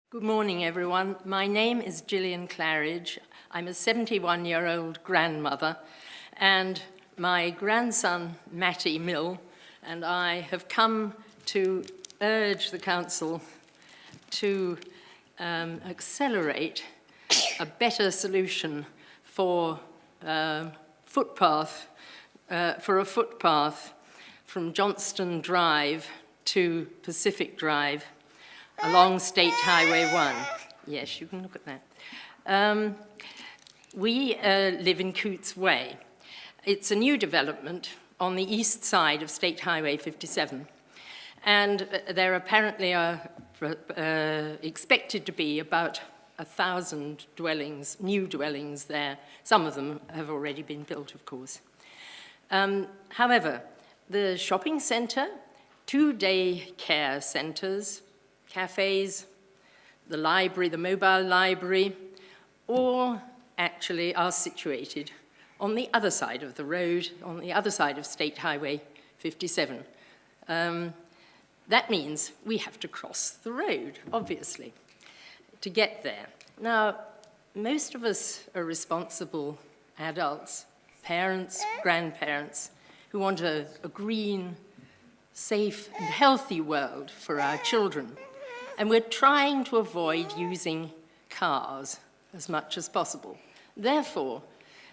Good morning, everyone. My name is Gillian Claridge. I'm a 71-year-old grandmother, and my grandson, Matty Mill, and I have come to urge the Council to accelerate a better solution for a footpath from Johnston Drive to Pacific Drive along State Highway 1. Yes, you can look at that. We live in Cootes Way. It's a new development on the east side of State Highway 57. And there apparently are expected to be about 1,000 dwellings, new dwellings there. Some of them have already been built, of course. However, the shopping centre, 2 day care centres, cafes, the library, the mobile library, all actually are situated on the other side of the road, on the other side of State Highway 57. That means we have to cross the road, obviously, to get there. Now, most of us are responsible adults, parents, grandparents, who want a green, safe, and healthy world for our children. And we're trying to avoid using cars as much as possible. Therefore,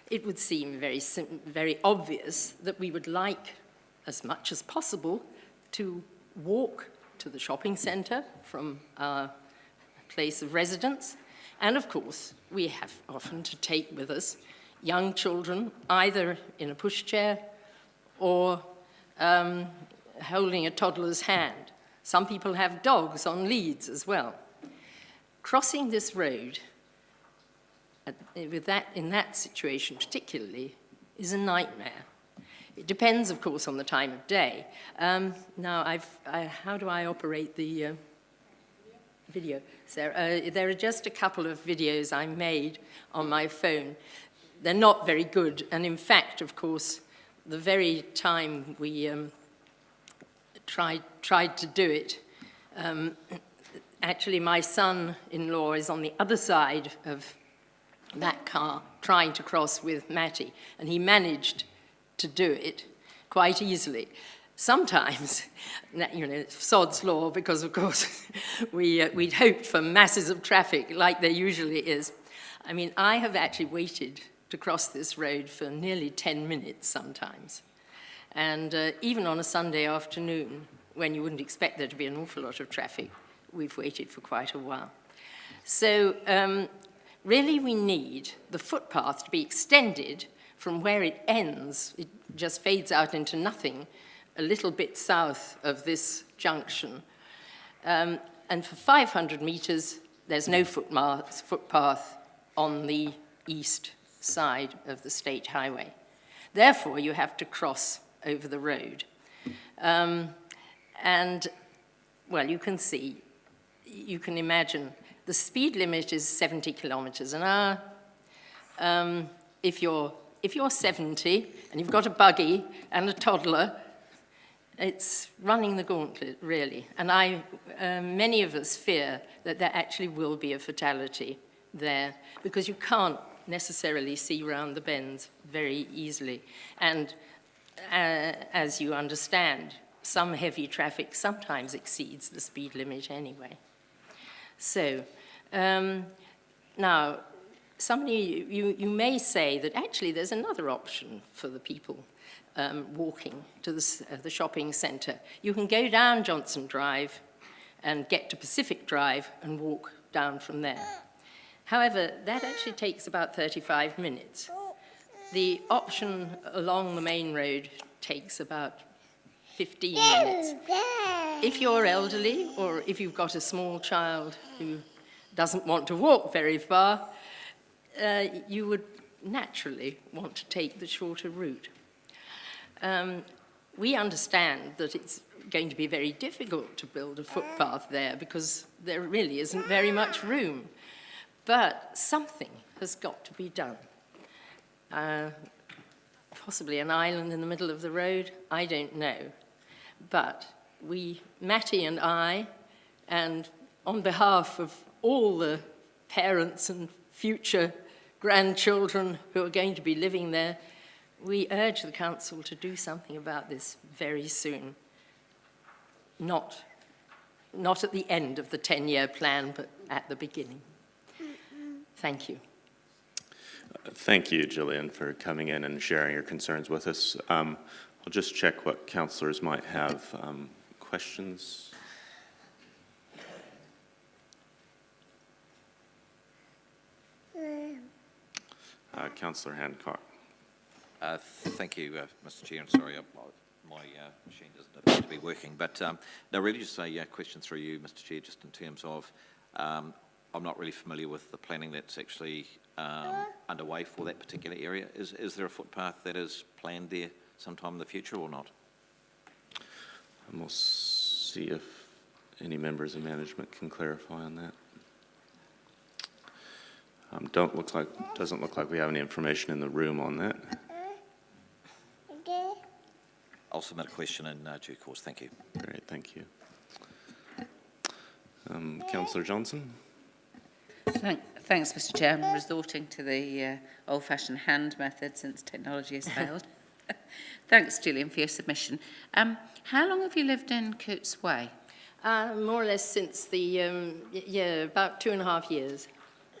it would seem very obvious that we would like, as much as possible, to walk to the shopping centre from our place of residence. And of course, we have often to take with us young children, either in a pushchair or holding a toddler's hand. Some people have dogs on leads as well. Crossing this road, in that situation particularly, is a nightmare. It depends, of course, on the time of day. Now, how do I operate the video? Sarah, there are just a couple of videos I made on my phone. They're not very good, and in fact, of course, the very time we tried to do it. Actually, my son-in-law is on the other side of that car trying to cross with Matty, and he managed to do it quite easily. Sometimes, you know, sod's law, because of course we'd hoped for masses of traffic like there usually is. I mean, I have actually waited to cross this road for nearly 10 minutes sometimes. And even on a Sunday afternoon, when you wouldn't expect there to be an awful lot of traffic, we've waited for quite a while. So really we need the footpath to be extended from where it ends. It just fades out into nothing, a little bit south of this junction. And for 500 meters, there's no footpath on the east side of the State Highway. Therefore, you have to cross over the road. And, well, you can see, you can imagine, the speed limit is 70 kilometers an hour. If you're 70 and you've got a buggy and a toddler, it's running the gauntlet, really. And many of us fear that there actually will be a fatality there, because you can't necessarily see round the bends very easily. And as you understand, some heavy traffic sometimes exceeds the speed limit anyway. So, now, you may say that actually there's another option for the people walking to the shopping centre. You can go down Johnston Drive and get to Pacific Drive and walk down from there. However, that actually takes about 35 minutes. The option along the main road takes about 15 minutes. If you're elderly, or if you've got a small child who doesn't want to walk very far, you would naturally want to take the shorter route. We understand that it's going to be very difficult to build a footpath there because there really isn't very much room. But something has got to be done. Possibly an island in the middle of the road, I don't know. But Matty and I, and on behalf of all the parents and future grandchildren who are going to be living there, we urge the council to do something about this very soon. Not at the end of the 10-year plan, but at the beginning. Thank you. Thank you, Gillian, for coming in and sharing your concerns with us. I'll just check what councillors might have questions. Councillor Hancock. Thank you, Mr. Chair, and sorry, my machine doesn't appear to be working. But no, really just a question through you, Mr. Chair, just in terms of, I'm not really familiar with the planning that's actually underway for that particular area. Is there a footpath that is planned there sometime in the future or not? And we'll see if any members of management can clarify on that. Doesn't look like we have any information in the room on that. I'll submit a question in due course. Thank you. Great, thank you. Councillor Johnson. Thanks, Mr. Chair. I'm resorting to the old-fashioned hand method since technology has failed. Thanks, Gillian, for your submission. How long have you lived in Cootes Way? More or less since the, about 2.5 years.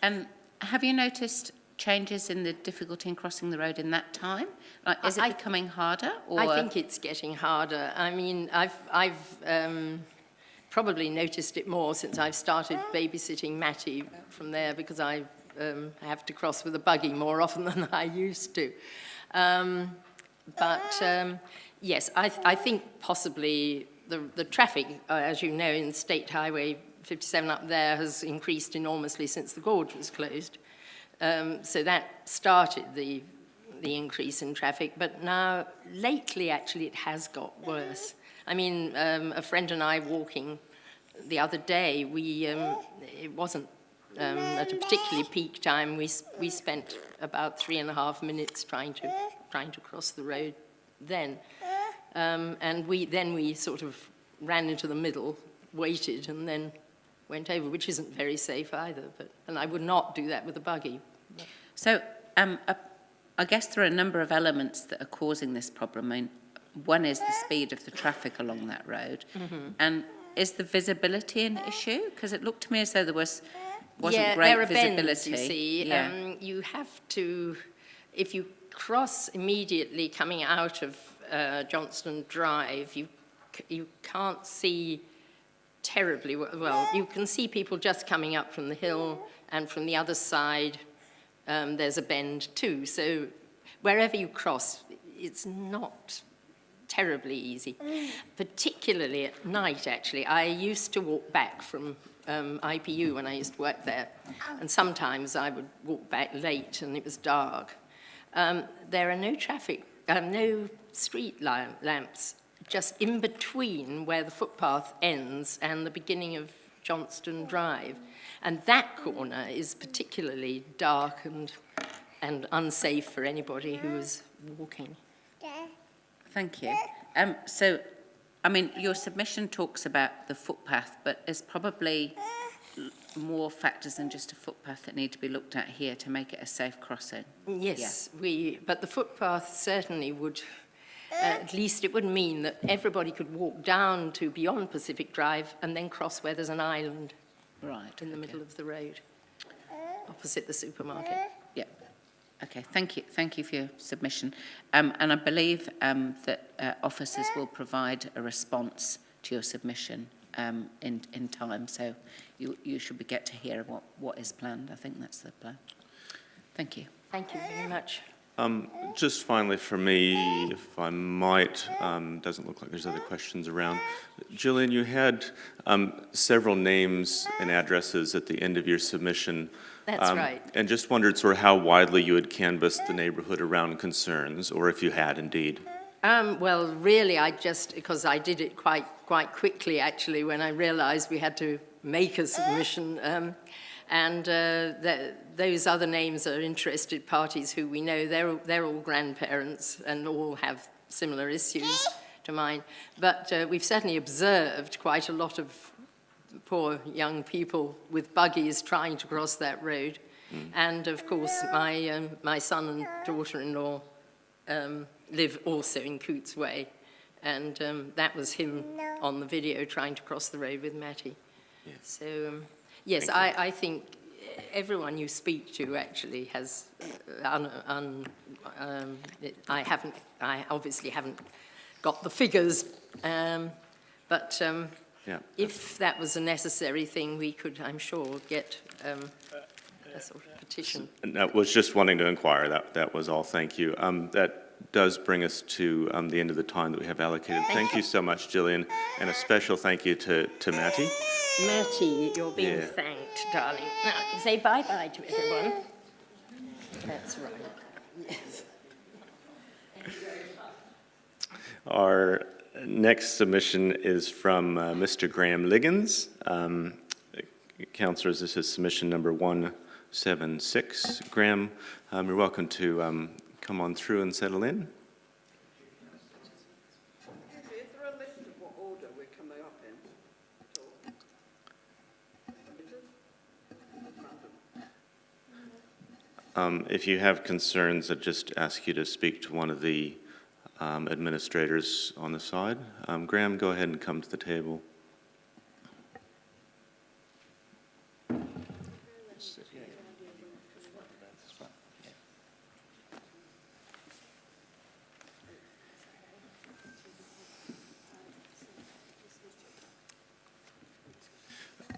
And have you noticed changes in the difficulty in crossing the road in that time? Like, is it becoming harder? Or? I think it's getting harder. I mean, I've probably noticed it more since I've started babysitting Matty from there, because I have to cross with a buggy more often than I used to. Yes, I think possibly the traffic, as you know, in State Highway 57 up there has increased enormously since the gorge was closed. So that started the increase in traffic, but now, lately, actually, it has got worse. I mean, a friend and I walking the other day, it wasn't at a particularly peak time. We spent about 3.5 minutes trying to cross the road then. And we sort of ran into the middle, waited, and then went over, which isn't very safe either. And I would not do that with a buggy. So I guess there are a number of elements that are causing this problem. I mean, one is the speed of the traffic along that road. Mm-hmm. And is the visibility an issue? Because it looked to me as though there wasn't great there are visibility. Bends, you see. Yeah. You have to, if you cross immediately coming out of Johnston Drive, you can't see terribly well. You can see people just coming up from the hill, and from the other side there's a bend too. So wherever you cross, it's not terribly easy, particularly at night, actually. I used to walk back from IPU when I used to work there, and sometimes I would walk back late and it was dark. There are no street lamps just in between where the footpath ends and the beginning of Johnston Drive. And that corner is particularly dark and unsafe for anybody who is walking. Thank you. So, I mean, your submission talks about the footpath, but there's probably more factors than just a footpath that need to be looked at here to make it a safe crossing. Yes, but the footpath certainly would, at least it would mean that everybody could walk down to beyond Pacific Drive and then cross where there's an island in the middle of the road, opposite the supermarket. Yeah. Okay, thank you for your submission. And I believe that officers will provide a response to your submission in time, so you should get to hear what is planned. I think that's the plan. Thank you. Thank you very much. Just finally for me, if I might, doesn't look like there's other questions around. Gillian, you had several names and addresses at the end of your submission. That's right. And just wondered sort of how widely you had canvassed the neighbourhood around concerns, or if you had indeed. Well, really, because I did it quite quickly, actually, when I realised we had to make a submission. Those other names are interested parties who we know. They're all grandparents and all have similar issues to mine. But we've certainly observed quite a lot of poor young people with buggies trying to cross that road. And of course, my son and daughter-in-law live also in Coots Way, and that was him on the video trying to cross the road with Matty. Yes. So, yes, I think everyone you speak to actually has, I obviously haven't got the figures, but Yeah. if that was a necessary thing, we could, I'm sure, get a sort of petition. And I was just wanting to inquire, that was all, thank you. That does bring us to the end of the time that we have allocated. Thank you so much, Gillian, and a special thank you to Matty. Matty, you're being Yeah. thanked, darling. Now, say bye-bye to everyone. That's right. Yes. Our next submission is from Mr. Graham Liggins. Councillors, this is submission number 176. Graham, you're welcome to come on through and settle in. Is there a list of what order we're coming up in? If you have concerns, I'd just ask you to speak to one of the administrators on the side. Graham, go ahead and come to the table.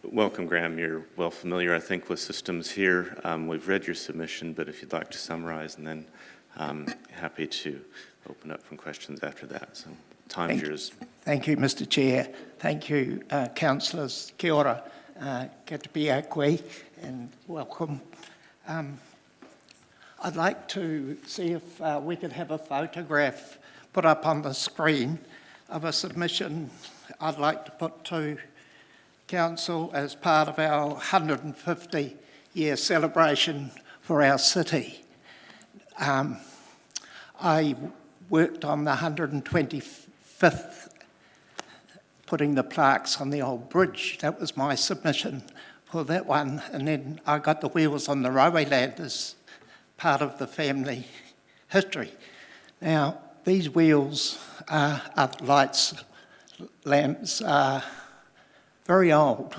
Welcome, Graham. You're well familiar, I think, with systems here. We've read your submission, but if you'd like to summarize, and then happy to open up from questions after that. So, time's yours. Thank you, Mr. Chair. Thank you, councillors. Kia ora, katapi koe, and welcome. I'd like to see if we could have a photograph put up on the screen of a submission I'd like to put to Council as part of our 150-year celebration for our city. I worked on the 125th, putting the plaques on the old bridge. That was my submission for that one. And then I got the wheels on the railway land as part of the family history. Now, these wheels are lights, lamps, are very old.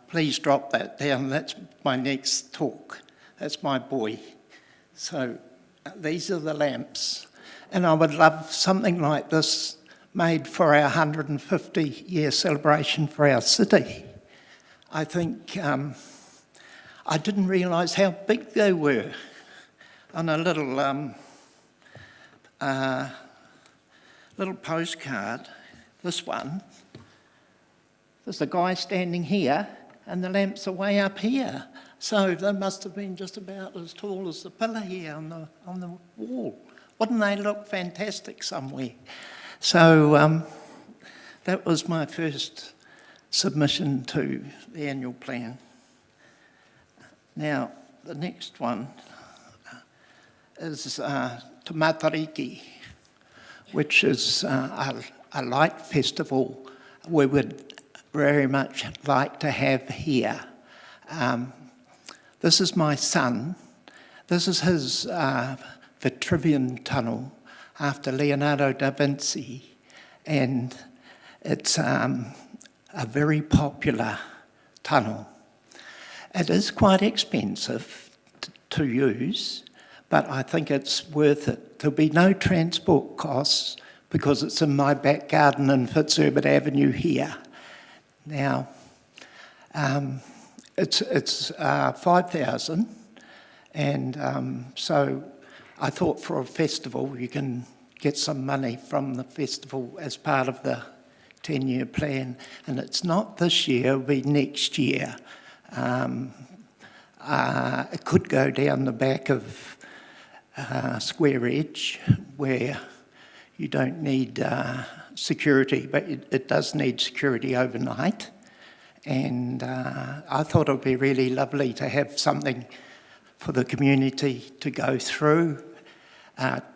Please drop that down. That's my next talk. That's my boy. So these are the lamps. And I would love something like this made for our 150-year celebration for our city. I think I didn't realise how big they were. On a little postcard, this one, there's a guy standing here and the lamps are way up here. So they must have been just about as tall as the pillar here on the wall. Wouldn't they look fantastic somewhere? So that was my first submission to the annual plan. Now, the next one is to Matariki, which is a light festival we would very much like to have here. This is my son. This is his Vitruvian tunnel after Leonardo da Vinci, and it's a very popular tunnel. It is quite expensive to use, but I think it's worth it. There'll be no transport costs because it's in my back garden in Fitzherbert Avenue here. Now, it's 5,000, and so I thought for a festival you can get some money from the festival as part of the 10-year plan, and it's not this year, it'll be next year. It could go down the back of Square Edge, where you don't need security, but it does need security overnight. And I thought it would be really lovely to have something for the community to go through.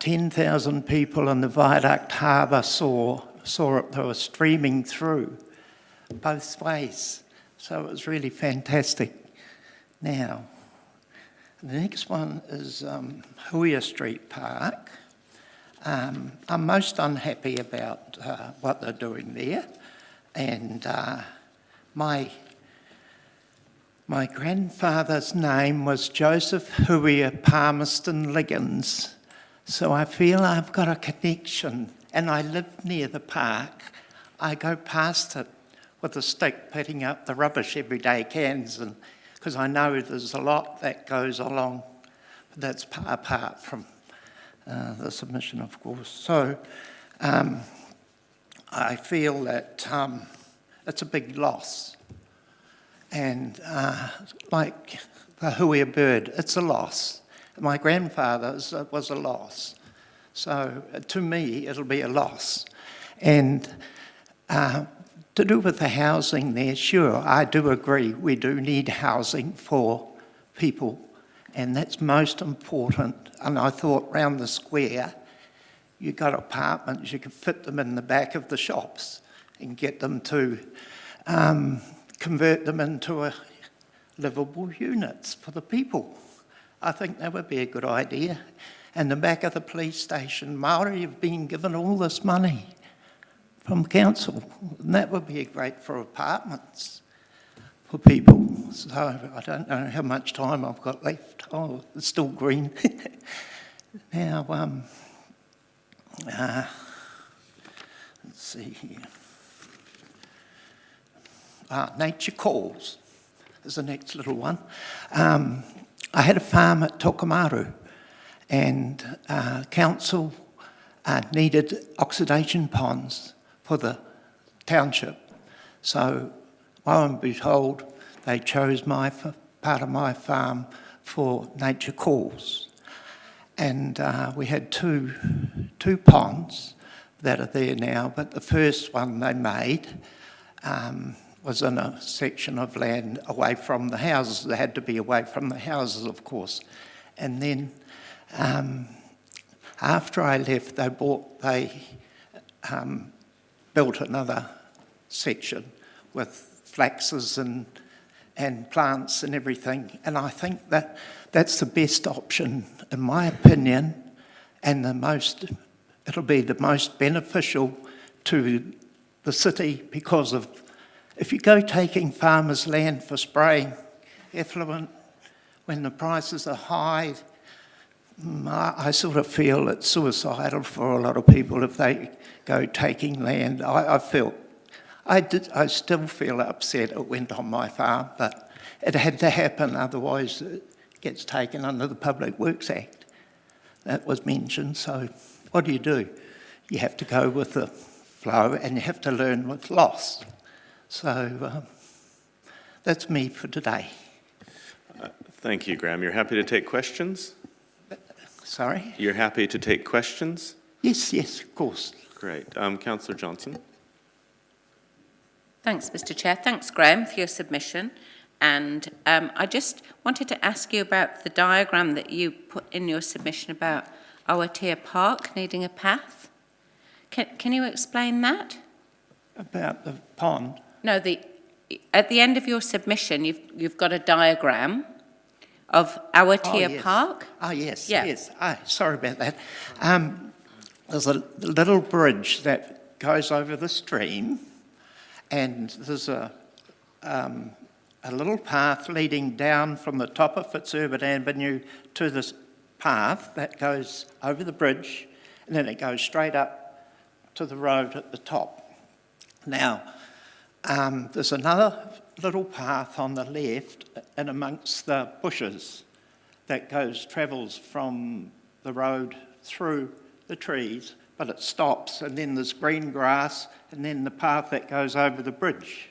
10,000 people in the Viaduct Harbour saw it, they were streaming through both ways. So it was really fantastic. Now, the next one is Huia Street Park. I'm most unhappy about what they're doing there. And my grandfather's name was Joseph Huia Palmerston Liggins. So I feel I've got a connection, and I live near the park. I go past it with a stick, picking up the rubbish every day, cans, and because I know there's a lot that goes along. But that's apart from the submission, of course. So I feel that it's a big loss. And like the Huia bird, it's a loss. My grandfather's was a loss. So to me, it'll be a loss. And to do with the housing there, sure, I do agree we do need housing for people, and that's most important. And I thought round the square, you got apartments, you could fit them in the back of the shops and get them to convert them into livable units for the people. I think that would be a good idea. And the back of the police station, Māori have been given all this money from council, and that would be great for apartments for people. So I don't know how much time I've got left. Oh, it's still green. Now, let's see here. Nature Calls is the next little one. I had a farm at Tokomaru, and council needed oxidation ponds for the township. So, lo and behold, they chose my part of my farm for Nature Calls. And we had two ponds that are there now, but the first one they made was in a section of land away from the houses. They had to be away from the houses, of course. And then after I left, they built another section with flaxes and plants and everything. And I think that that's the best option, in my opinion, and it'll be the most beneficial to the city, because of if you go taking farmers' land for spraying effluent when the prices are high, I sort of feel it's suicidal for a lot of people if they go taking land. I still feel upset it went on my farm, but it had to happen, otherwise it gets taken under the Public Works Act. That was mentioned, so what do? You have to go with the flow, and you have to learn with loss. So that's me for today. Thank you, Graham. You're happy to take questions? Sorry? You're happy to take questions? Yes, of course. Great. Councillor Johnson. Thanks, Mr. Chair. Thanks, Graham, for your submission. And I just wanted to ask you about the diagram that you put in your submission about Awatea Park needing a path. Can you explain that? About the pond? No, at the end of your submission, you've got a diagram of Awatea Park. Oh, yes, Yeah. yes. Sorry about that. There's a little bridge that goes over the stream, and there's a little path leading down from the top of Fitzherbert Avenue to this path that goes over the bridge, and then it goes straight up to the road at the top. Now, there's another little path on the left and amongst the bushes that travels from the road through the trees, but it stops, and then there's green grass, and then the path that goes over the bridge.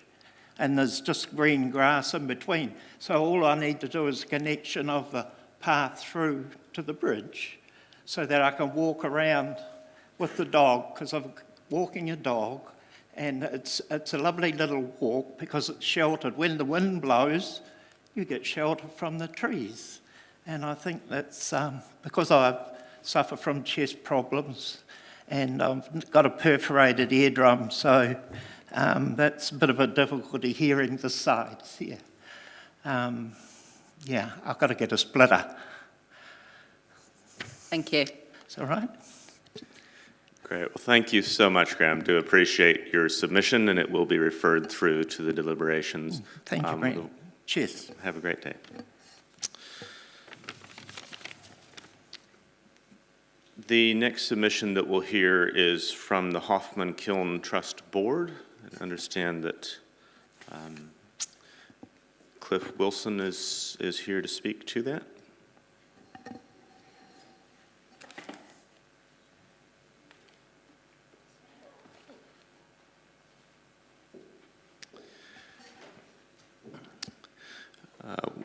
And there's just green grass in between. So all I need to do is a connection of the path through to the bridge so that I can walk around with the dog, because I'm walking a dog, and it's a lovely little walk because it's sheltered. When the wind blows, you get shelter from the trees. And I think that's because I suffer from chest problems and I've got a perforated eardrum, so That's a bit of a difficulty hearing the sides here. Yeah, I've got to get a splitter. Thank you. Is that right? Great. Well, thank you so much, Graham. Do appreciate your submission, and it will be referred through to the deliberations. Thank you, Brent. Cheers. Have a great day. The next submission that we'll hear is from the Hoffman Kiln Trust Board. I understand that Cliff Wilson is here to speak to that.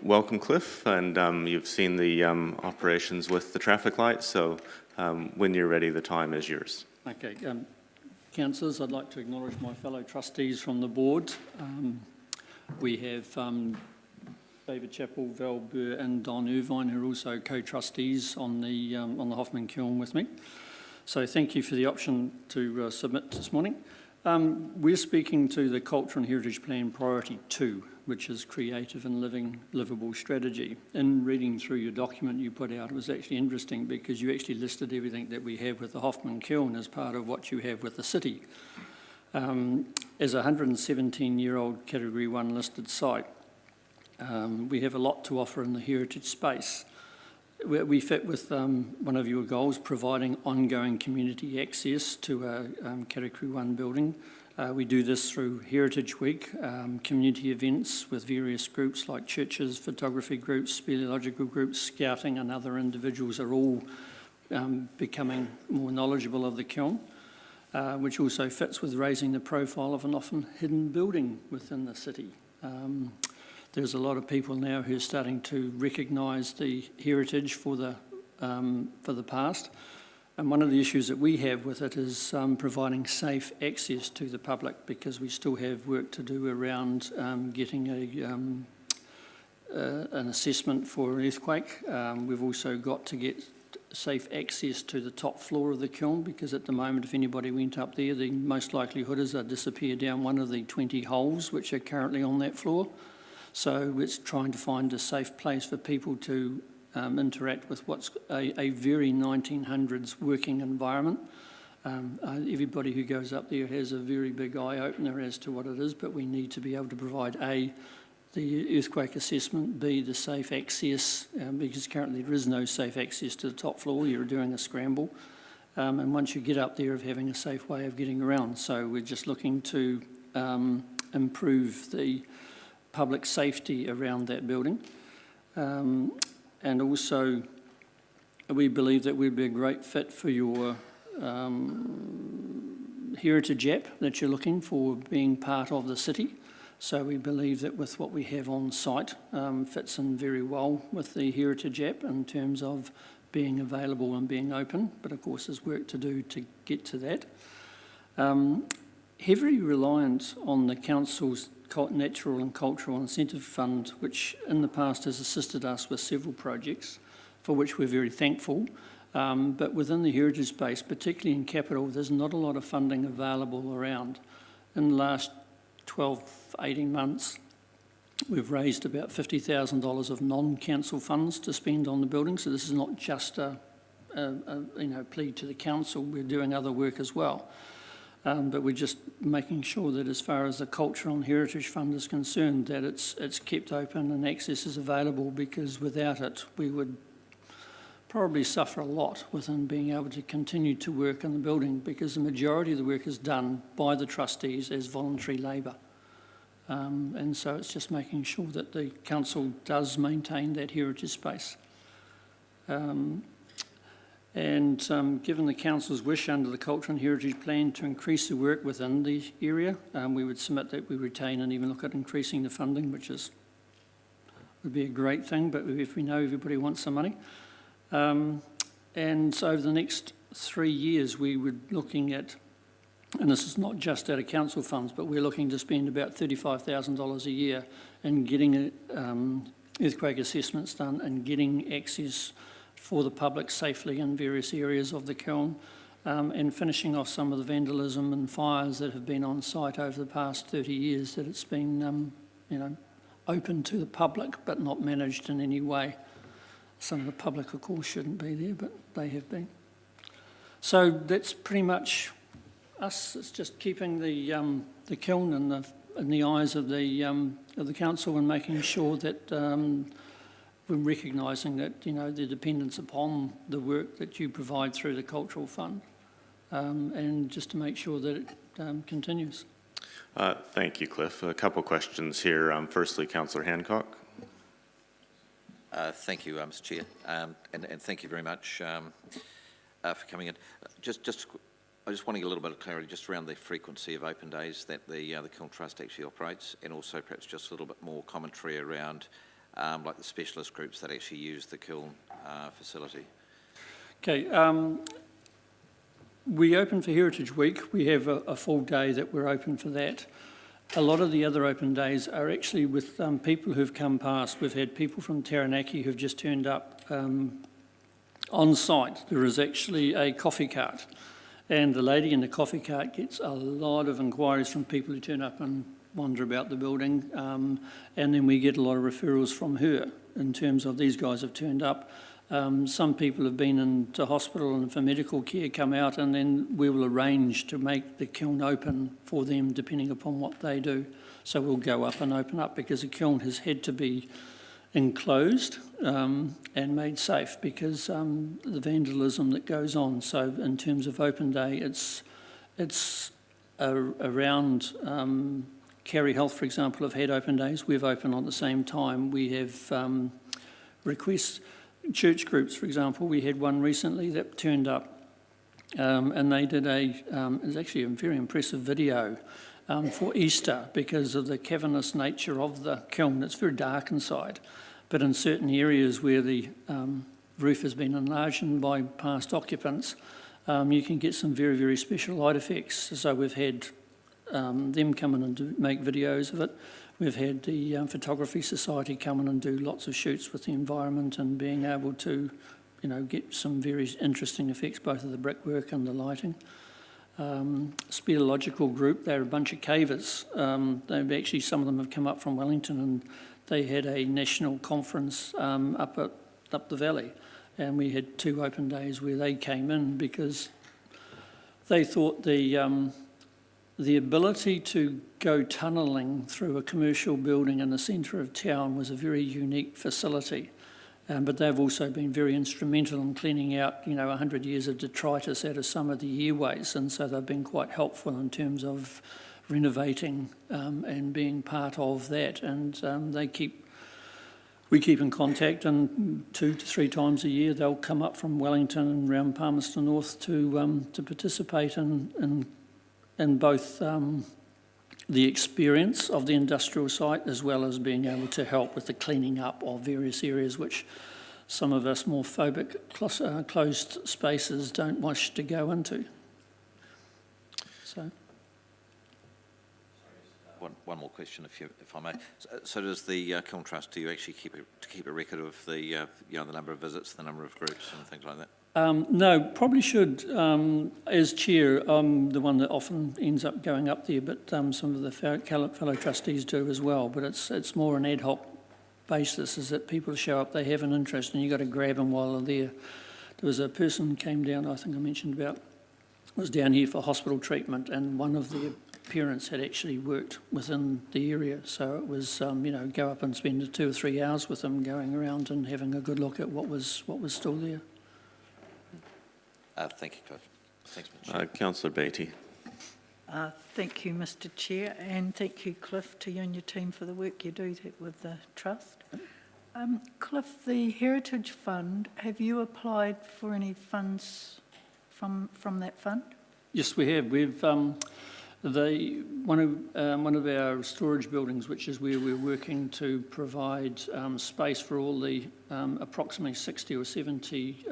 Welcome, Cliff, and you've seen the operations with the traffic lights, so when you're ready, the time is yours. Okay, councillors, I'd like to acknowledge my fellow trustees from the board. We have David Chappell, Val Burr and Don Irvine, who are also co-trustees on the Hoffman Kiln with me. So thank you for the option to submit this morning. We're speaking to the Culture and Heritage Plan Priority 2, which is Creative and Livable Strategy. In reading through your document you put out, it was actually interesting because you actually listed everything that we have with the Hoffman Kiln as part of what you have with the city. As a 117-year-old Category 1 listed site, we have a lot to offer in the heritage space. We fit with one of your goals, providing ongoing community access to a Category 1 building. We do this through Heritage Week, community events with various groups like churches, photography groups, speleological groups, scouting and other individuals are all becoming more knowledgeable of the kiln, which also fits with raising the profile of an often hidden building within the city. There's a lot of people now who are starting to recognise the heritage for the past. And one of the issues that we have with it is providing safe access to the public, because we still have work to do around getting an assessment for an earthquake. We've also got to get safe access to the top floor of the kiln, because at the moment if anybody went up there, the most likelihood is they'll disappear down one of the 20 holes which are currently on that floor. So it's trying to find a safe place for people to interact with what's a very 1900s working environment. Everybody who goes up there has a very big eye-opener as to what it is, but we need to be able to provide A, the earthquake assessment, B, the safe access, because currently there is no safe access to the top floor. You're doing a scramble. And once you get up there, of having a safe way of getting around. So we're just looking to improve the public safety around that building. And also, we believe that we'd be a great fit for your heritage app that you're looking for, being part of the city. So we believe that with what we have on site, fits in very well with the heritage app in terms of being available and being open. But of course, there's work to do to get to that. Heavily reliant on the council's Natural and Cultural Incentive Fund, which in the past has assisted us with several projects, for which we're very thankful. But within the heritage space, particularly in capital, there's not a lot of funding available around. In the last 12, 18 months, we've raised about $50,000 of non-council funds to spend on the building. So this is not just a plea to the council. We're doing other work as well. But we're just making sure that as far as the Cultural and Heritage Fund is concerned, that it's kept open and access is available, because without it we would probably suffer a lot within being able to continue to work in the building, because the majority of the work is done by the trustees as voluntary labour. And so it's just making sure that the council does maintain that heritage space. Given the council's wish under the Culture and Heritage Plan to increase the work within the area, we would submit that we retain and even look at increasing the funding, which would be a great thing, but if we know everybody wants some money. And so over the next 3 years, we were looking at, and this is not just out of council funds, but we're looking to spend about $35,000 a year in getting earthquake assessments done and getting access for the public safely in various areas of the kiln, and finishing off some of the vandalism and fires that have been on site over the past 30 years, that it's been, open to the public but not managed in any way. Some of the public, of course, shouldn't be there, but they have been. So that's pretty much us. It's just keeping the kiln in the eyes of the council and making sure that we're recognising that, the dependence upon the work that you provide through the Cultural Fund, and just to make sure that it continues. Thank you, Cliff. A couple questions here. Firstly, Councillor Hancock. Thank you, Mr. Chair, and thank you very much for coming in. I just want to get a little bit of clarity just around the frequency of open days that the Kiln Trust actually operates, and also perhaps just a little bit more commentary around like the specialist groups that actually use the kiln facility. Okay, we open for Heritage Week. We have a full day that we're open for that. A lot of the other open days are actually with people who've come past. We've had people from Taranaki who've just turned up on site. There is actually a coffee cart, and the lady in the coffee cart gets a lot of inquiries from people who turn up and wander about the building, and then we get a lot of referrals from her in terms of these guys have turned up. Some people have been into hospital and for medical care come out, and then we will arrange to make the kiln open for them depending upon what they do. So we'll go up and open up, because the kiln has had to be enclosed and made safe because the vandalism that goes on. So in terms of open day, it's around Carey Health, for example, have had open days. We've opened at the same time. We have requests. Church groups, for example, we had one recently that turned up and they did it was actually a very impressive video for Easter because of the cavernous nature of the kiln. It's very dark inside, but in certain areas where the roof has been enlarged by past occupants, you can get some very, very special light effects. So we've had them come in and make videos of it. We've had the Photography Society come in and do lots of shoots with the environment and being able to, get some very interesting effects, both of the brickwork and the lighting. Speleological group, they're a bunch of cavers. They've actually, some of them have come up from Wellington, and they had a national conference up the valley, and we had 2 open days where they came in because they thought the ability to go tunnelling through a commercial building in the centre of town was a very unique facility. But they've also been very instrumental in cleaning out, 100 years of detritus out of some of the airways, and so they've been quite helpful in terms of renovating and being part of that. And we keep in contact, and 2 to 3 times a year they'll come up from Wellington and around Palmerston North to participate in both the experience of the industrial site as well as being able to help with the cleaning up of various areas which some of us more phobic closed spaces don't wish to go into. So. One more question, if I may. So does the Kiln Trust, do you actually keep a record of the the number of visits, the number of groups and things like that? No, probably should. As chair, I'm the one that often ends up going up there, but some of the fellow trustees do as well. But it's more an ad hoc basis, is that people show up, they have an interest, and you've got to grab them while they're there. There was a person who came down, I think I mentioned about, was down here for hospital treatment, and one of the parents had actually worked within the area. So it was, go up and spend 2 or 3 hours with them, going around and having a good look at what was still there. Thank you, Cliff. Thanks, Mr. Chair. Councillor Beattie. Thank you, Mr. Chair, and thank you, Cliff, to you and your team for the work you do with the Trust. Cliff, the Heritage Fund, have you applied for any funds from that fund? Yes, we have. We've one of our storage buildings, which is where we're working to provide space for all the approximately 60 or 70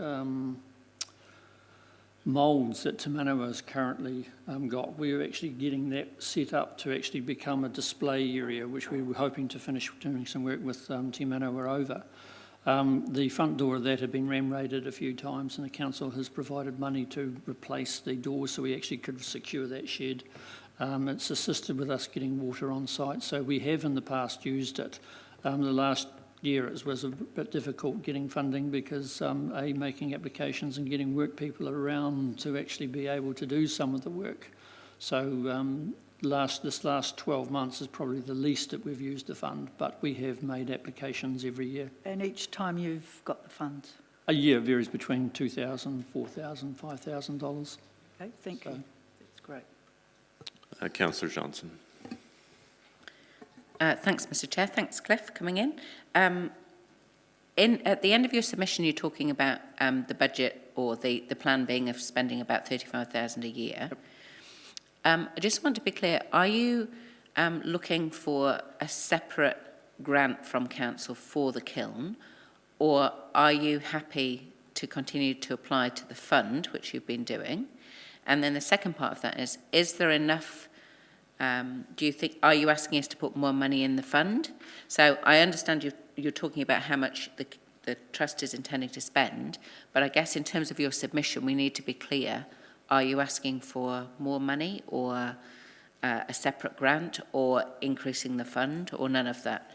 moulds that Te Manawa has currently got. We're actually getting that set up to actually become a display area, which we were hoping to finish doing some work with Te Manawa over. The front door of that had been ram-raided a few times, and the council has provided money to replace the door so we actually could secure that shed. It's assisted with us getting water on site, so we have in the past used it. The last year it was a bit difficult getting funding because making applications and getting work people around to actually be able to do some of the work. So this last 12 months is probably the least that we've used the fund, but we have made applications every year. And each time you've got the funds? A year varies between $2,000, $4,000, $5,000. Okay, thank you. That's great. Councillor Johnson. Thanks, Mr. Chair. Thanks, Cliff, for coming in. At the end of your submission, you're talking about the budget or the plan being of spending about $35,000 a year. I just want to be clear, are you looking for a separate grant from council for the kiln, or are you happy to continue to apply to the fund, which you've been doing? And then the second part of that is there enough, do you think, are you asking us to put more money in the fund? So I understand you're talking about how much the trust is intending to spend, but I guess in terms of your submission, we need to be clear. Are you asking for more money or a separate grant or increasing the fund or none of that?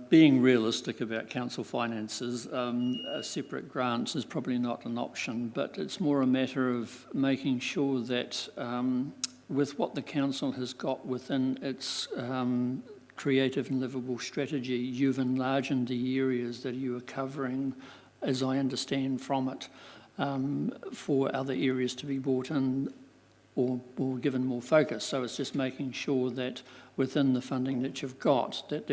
Being realistic about council finances, a separate grant is probably not an option, but it's more a matter of making sure that with what the council has got within its creative and livable strategy, you've enlarged the areas that you are covering, as I understand from it, for other areas to be brought in or given more focus. So it's just making sure that within the funding that you've got, that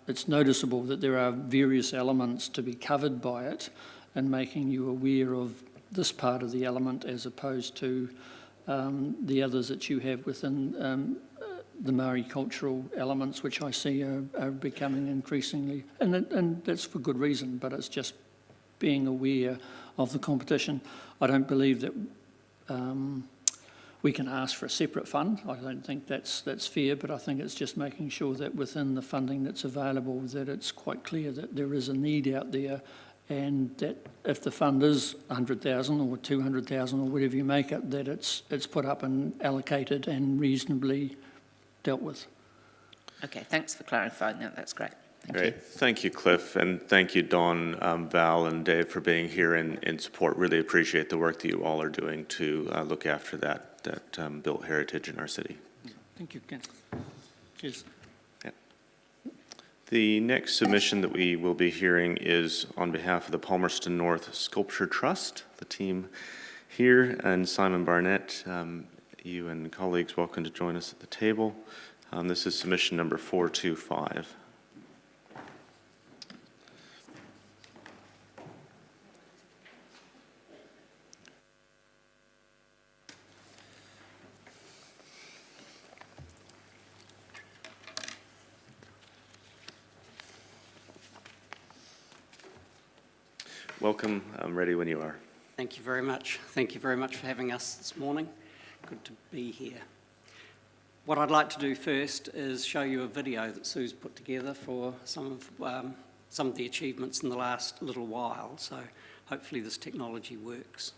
it's noticeable that there are various elements to be covered by it, and making you aware of this part of the element as opposed to the others that you have within the Maori cultural elements, which I see are becoming increasingly, and that's for good reason, but it's just being aware of the competition. I don't believe that we can ask for a separate fund. I don't think that's fair, but I think it's just making sure that within the funding that's available, that it's quite clear that there is a need out there, and that if the fund is 100,000 or 200,000 or whatever you make it, that it's put up and allocated and reasonably dealt with. Okay, thanks for clarifying that. That's great. Great. Thank you, Cliff, and thank you, Dawn, Val, and Dave, for being here in support. Really appreciate the work that you all are doing to look after that built heritage in our city. Thank you, Ken. Cheers. Yeah. The next submission that we will be hearing is on behalf of the Palmerston North Sculpture Trust. The team here, and Simon Barnett, you and colleagues, welcome to join us at the table. This is submission number 425. Welcome. I'm ready when you are. Thank you very much. Thank you very much for having us this morning. Good to be here. What I'd like to do first is show you a video that Sue's put together for some of the achievements in the last little while. So hopefully this technology works.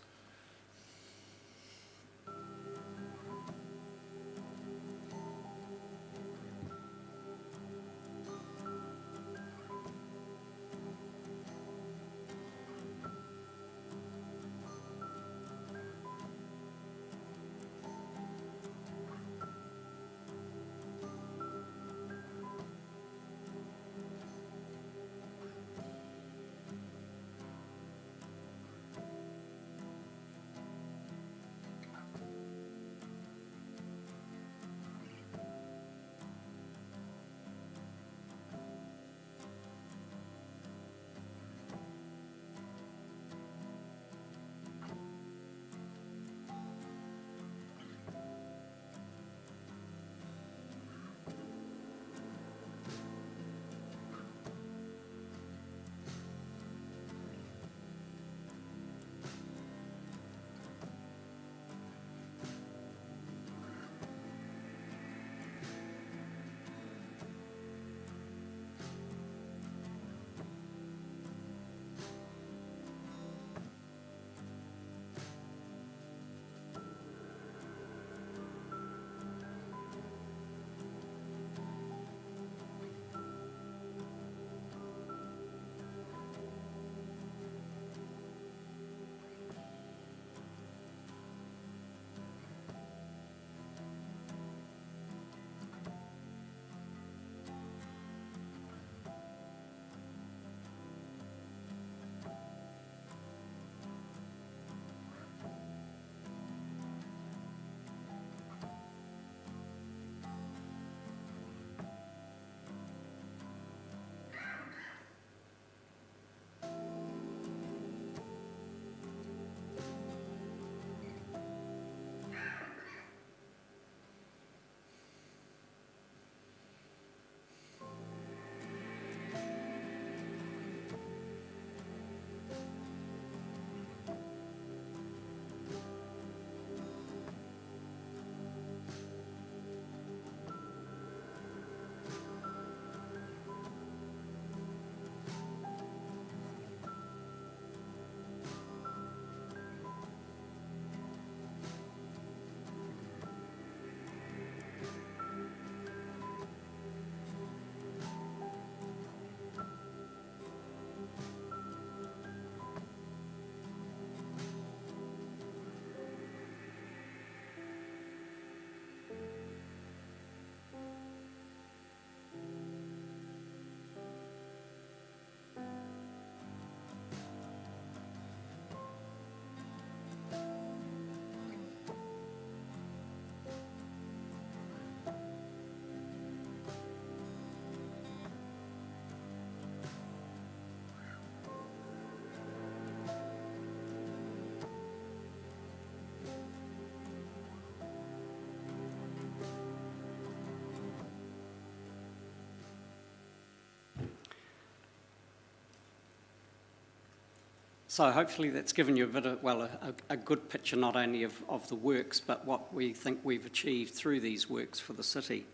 So hopefully that's given you a bit of, well, a good picture not only of the works, but what we think we've achieved through these works for the city,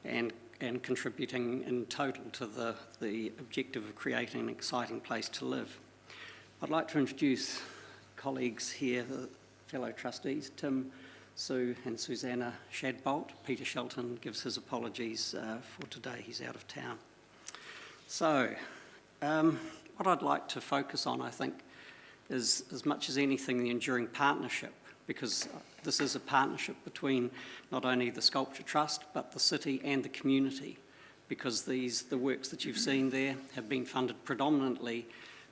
and contributing in total to the objective of creating an exciting place to live. I'd like to introduce colleagues here, the fellow trustees, Tim, Sue and Susanna Shadbolt. Peter Shelton gives his apologies for today, he's out of town. So, what I'd like to focus on, I think, is as much as anything the enduring partnership, because this is a partnership between not only the Sculpture Trust but the city and the community, because the works that you've seen there have been funded predominantly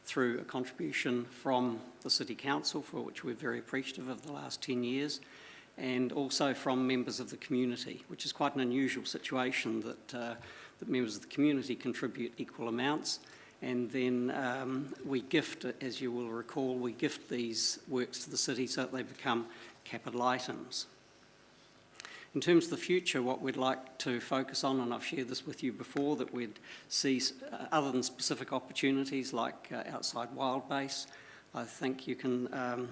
through a contribution from the City Council, for which we're very appreciative of the last 10 years, and also from members of the community, which is quite an unusual situation that members of the community contribute equal amounts. And then we gift, as you will recall, we gift these works to the city so that they become capital items. In terms of the future, what we'd like to focus on, and I've shared this with you before, that we'd see, other than specific opportunities like outside Wild Base, I think you can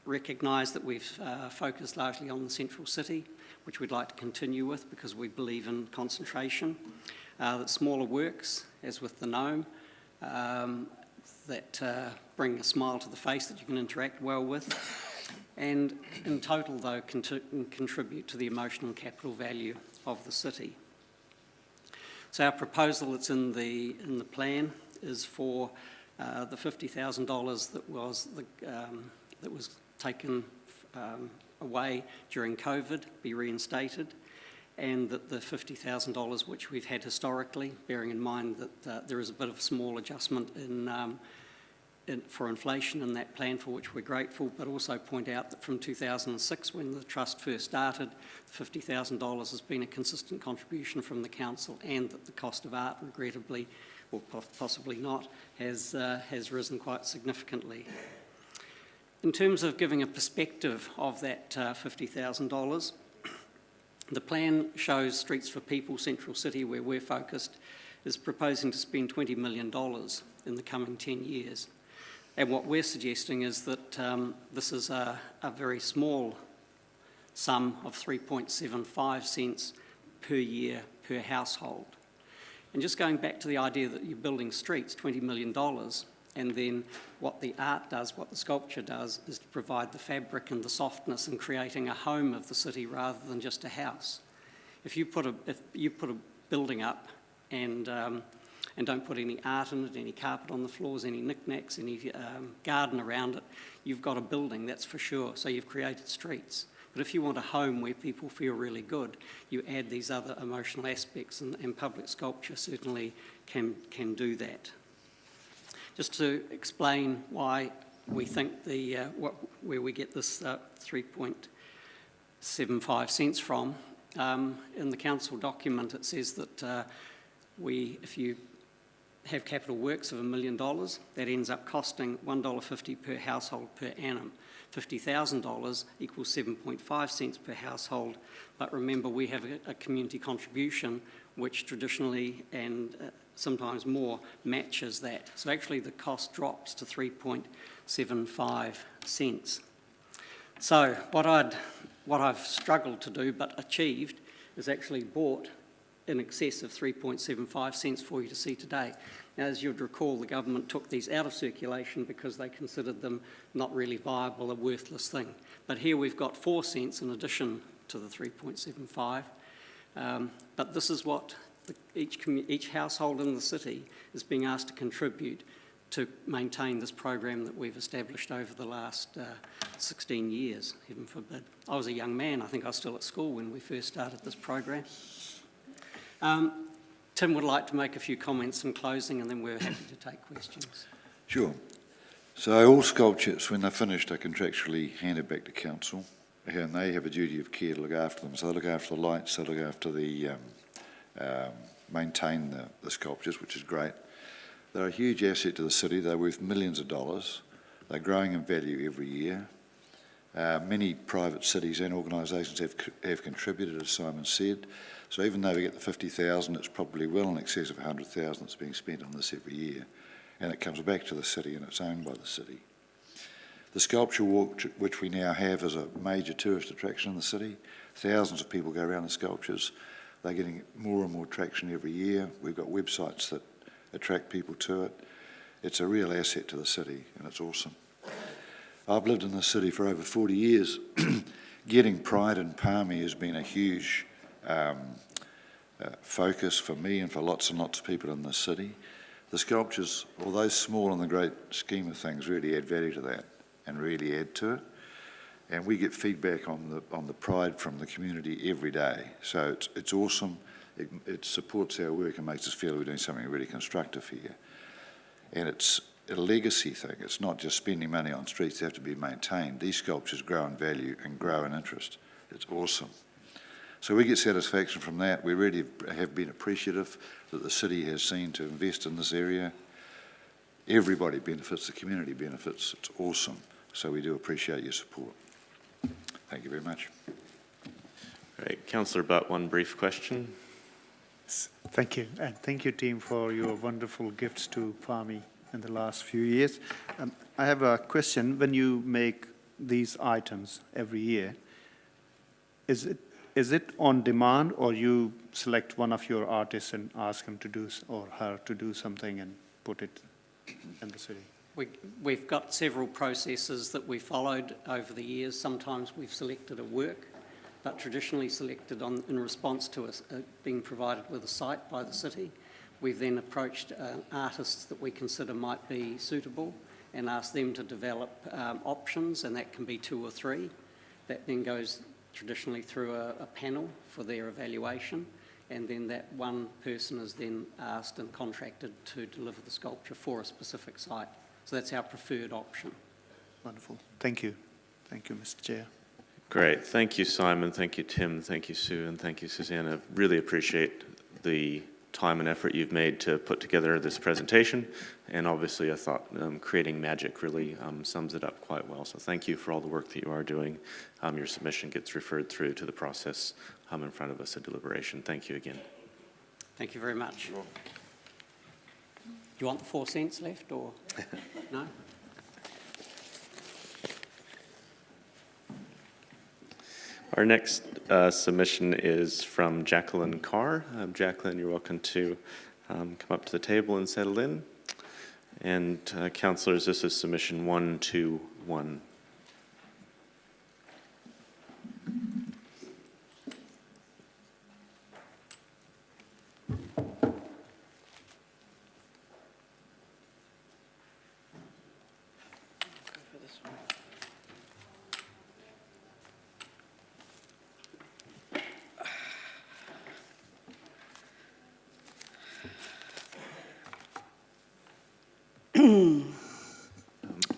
recognise that we've focused largely on the central city, which we'd like to continue with because we believe in concentration. That smaller works, as with the Gnome, that bring a smile to the face that you can interact well with, and in total, though, contribute to the emotional capital value of the city. So our proposal that's in the plan is for the $50,000 that was taken away during COVID be reinstated, and that the $50,000 which we've had historically, bearing in mind that there is a bit of a small adjustment for inflation in that plan, for which we're grateful, but also point out that from 2006, when the Trust first started, $50,000 has been a consistent contribution from the Council, and that the cost of art, regrettably, or possibly not, has risen quite significantly. In terms of giving a perspective of that $50,000, the plan shows Streets for People Central City, where we're focused, is proposing to spend $20 million in the coming 10 years. And what we're suggesting is that this is a very small sum of 3.75 cents per year per household. And just going back to the idea that you're building streets, $20 million, and then what the art does, what the sculpture does, is to provide the fabric and the softness and creating a home of the city rather than just a house. If you put a building up and don't put any art in it, any carpet on the floors, any knickknacks, any garden around it, you've got a building, that's for sure. So you've created streets. But if you want a home where people feel really good, you add these other emotional aspects, and public sculpture certainly can do that. Just to explain why we think where we get this 3.75 cents from, in the council document it says that if you have capital works of $1 million, that ends up costing $1.50 per household per annum. $50,000 equals 7.5 cents per household, but remember we have a community contribution which traditionally and sometimes more matches that. So actually the cost drops to 3.75 cents. So what I've struggled to do but achieved is actually bought in excess of 3.75 cents for you to see today. Now, as you'd recall, the government took these out of circulation because they considered them not really viable, a worthless thing. But here we've got 4 cents in addition to the 3.75. But this is what each household in the city is being asked to contribute to maintain this program that we've established over the last 16 years, heaven forbid. I was a young man, I think I was still at school when we first started this program. Tim would like to make a few comments in closing, and then we're happy to take questions. Sure. So all sculptures, when they're finished, are contractually handed back to council, and they have a duty of care to look after them. So they look after the lights, they look after the maintain the sculptures, which is great. They're a huge asset to the city. They're worth millions of dollars. They're growing in value every year. Many private cities and organisations have contributed, as Simon said. So even though we get the 50,000, it's probably well in excess of 100,000 that's being spent on this every year. and it comes back to the city and it's owned by the city. The sculpture walk, which we now have, is a major tourist attraction in the city. Thousands of people go around the sculptures. They're getting more and more traction every year. We've got websites that attract people to it. It's a real asset to the city, and it's awesome. I've lived in the city for over 40 years. Getting pride in Palmy has been a huge focus for me and for lots and lots of people in the city. The sculptures, although small in the great scheme of things, really add value to that and really add to it. And we get feedback on the pride from the community every day. So it's awesome. It supports our work and makes us feel we're doing something really constructive here. And it's a legacy thing. It's not just spending money on streets. They have to be maintained. These sculptures grow in value and grow in interest. It's awesome. So we get satisfaction from that. We really have been appreciative that the city has seen to invest in this area. Everybody benefits, the community benefits. It's awesome. So we do appreciate your support. Thank you very much. Right, Councillor Butt, one brief question. Thank you, and thank you, team, for your wonderful gifts to Palmy in the last few years. I have a question. When you make these items every year, is it on demand, or you select one of your artists and ask him to do, or her to do something and put it in the city? We've got several processes that we followed over the years. Sometimes we've selected a work, but traditionally selected in response to us being provided with a site by the city. We've then approached artists that we consider might be suitable and asked them to develop options, and that can be 2 or 3. That then goes traditionally through a panel for their evaluation, and then that one person is then asked and contracted to deliver the sculpture for a specific site. So that's our preferred option. Wonderful. Thank you. Thank you, Mr. Chair. Great. Thank you, Simon. Thank you, Tim. Thank you, Sue. And thank you, Susanna. Really appreciate the time and effort you've made to put together this presentation. And obviously, I thought creating magic really sums it up quite well. So thank you for all the work that you are doing. Your submission gets referred through to the process in front of us at deliberation. Thank you again. Thank you very much. Do you want the 4 cents left, or no? Our next submission is from Jacqueline Carr. Jacqueline, you're welcome to come up to the table and settle in. And councillors, this is submission 121.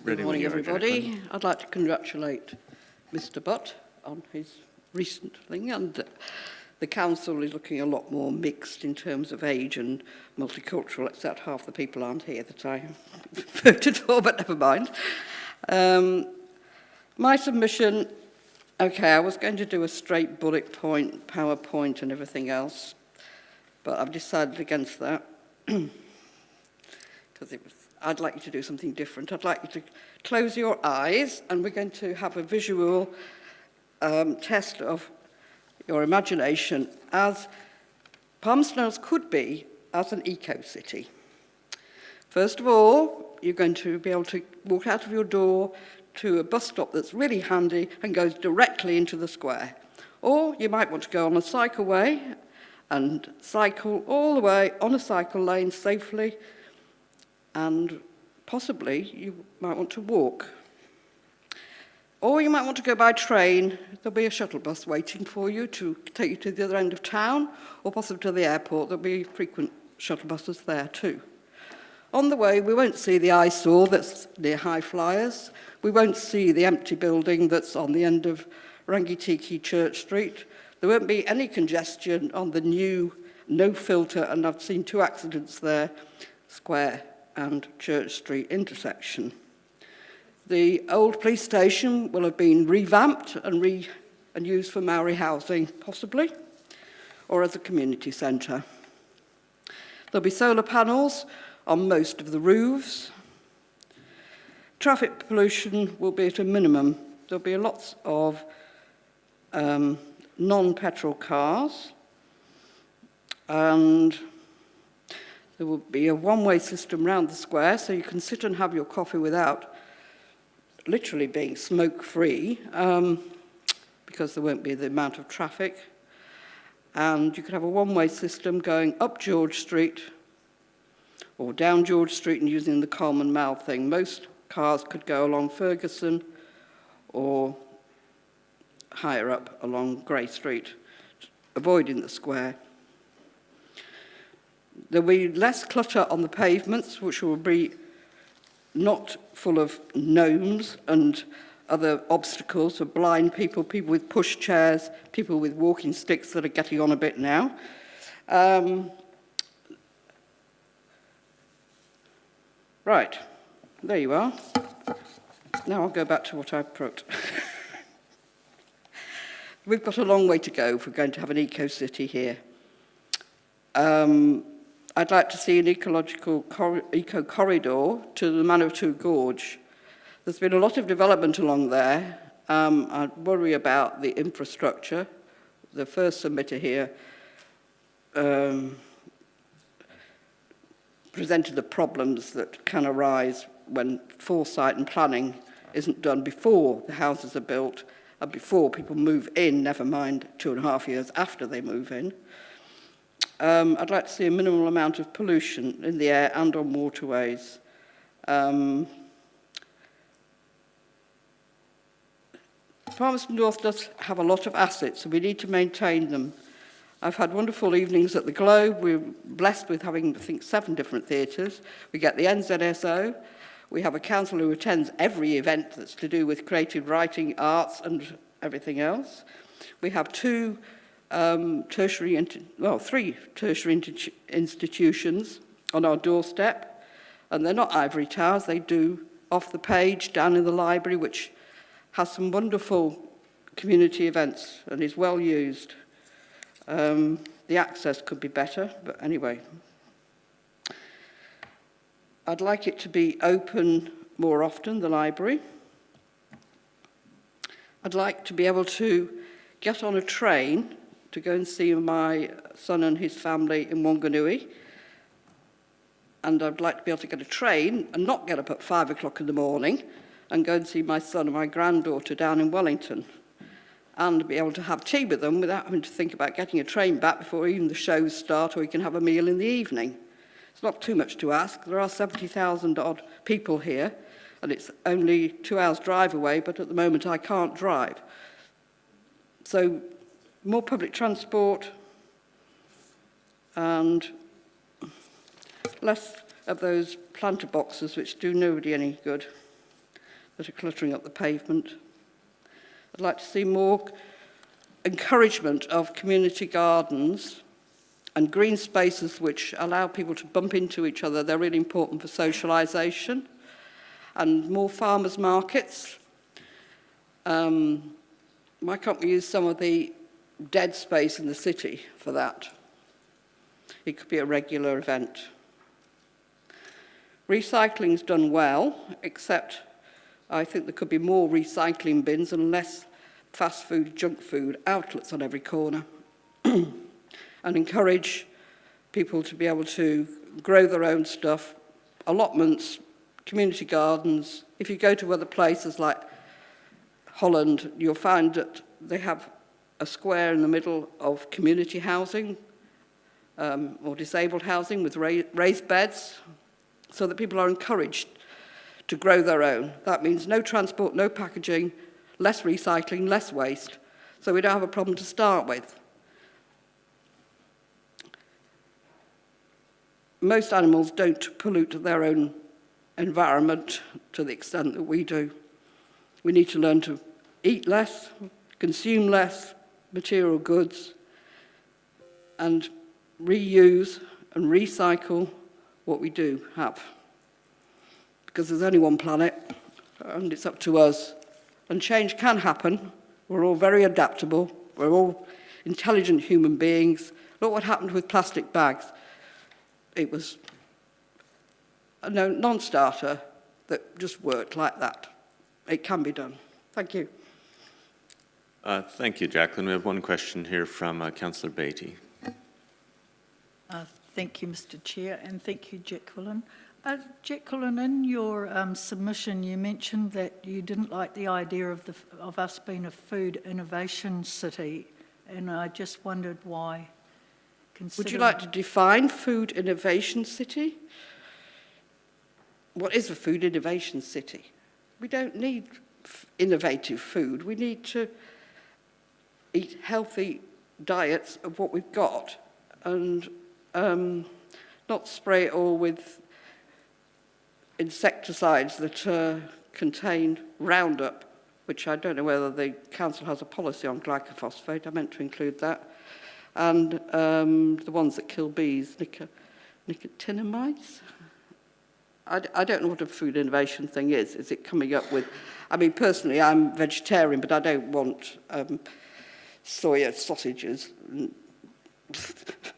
Good morning, everybody. I'd like to congratulate Mr. Butt on his recent thing, and the council is looking a lot more mixed in terms of age and multicultural, except half the people aren't here that I voted for, but never mind. My submission, okay, I was going to do a straight bullet point, PowerPoint and everything else, but I've decided against that because I'd like you to do something different. I'd like you to close your eyes, and we're going to have a visual test of your imagination as Palmerston could be as an eco-city. First of all, you're going to be able to walk out of your door to a bus stop that's really handy and goes directly into the square. Or you might want to go on a cycleway and cycle all the way on a cycle lane safely, and possibly you might want to walk. Or you might want to go by train. There'll be a shuttle bus waiting for you to take you to the other end of town, or possibly to the airport. There'll be frequent shuttle buses there too. On the way, we won't see the eyesore that's near High Flyers. We won't see the empty building that's on the end of Rangitiki Church Street. There won't be any congestion on the new no filter, and I've seen 2 accidents there, Square and Church Street intersection. The old police station will have been revamped and used for Maori housing, possibly, or as a community centre. There'll be solar panels on most of the roofs. Traffic pollution will be at a minimum. There'll be lots of non-petrol cars, and there will be a one-way system round the square, so you can sit and have your coffee without literally being smoke-free, because there won't be the amount of traffic. And you could have a one-way system going up George Street or down George Street and using the Common Mall thing. Most cars could go along Ferguson or higher up along Grey Street, avoiding the square. There'll be less clutter on the pavements, which will be not full of gnomes and other obstacles for blind people, people with push chairs, people with walking sticks that are getting on a bit now. Right, there you are. Now I'll go back to what I wrote. We've got a long way to go if we're going to have an eco-city here. I'd like to see an ecological eco-corridor to the Manawatu Gorge. There's been a lot of development along there. I worry about the infrastructure. The first submitter here presented the problems that can arise when foresight and planning isn't done before the houses are built and before people move in, never mind 2.5 years after they move in. I'd like to see a minimal amount of pollution in the air and on waterways. Palmerston North does have a lot of assets, and we need to maintain them. I've had wonderful evenings at the Globe. We're blessed with having, I think, 7 different theatres. We get the NZSO. We have a council who attends every event that's to do with creative writing, arts, and everything else. We have 3 tertiary institutions on our doorstep, and they're not ivory towers. They do off the page down in the library, which has some wonderful community events and is well used. The access could be better, but anyway. I'd like it to be open more often, the library. I'd like to be able to get on a train to go and see my son and his family in Wanganui. And I'd like to be able to get a train and not get up at 5 o'clock in the morning and go and see my son and my granddaughter down in Wellington, and be able to have tea with them without having to think about getting a train back before even the shows start, or you can have a meal in the evening. It's not too much to ask. There are 70,000 odd people here, and it's only 2 hours drive away, but at the moment I can't drive. So more public transport and less of those planter boxes which do nobody any good, that are cluttering up the pavement. I'd like to see more encouragement of community gardens and green spaces which allow people to bump into each other. They're really important for socialisation. And more farmers' markets. Why can't we use some of the dead space in the city for that? It could be a regular event. Recycling's done well, except I think there could be more recycling bins and less fast food, junk food outlets on every corner. And encourage people to be able to grow their own stuff, allotments, community gardens. If you go to other places like Holland, you'll find that they have a square in the middle of community housing or disabled housing with raised beds, so that people are encouraged to grow their own. That means no transport, no packaging, less recycling, less waste, so we don't have a problem to start with. Most animals don't pollute their own environment to the extent that we do. We need to learn to eat less, consume less material goods, and reuse and recycle what we do have. Because there's only one planet, and it's up to us. And change can happen. We're all very adaptable. We're all intelligent human beings. Look what happened with plastic bags. It was a non-starter that just worked like that. It can be done. Thank you. Thank you, Jacqueline. We have one question here from Councillor Beattie. Thank you, Mr. Chair, and thank you, Jacqueline. Jacqueline, in your submission, you mentioned that you didn't like the idea of us being a food innovation city, and I just wondered why. Would you like to define food innovation city? What is a food innovation city? We don't need innovative food. We need to eat healthy diets of what we've got and not spray it all with insecticides that contain Roundup, which I don't know whether the council has a policy on glyphosate. I meant to include that. And the ones that kill bees, nicotinamides. I don't know what a food innovation thing is. Is it coming up with... I mean, personally, I'm vegetarian, but I don't want soya sausages.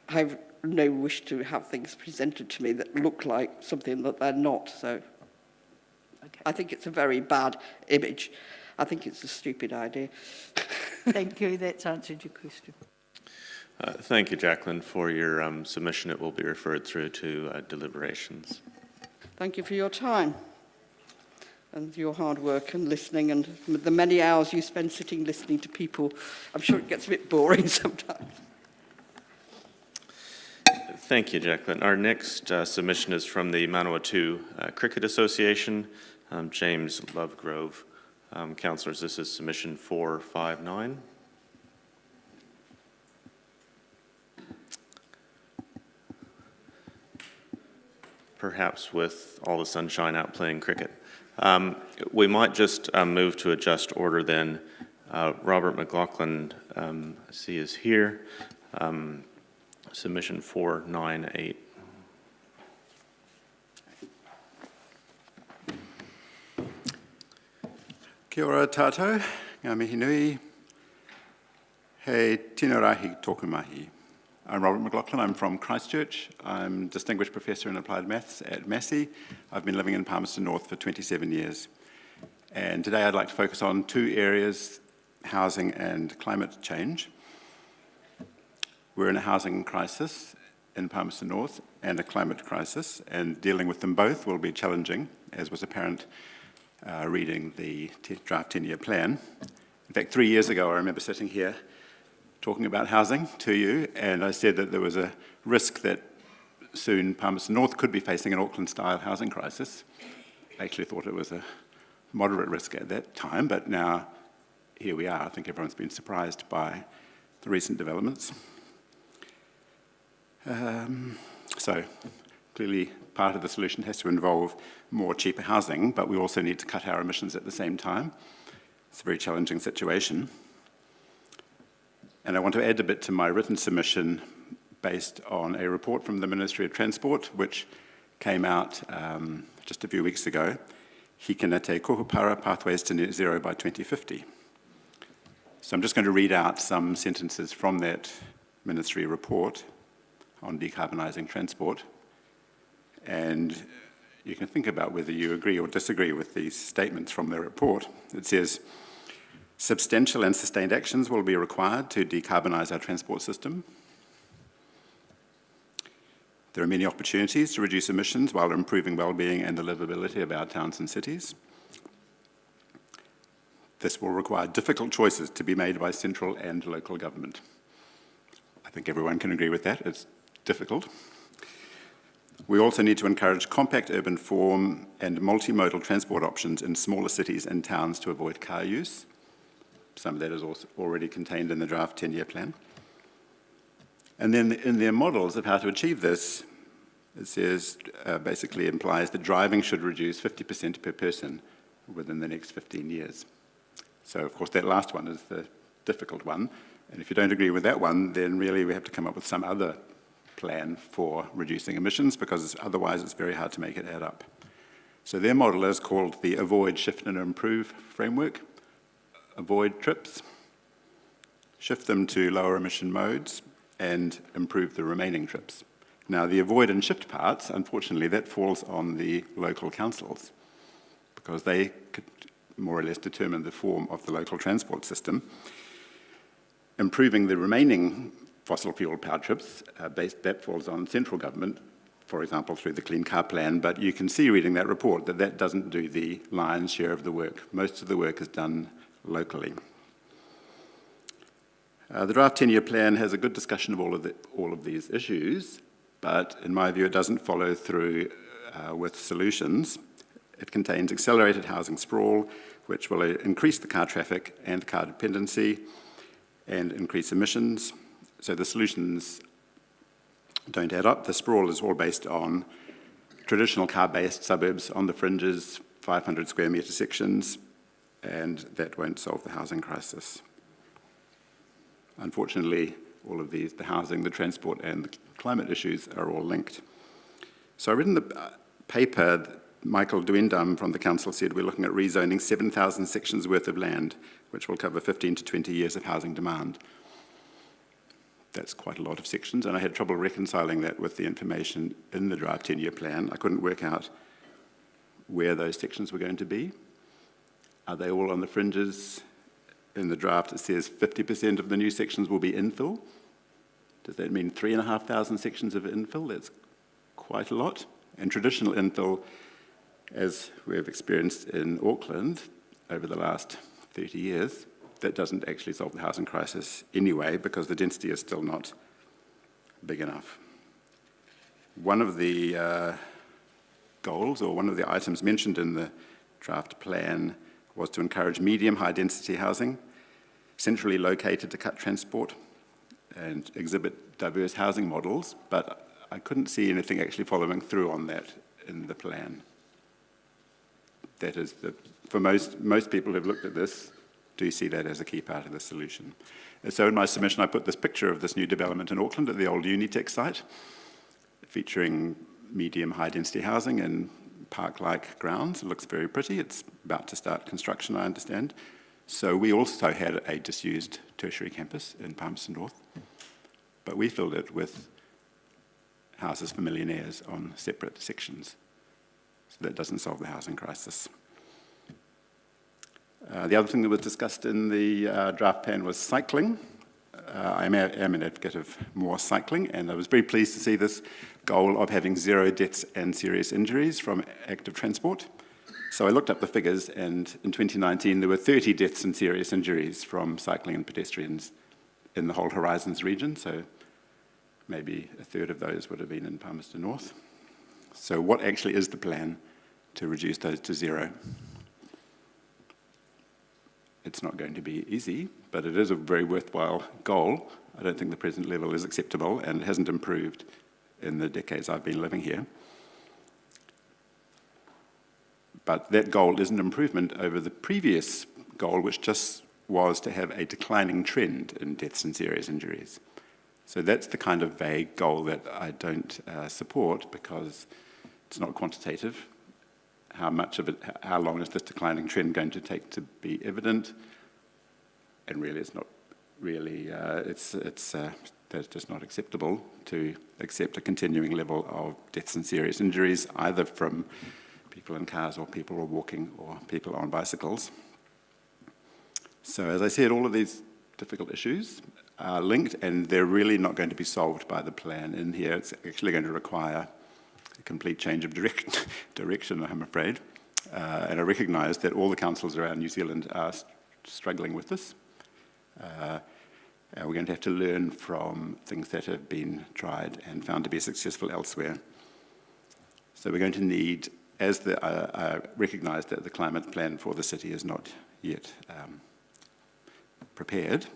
I have no wish to have things presented to me that look like something that they're not. So okay. I think it's a very bad image. I think it's a stupid idea. Thank you. That's answered your question. Thank you, Jacqueline, for your submission. It will be referred through to deliberations. Thank you for your time and your hard work and listening and the many hours you spend sitting listening to people. I'm sure it gets a bit boring sometimes. Thank you, Jacqueline. Our next submission is from the Manawatu Cricket Association. James Lovegrove. Councillors, this is submission 459. Perhaps with all the sunshine out playing cricket. We might just move to adjust order then. Robert McLaughlin, I see, is here. Submission 498. Kia ora tātou, ngā mihi nui. Hei tino rahi tōku mahi. I'm Robert McLaughlin. I'm from Christchurch. I'm Distinguished Professor in Applied Maths at Massey. I've been living in Palmerston North for 27 years. And today I'd like to focus on two areas, housing and climate change. We're in a housing crisis in Palmerston North and a climate crisis, and dealing with them both will be challenging, as was apparent reading the draft 10-year plan. In fact, 3 years ago, I remember sitting here talking about housing to you, and I said that there was a risk that soon Palmerston North could be facing an Auckland-style housing crisis. I actually thought it was a moderate risk at that time, but now here we are. I think everyone's been surprised by the recent developments. So clearly part of the solution has to involve more cheaper housing, but we also need to cut our emissions at the same time. It's a very challenging situation. And I want to add a bit to my written submission based on a report from the Ministry of Transport, which came out just a few weeks ago, Hikina Te Kohupara, Pathways to Net Zero by 2050. So I'm just going to read out some sentences from that Ministry report on decarbonising transport. And you can think about whether you agree or disagree with these statements from the report. It says, substantial and sustained actions will be required to decarbonise our transport system. There are many opportunities to reduce emissions while improving well-being and the livability of our towns and cities. This will require difficult choices to be made by central and local government. I think everyone can agree with that. It's difficult. We also need to encourage compact urban form and multimodal transport options in smaller cities and towns to avoid car use. Some of that is also already contained in the draft 10-year plan. And then in their models of how to achieve this, it says, basically implies that driving should reduce 50% per person within the next 15 years. So, of course, that last one is the difficult one. And if you don't agree with that one, then really we have to come up with some other plan for reducing emissions, because otherwise it's very hard to make it add up. So their model is called the Avoid, Shift and Improve framework. Avoid trips, shift them to lower emission modes, and improve the remaining trips. Now, the avoid and shift parts, unfortunately, that falls on the local councils, because they could more or less determine the form of the local transport system. Improving the remaining fossil fuel power trips, that falls on central government, for example, through the Clean Car Plan, but you can see reading that report that that doesn't do the lion's share of the work. Most of the work is done locally. The draft 10-year plan has a good discussion of all of these issues, but in my view, it doesn't follow through with solutions. It contains accelerated housing sprawl, which will increase the car traffic and car dependency and increase emissions. So the solutions don't add up. The sprawl is all based on traditional car-based suburbs on the fringes, 500 square metre sections, and that won't solve the housing crisis. Unfortunately, all of these, the housing, the transport, and the climate issues are all linked. So I read in the paper that Michael Duendam from the council said we're looking at rezoning 7,000 sections worth of land, which will cover 15 to 20 years of housing demand. That's quite a lot of sections, and I had trouble reconciling that with the information in the draft 10-year plan. I couldn't work out where those sections were going to be. Are they all on the fringes? In the draft, it says 50% of the new sections will be infill. Does that mean 3,500 sections of infill? That's quite a lot. And traditional infill, as we've experienced in Auckland over the last 30 years, that doesn't actually solve the housing crisis anyway, because the density is still not big enough. One of the goals, or one of the items mentioned in the draft plan, was to encourage medium high density housing, centrally located to cut transport, and exhibit diverse housing models, but I couldn't see anything actually following through on that in the plan. That is, for most people who've looked at this, do see that as a key part of the solution. And so in my submission, I put this picture of this new development in Auckland at the old Unitech site, featuring medium high density housing and park-like grounds. It looks very pretty. It's about to start construction, I understand. So we also had a disused tertiary campus in Palmerston North, but we filled it with houses for millionaires on separate sections. So that doesn't solve the housing crisis. The other thing that was discussed in the draft plan was cycling. I am an advocate of more cycling, and I was very pleased to see this goal of having 0 deaths and serious injuries from active transport. So I looked up the figures, and in 2019 there were 30 deaths and serious injuries from cycling and pedestrians in the whole Horizons region, so maybe a third of those would have been in Palmerston North. So what actually is the plan to reduce those to 0? It's not going to be easy, but it is a very worthwhile goal. I don't think the present level is acceptable, and it hasn't improved in the decades I've been living here. But that goal is an improvement over the previous goal, which just was to have a declining trend in deaths and serious injuries. So that's the kind of vague goal that I don't support, because it's not quantitative. How much of it, how long is this declining trend going to take to be evident? And really, it's not really, that's just not acceptable to accept a continuing level of deaths and serious injuries, either from people in cars or people walking or people on bicycles. So as I said, all of these difficult issues are linked, and they're really not going to be solved by the plan in here. It's actually going to require a complete change of direction, I'm afraid. And I recognise that all the councils around New Zealand are struggling with this. We're going to have to learn from things that have been tried and found to be successful elsewhere. So we're going to need, as I recognise that the climate plan for the city is not yet prepared,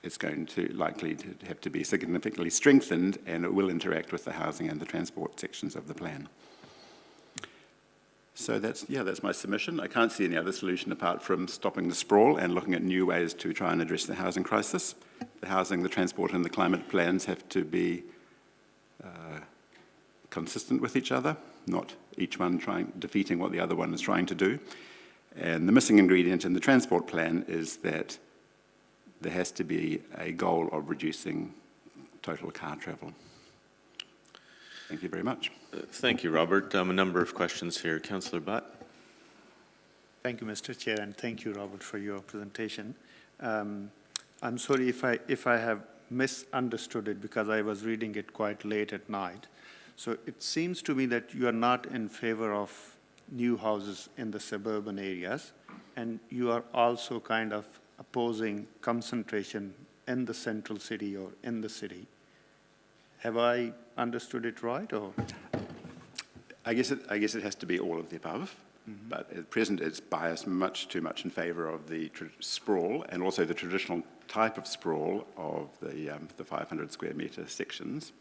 it's going to likely to have to be significantly strengthened, and it will interact with the housing and the transport sections of the plan. So that's my submission. I can't see any other solution apart from stopping the sprawl and looking at new ways to try and address the housing crisis. The housing, the transport, and the climate plans have to be consistent with each other, not each one defeating what the other one is trying to do. And the missing ingredient in the transport plan is that there has to be a goal of reducing total car travel. Thank you very much. Thank you, Robert. A number of questions here. Councillor Butt. Thank you, Mr. Chair, and thank you, Robert, for your presentation. I'm sorry if I have misunderstood it because I was reading it quite late at night. So it seems to me that you are not in favor of new houses in the suburban areas, and you are also kind of opposing concentration in the central city or in the city. Have I understood it right, or? I guess it has to be all of the above. But at present, it's biased much too much in favour of the sprawl and also the traditional type of sprawl of the 500 square metre sections,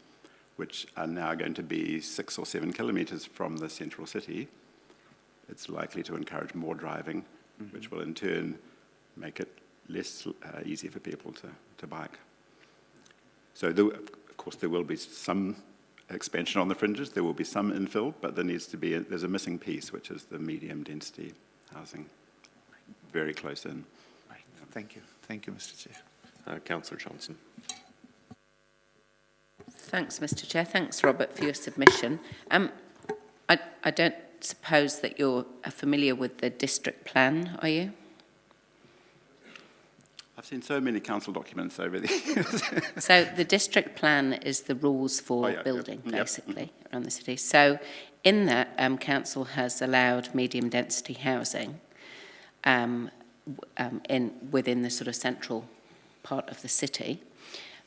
which are now going to be 6 or 7 kilometres from the central city. It's likely to encourage more driving, which will in turn make it less easy for people to bike. So, of course, there will be some expansion on the fringes, there will be some infill, but there's a missing piece, which is the medium density housing, very close in. Right. Thank you. Thank you, Mr. Chair. Councillor Johnson. Thanks, Mr. Chair. Thanks, Robert, for your submission. I don't suppose that you're familiar with the district plan, are you? I've seen so many council documents over the years. So the district plan is the rules for building, basically, around the city. So in that, council has allowed medium density housing within the sort of central part of the city.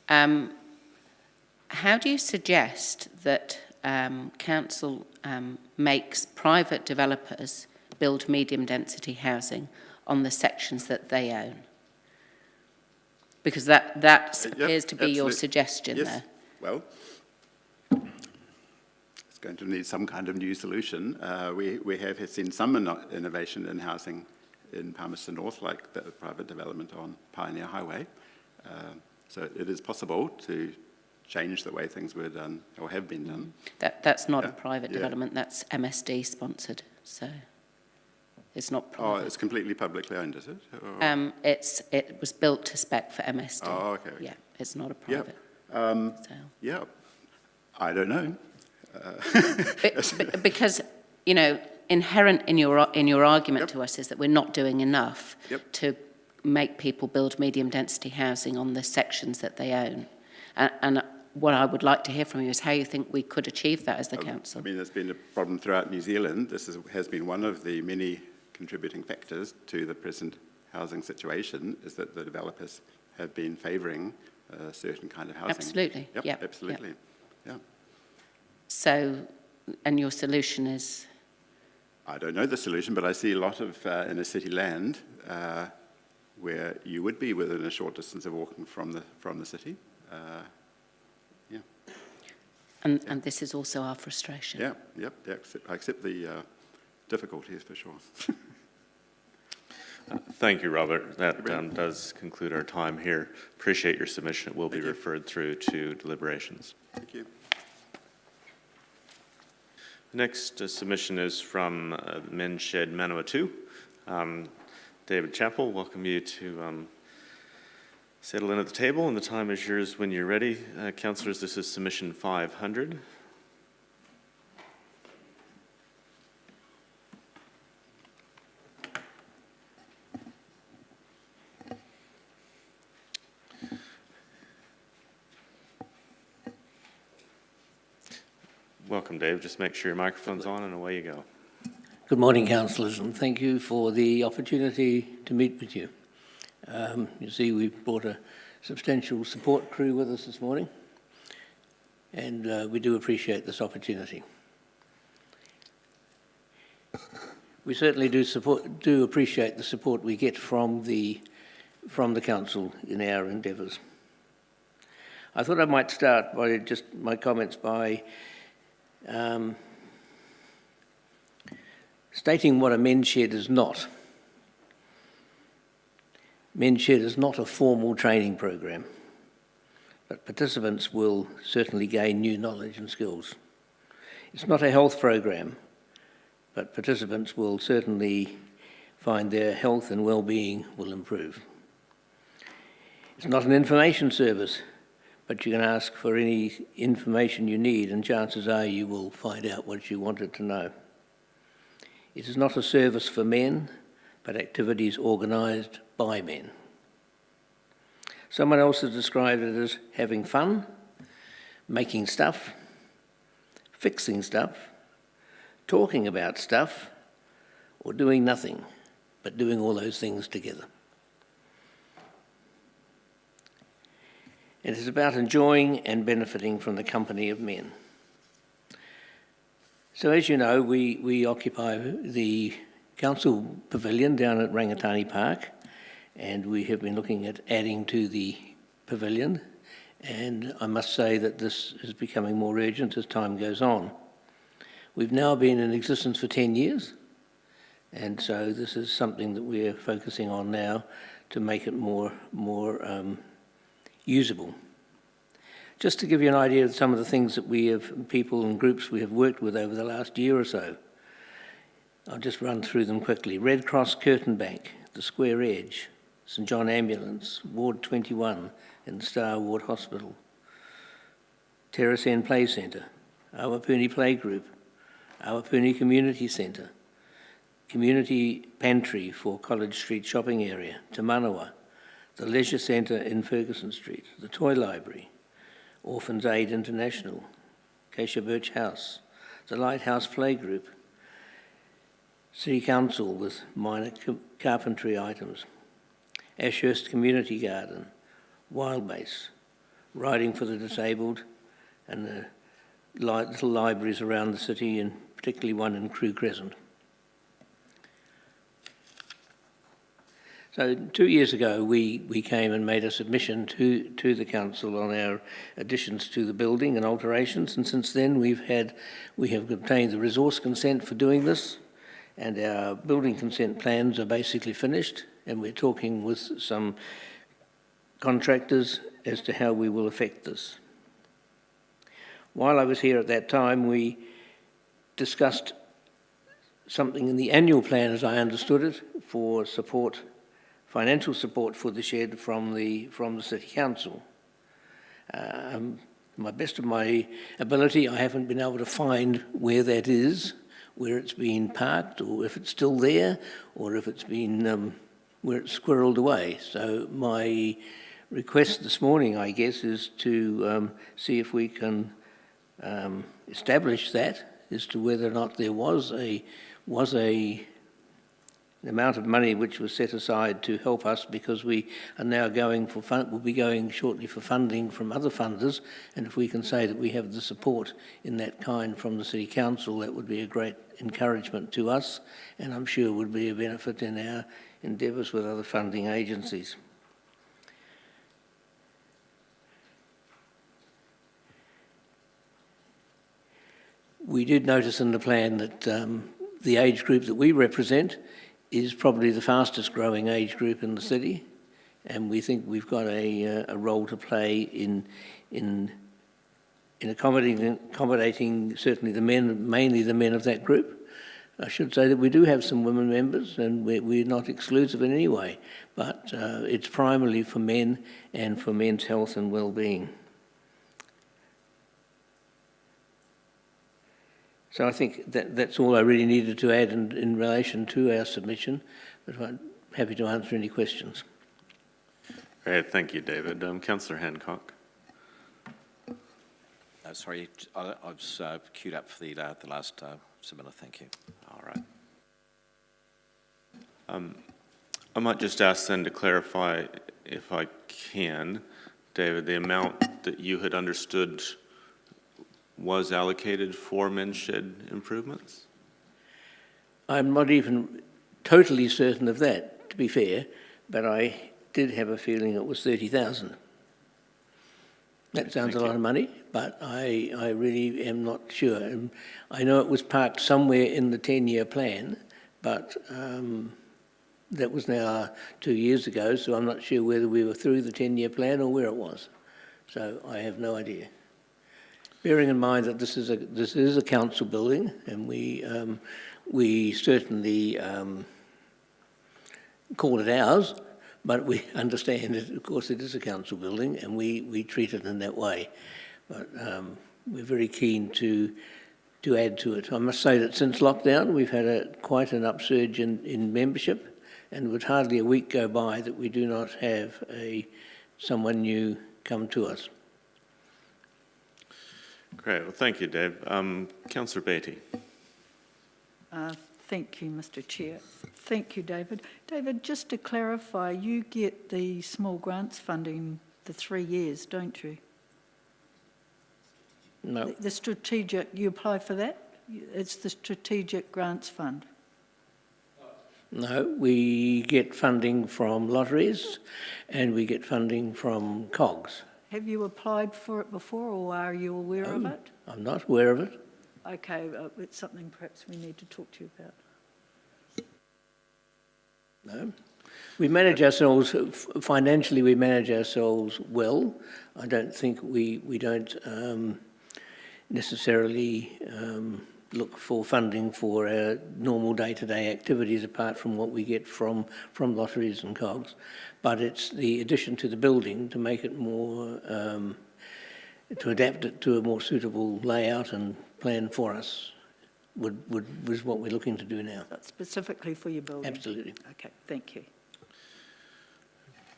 How do you suggest that council makes private developers build medium density housing on the sections that they own? Because that appears to be your suggestion there. Well, it's going to need some kind of new solution. We have seen some innovation in housing in Palmerston North, like the private development on Pioneer Highway. So it is possible to change the way things were done or have been done. That's not a private development, that's MSD sponsored, so it's not private. Oh, it's completely publicly owned, is it? It was built to spec for MSD. Oh, okay. Yeah, it's not a private sale. Yeah, I don't know. Because, you know, inherent in your argument to us is that we're not doing enough to make people build medium density housing on the sections that they own. And what I would like to hear from you is how you think we could achieve that as the council. I mean, there's been a problem throughout New Zealand. This has been one of the many contributing factors to the present housing situation, is that the developers have been favouring a certain kind of housing. Absolutely. Yep, absolutely. Yeah. So, and your solution is? I don't know the solution, but I see a lot of inner city land where you would be within a short distance of walking from the city. And this is also our frustration. Yeah, I accept the difficulties for sure. Thank you, Robert. That does conclude our time here. Appreciate your submission. It will be referred through to deliberations. Thank you. Next submission is from Men's Shed Manawatu. David Chappell, welcome you to settle in at the table, and the time is yours when you're ready. Councillors, this is submission 500. Welcome, Dave. Just make sure your microphone's on and away you go. Good morning, councillors, and thank you for the opportunity to meet with you. You see, we've brought a substantial support crew with us this morning, and we do appreciate this opportunity. We certainly do appreciate the support we get from the council in our endeavours. I thought I might start by just my comments by stating what a men's shed is not. Men's Shed is not a formal training program, but participants will certainly gain new knowledge and skills. It's not a health program, but participants will certainly find their health and well-being will improve. It's not an information service, but you can ask for any information you need, and chances are you will find out what you wanted to know. It is not a service for men, but activities organised by men. Someone else has described it as having fun, making stuff, fixing stuff, talking about stuff, or doing nothing, but doing all those things together. It is about enjoying and benefiting from the company of men. So as you know, we occupy the council pavilion down at Rangatani Park, and we have been looking at adding to the pavilion, and I must say that this is becoming more urgent as time goes on. We've now been in existence for 10 years, and so this is something that we're focusing on now to make it more usable. Just to give you an idea of some of the things that we have, people and groups we have worked with over the last year or so, I'll just run through them quickly. Red Cross Curtin Bank, the Square Edge, St John Ambulance, Ward 21 in the Star Ward Hospital, Terrace End Play Centre, Awapuni Playgroup, Awapuni Community Centre, Community Pantry for College Street Shopping Area, Te Manawa, the Leisure Centre in Ferguson Street, the Toy Library, Orphans Aid International, Acacia Birch House, the Lighthouse Playgroup, City Council with minor carpentry items, Ashurst Community Garden, Wild Base, Riding for the Disabled, and the little libraries around the city, and particularly one in Crew Crescent. So 2 years ago, we came and made a submission to the council on our additions to the building and alterations, and since then we have obtained the resource consent for doing this, and our building consent plans are basically finished, and we're talking with some contractors as to how we will affect this. While I was here at that time, we discussed something in the annual plan, as I understood it, for support, financial support for the shed from the City Council. My best of my ability, I haven't been able to find where that is, where it's been parked, or if it's still there, or if it's been where it's squirreled away. So my request this morning, I guess, is to see if we can establish that as to whether or not there was an amount of money which was set aside to help us, because we are now we'll be going shortly for funding from other funders, and if we can say that we have the support in that kind from the City Council, that would be a great encouragement to us, and I'm sure would be a benefit in our endeavours with other funding agencies. We did notice in the plan that the age group that we represent is probably the fastest growing age group in the city, and we think we've got a role to play in accommodating certainly the men, mainly the men of that group. I should say that we do have some women members, and we're not exclusive in any way, but it's primarily for men and for men's health and well-being. So I think that's all I really needed to add in relation to our submission, but I'm happy to answer any questions. Great, thank you, David. Councillor Hancock. Sorry, I was queued up for the last submitter. Thank you. All right. I might just ask then to clarify, if I can, David, the amount that you had understood was allocated for men's shed improvements? I'm not even totally certain of that, to be fair, but I did have a feeling it was 30,000. That sounds a lot of money, but I really am not sure. And I know it was parked somewhere in the 10-year plan, but that was now 2 years ago, so I'm not sure whether we were through the 10-year plan or where it was. So I have no idea. Bearing in mind that this is a council building, and we certainly call it ours, But we understand that, of course, it is a council building and we treat it in that way. But we're very keen to add to it. I must say that since lockdown, we've had quite an upsurge in membership, and would hardly a week go by that we do not have someone new come to us. Great. Well, thank you, Dave. Councillor Beattie. Thank you, Mr. Chair. Thank you, David. David, just to clarify, you get the small grants funding the 3 years, don't you? No. The strategic, you apply for that? It's the Strategic Grants Fund. No, we get funding from lotteries and we get funding from COGS. Have you applied for it before, or are you aware of it? I'm not aware of it. Okay, it's something perhaps we need to talk to you about. No. We manage ourselves, financially we manage ourselves well. I don't think we don't necessarily look for funding for our normal day-to-day activities apart from what we get from lotteries and COGS. But it's the addition to the building to make it more, to adapt it to a more suitable layout and plan for us was what we're looking to do now. That's specifically for your building? Absolutely. Okay, thank you.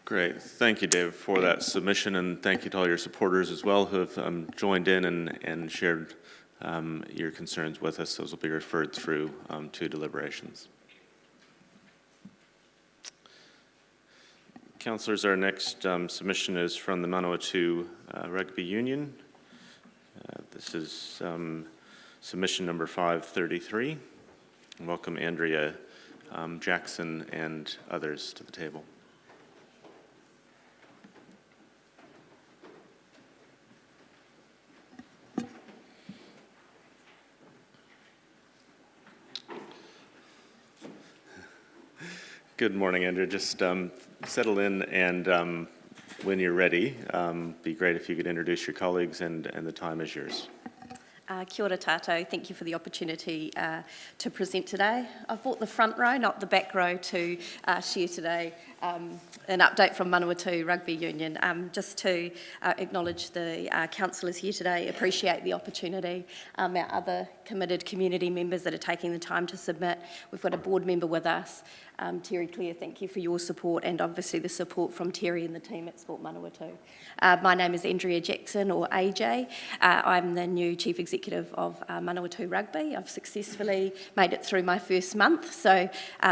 Great. Thank you, Dave, for that submission, and thank you to all your supporters as well who have joined in and shared your concerns with us. Those will be referred through to deliberations. Councillors, our next submission is from the Manawatu Rugby Union. This is submission number 533. Welcome Andrea Jackson and others to the table. Good morning, Andrea. Just settle in, and when you're ready, be great if you could introduce your colleagues, and the time is yours. Kia ora tātou. Thank you for the opportunity to present today. I've brought the front row, not the back row, to share today an update from Manawatu Rugby Union. Just to acknowledge the councillors here today, appreciate the opportunity. Our other committed community members that are taking the time to submit. We've got a board member with us. Terry Clare, thank you for your support, and obviously the support from Terry and the team at Sport Manawatu. My name is Andrea Jackson, or AJ. I'm the new Chief Executive of Manawatu Rugby. I've successfully made it through my first month, so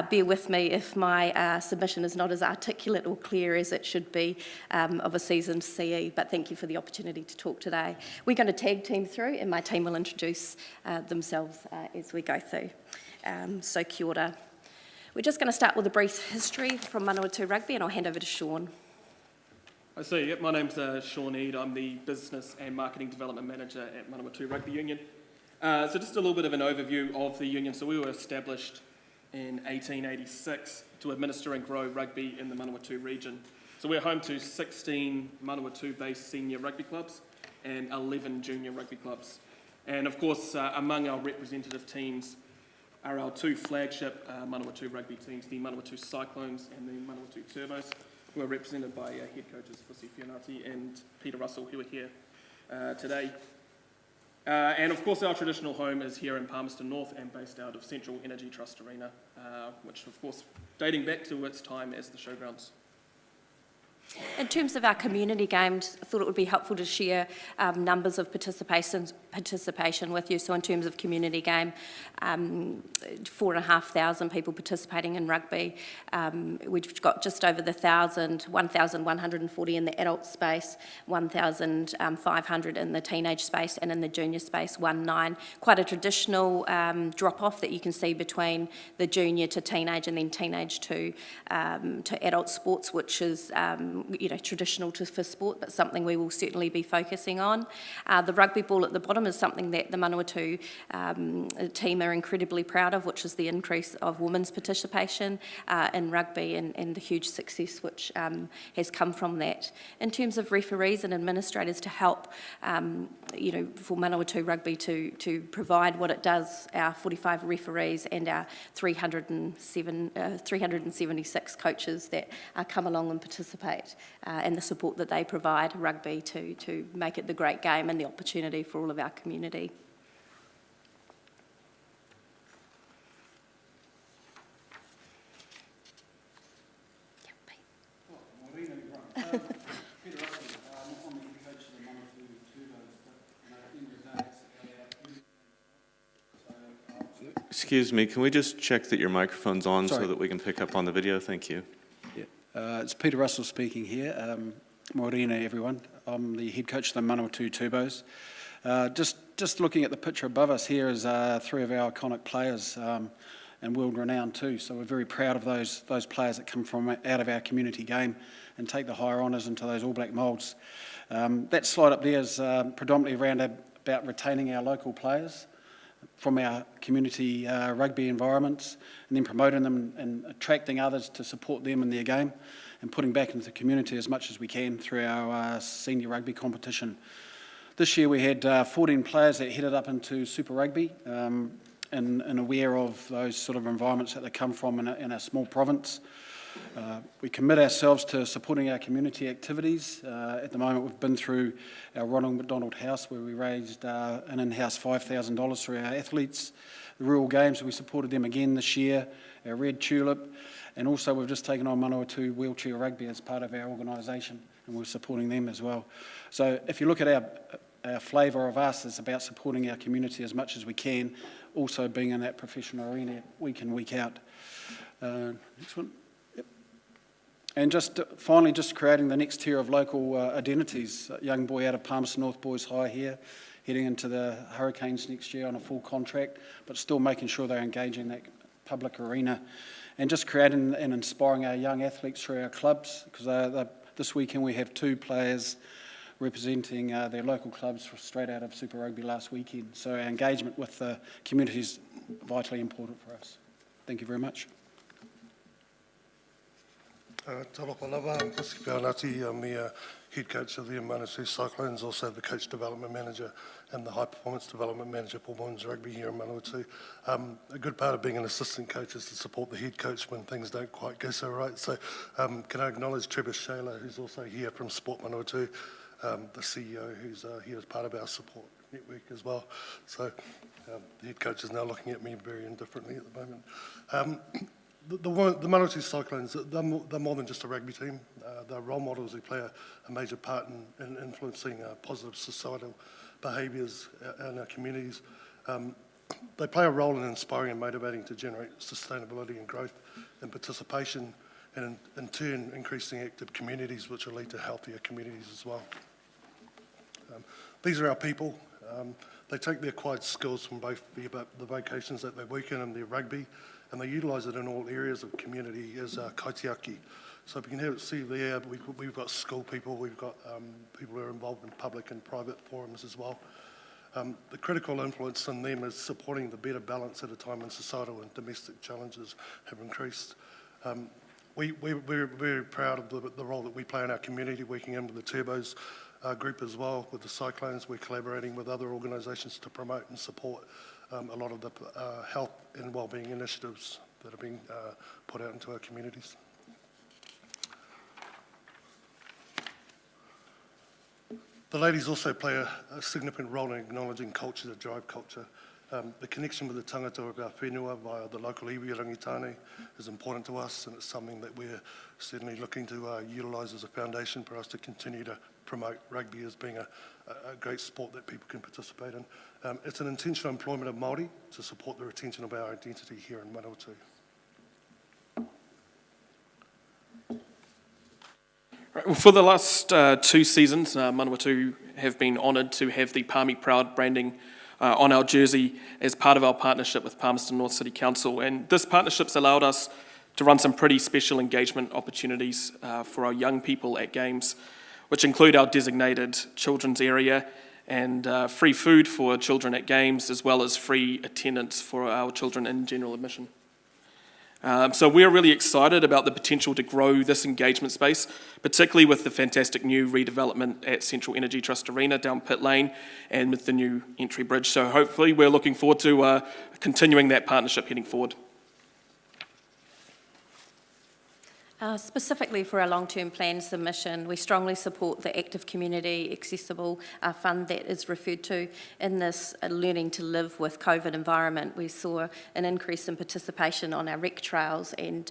bear with me if my submission is not as articulate or clear as it should be of a seasoned CE, but thank you for the opportunity to talk today. We're going to tag team through, and my team will introduce themselves as we go through. So kia ora. We're just going to start with a brief history from Manawatu Rugby, and I'll hand over to Sean. I see. Yep, my name's Sean Eade. I'm the Business and Marketing Development Manager at Manawatu Rugby Union. So just a little bit of an overview of the union. So we were established in 1886 to administer and grow rugby in the Manawatu region. So we're home to 16 Manawatu-based senior rugby clubs and 11 junior rugby clubs. And of course, among our representative teams are our two flagship Manawatu rugby teams, the Manawatu Cyclones and the Manawatu Turbos, who are represented by head coaches Fusi Fionati and Peter Russell, who are here today. And of course, our traditional home is here in Palmerston North and based out of Central Energy Trust Arena, which of course, dating back to its time as the showgrounds. In terms of our community games, I thought it would be helpful to share numbers of participation with you. So in terms of community game, 4,500 people participating in rugby. We've got just over 1,140 in the adult space, 1,500 in the teenage space, and in the junior space, 19. Quite a traditional drop-off that you can see between the junior to teenage and then teenage to adult sports, which is traditional for sport, but something we will certainly be focusing on. The rugby ball at the bottom is something that the Manawatu team are incredibly proud of, which is the increase of women's participation in rugby and the huge success which has come from that. In terms of referees and administrators to help, for Manawatu Rugby to provide what it does, our 45 referees and our 376 coaches that come along and participate, and the support that they provide rugby to make it the great game and the opportunity for all of our community. Excuse me, can we just check that your microphone's on Sorry. so that we can pick up on the video? Thank you. It's Peter Russell speaking here. Morena, everyone. I'm the head coach of the Manawatu Tubos. Just looking at the picture above us here is three of our iconic players and world renowned too. So we're very proud of those players that come from out of our community game and take the higher honours into those All Black moulds. That slide up there is predominantly around about retaining our local players from our community rugby environments, and then promoting them and attracting others to support them in their game and putting back into the community as much as we can through our senior rugby competition. This year we had 14 players that headed up into Super Rugby and aware of those sort of environments that they come from in a small province. We commit ourselves to supporting our community activities. At the moment we've been through our Ronald McDonald House where we raised an in-house $5,000 through our athletes. The Rural Games, we supported them again this year, our Red Tulip, and also we've just taken on Manawatu Wheelchair Rugby as part of our organisation, and we're supporting them as well. So if you look at our flavour of us, it's about supporting our community as much as we can, also being in that professional arena week in, week out. Next one. And just finally, just creating the next tier of local identities. A young boy out of Palmerston North Boys High here, heading into the Hurricanes next year on a full contract, but still making sure they're engaging that public arena. And just creating and inspiring our young athletes through our clubs, because this weekend we have 2 players representing their local clubs straight out of Super Rugby last weekend. So our engagement with the community is vitally important for us. Thank you very much. Talopa lava, I'm Puski Peonati. I'm the head coach of the Manawatu Cyclones, also the coach development manager and the high performance development manager for women's rugby here in Manawatu. A good part of being an assistant coach is to support the head coach when things don't quite go so right. So can I acknowledge Trevor Shaler, who's also here from Sport Manawatu, the CEO, who's here as part of our support network as well. So the head coach is now looking at me very indifferently at the moment. The Manawatu Cyclones, they're more than just a rugby team. They're role models who play a major part in influencing positive societal behaviours in our communities. They play a role in inspiring and motivating to generate sustainability and growth and participation, and in turn increasing active communities, which will lead to healthier communities as well. These are our people. They take their acquired skills from both the vocations that they work in and their rugby, and they utilise it in all areas of community as kaitiaki. So we can see there, we've got school people, we've got people who are involved in public and private forums as well. The critical influence in them is supporting the better balance at a time when societal and domestic challenges have increased. We're very proud of the role that we play in our community, working in with the Turbos group as well, with the Cyclones. We're collaborating with other organisations to promote and support a lot of the health and wellbeing initiatives that are being put out into our communities. The ladies also play a significant role in acknowledging culture to drive culture. The connection with the tangata of our whenua via the local iwi rangitane is important to us, and it's something that we're certainly looking to utilise as a foundation for us to continue to promote rugby as being a great sport that people can participate in. It's an intentional employment of Māori to support the retention of our identity here in Manawatu. Right, well, for the last 2 seasons, Manawatu have been honoured to have the Palmy Proud branding on our jersey as part of our partnership with Palmerston North City Council. And this partnership's allowed us to run some pretty special engagement opportunities for our young people at games, which include our designated children's area and free food for children at games, as well as free attendance for our children in general admission. So we're really excited about the potential to grow this engagement space, particularly with the fantastic new redevelopment at Central Energy Trust Arena down Pit Lane and with the new entry bridge. So hopefully we're looking forward to continuing that partnership heading forward. Specifically for our long-term plan submission, we strongly support the Active Community Accessible Fund that is referred to in this Learning to Live with COVID environment. We saw an increase in participation on our rec trails and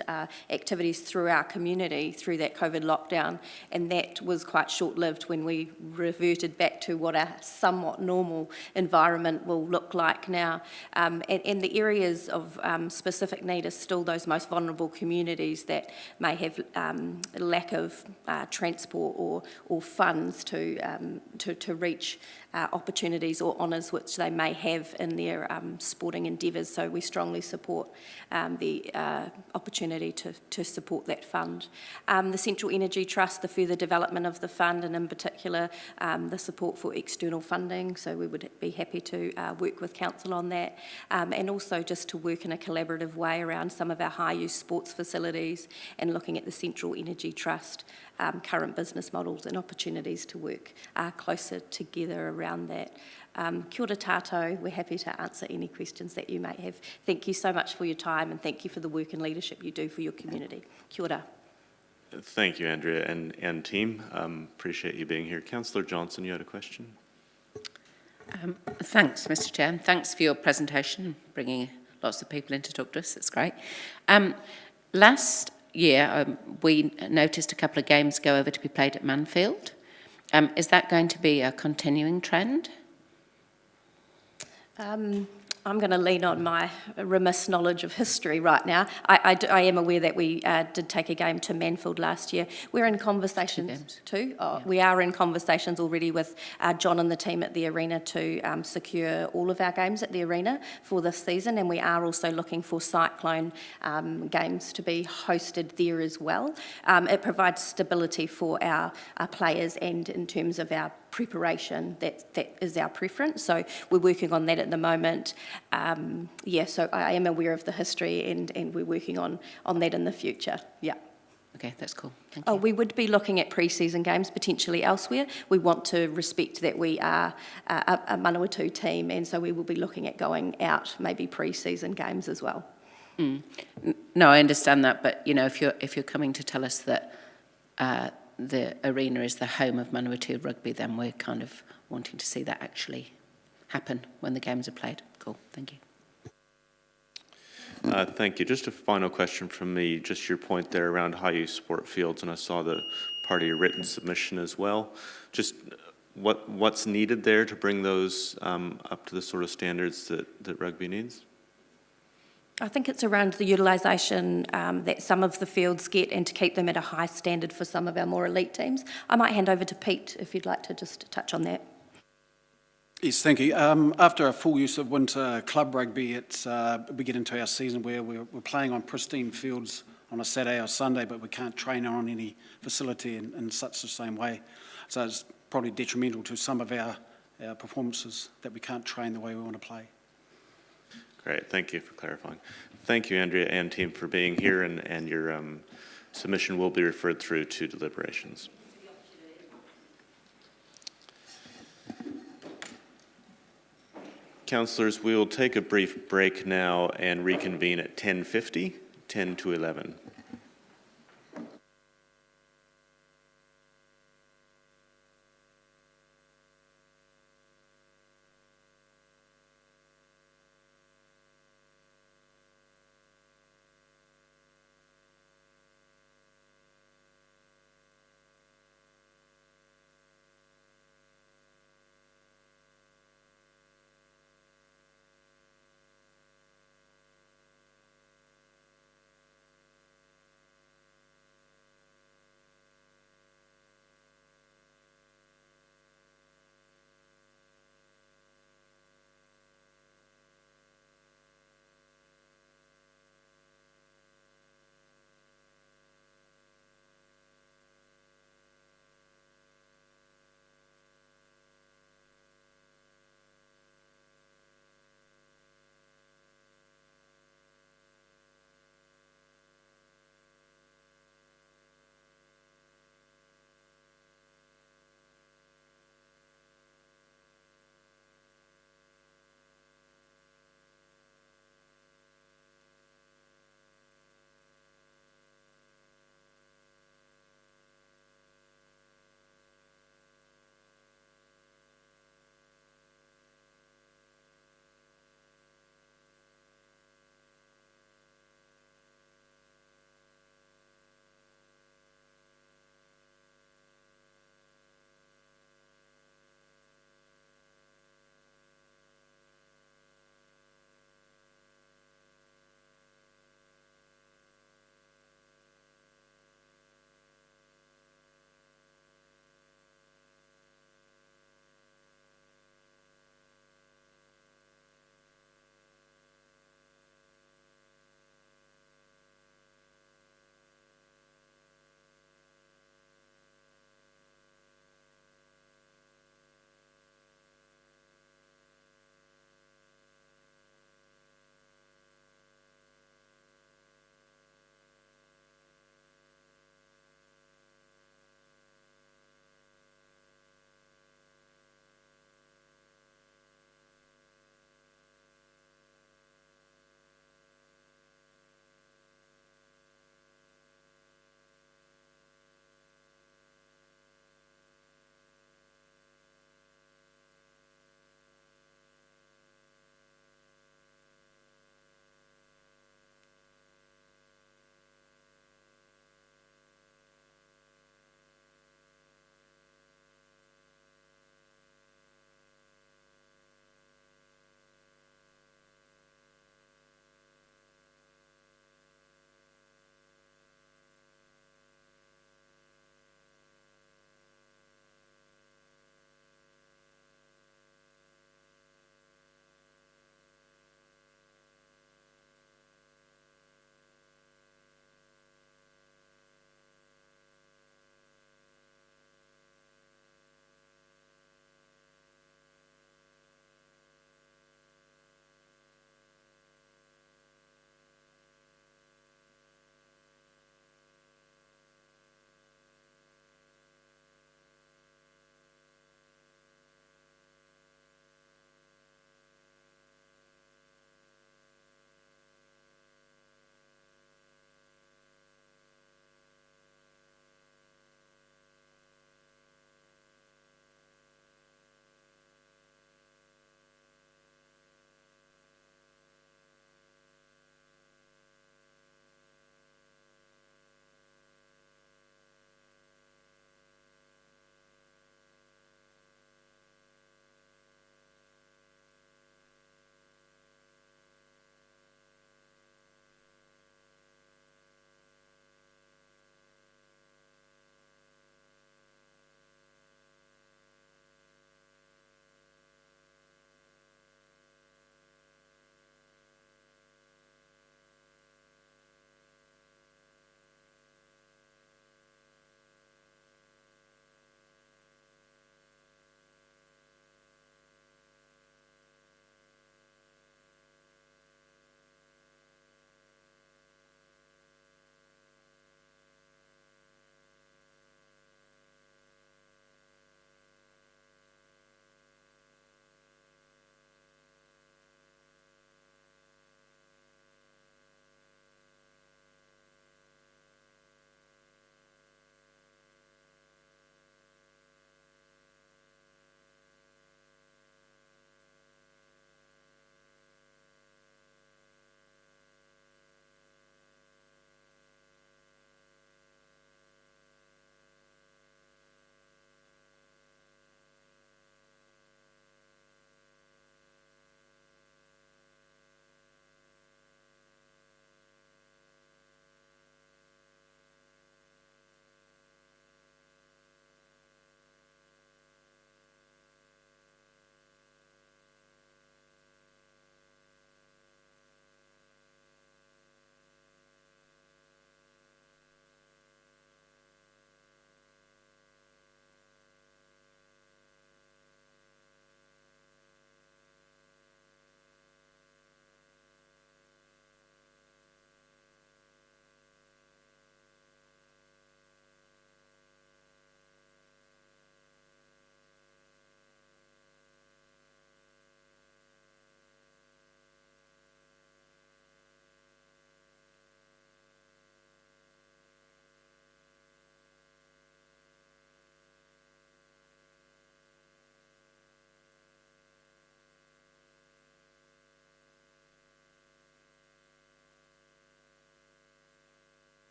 activities through our community through that COVID lockdown, and that was quite short-lived when we reverted back to what a somewhat normal environment will look like now. And the areas of specific need are still those most vulnerable communities that may have lack of transport or funds to reach opportunities or honours which they may have in their sporting endeavours. So we strongly support the opportunity to support that fund. The Central Energy Trust, the further development of the fund, and in particular the support for external funding. So we would be happy to work with Council on that, and also just to work in a collaborative way around some of our high-use sports facilities and looking at the Central Energy Trust current business models and opportunities to work closer together around that. Kia ora tātou, we're happy to answer any questions that you may have. Thank you so much for your time, and thank you for the work and leadership you do for your community. Kia ora. Thank you, Andrea and team. Appreciate you being here. Councillor Johnson, you had a question? Thanks, Mr Chair, and thanks for your presentation, bringing lots of people in to talk to us. It's great. Last year, we noticed a couple of games go over to be played at Manfield. Is that going to be a continuing trend? I'm going to lean on my remiss knowledge of history right now. I am aware that we did take a game to Manfield last year. We're in conversations too. Oh, yeah. We are in conversations already with John and the team at the arena to secure all of our games at the arena for this season, and we are also looking for Cyclone games to be hosted there as well. It provides stability for our players, and in terms of our preparation, that is our preference. So we're working on that at the moment. So I am aware of the history, and we're working on that in the future. Yeah. Okay, that's cool. Thank you. We would be looking at pre-season games potentially elsewhere. We want to respect that we are a Manawatu team, and so we will be looking at going out maybe pre-season games as well. No, I understand that, but if you're coming to tell us that the arena is the home of Manawatu rugby, then we're kind of wanting to see that actually happen when the games are played. Cool, thank you. Thank you. Just a final question from me, just your point there around high-use sport fields, and I saw the part of your written submission as well. Just what's needed there to bring those up to the sort of standards that rugby needs? I think it's around the utilisation that some of the fields get, and to keep them at a high standard for some of our more elite teams. I might hand over to Pete if you'd like to just touch on that. Yes, thank you. After a full use of winter club rugby, we get into our season where we're playing on pristine fields on a Saturday or Sunday, but we can't train on any facility in such the same way. So it's probably detrimental to some of our performances that we can't train the way we want to play. Great, thank you for clarifying. Thank you, Andrea and team, for being here, and your submission will be referred through to deliberations. Councillors, we will take a brief break now and reconvene at 10:50, 10 to 11.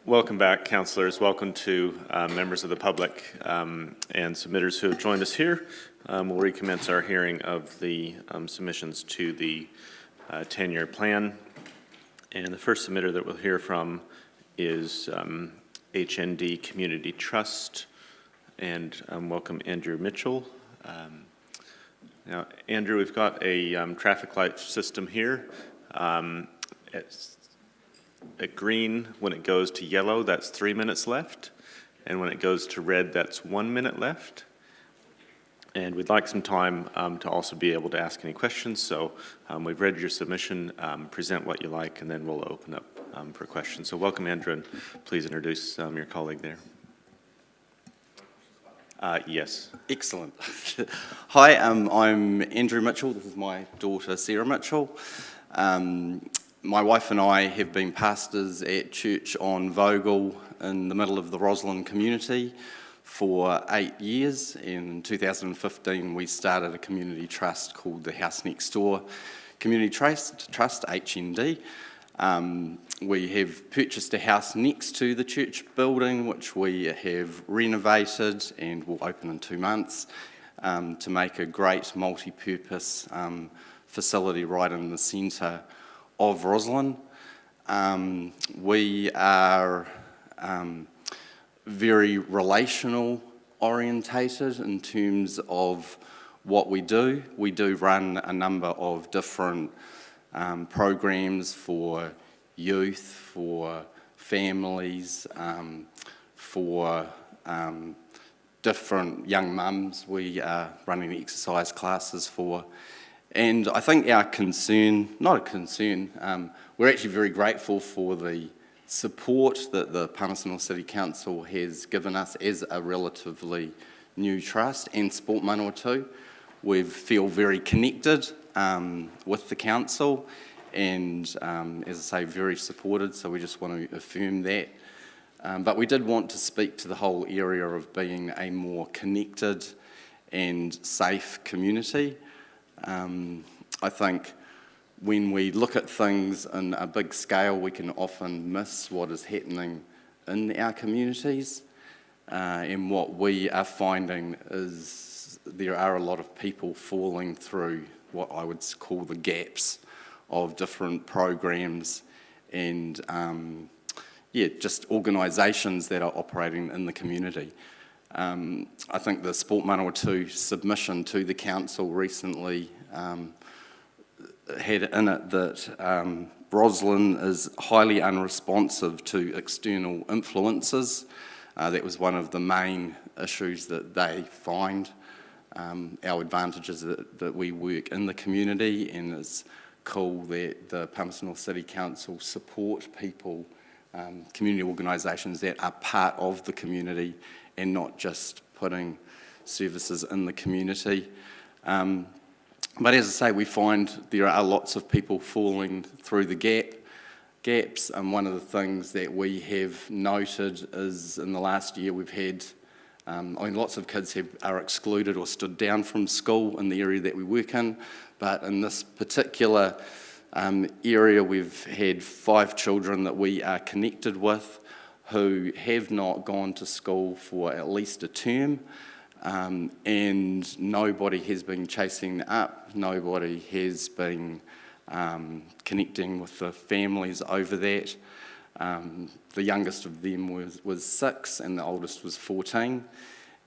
Welcome back, councillors. Welcome to members of the public and submitters who have joined us here. We'll recommence our hearing of the submissions to the 10-year plan. And the first submitter that we'll hear from is HND Community Trust. And welcome Andrew Mitchell. Now, Andrew, we've got a traffic light system here. At green, when it goes to yellow, that's 3 minutes left. And when it goes to red, that's 1 minute left. And we'd like some time to also be able to ask any questions. So we've read your submission, present what you like, and then we'll open up for questions. So welcome, Andrew, and please introduce your colleague there. Yes. Excellent. Hi, I'm Andrew Mitchell. This is my daughter, Sarah Mitchell. My wife and I have been pastors at church on Vogel in the middle of the Roslyn community for 8 years. In 2015, we started a community trust called the House Next Door Community Trust, HND. We have purchased a house next to the church building, which we have renovated and will open in 2 months to make a great multi-purpose facility right in the centre of Roslyn. We are very relational orientated in terms of what we do. We do run a number of different programs for youth, for families, for different young mums we are running exercise classes for. And I think our concern, not a concern, we're actually very grateful for the support that the Palmerston North City Council has given us as a relatively new trust, and Sport Manawatu. We feel very connected with the council and, as I say, very supported, so we just want to affirm that. But we did want to speak to the whole area of being a more connected and safe community. I think when we look at things in a big scale, we can often miss what is happening in our communities. And what we are finding is there are a lot of people falling through what I would call the gaps of different programs and, just organisations that are operating in the community. I think the Sport Manawatu submission to the council recently had in it that Roslyn is highly unresponsive to external influences. That was one of the main issues that they find. Our advantage is that we work in the community, and it's cool that the Palmerston North City Council support people, community organisations that are part of the community and not just putting services in the community. But as I say, we find there are lots of people falling through the gaps, and one of the things that we have noted is in the last year we've had, lots of kids are excluded or stood down from school in the area that we work in, but in this particular area we've had 5 children that we are connected with who have not gone to school for at least a term. And nobody has been chasing up, nobody has been connecting with the families over that. The youngest of them was 6 and the oldest was 14.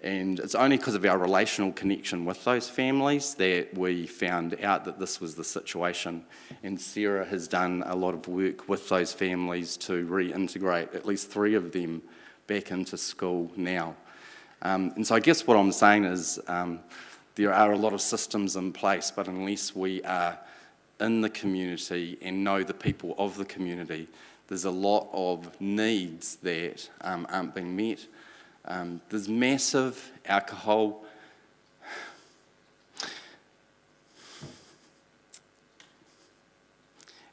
And it's only because of our relational connection with those families that we found out that this was the situation. And Sarah has done a lot of work with those families to reintegrate at least 3 of them back into school now. And so I guess what I'm saying is there are a lot of systems in place, but unless we are in the community and know the people of the community, there's a lot of needs that aren't being met. There's massive alcohol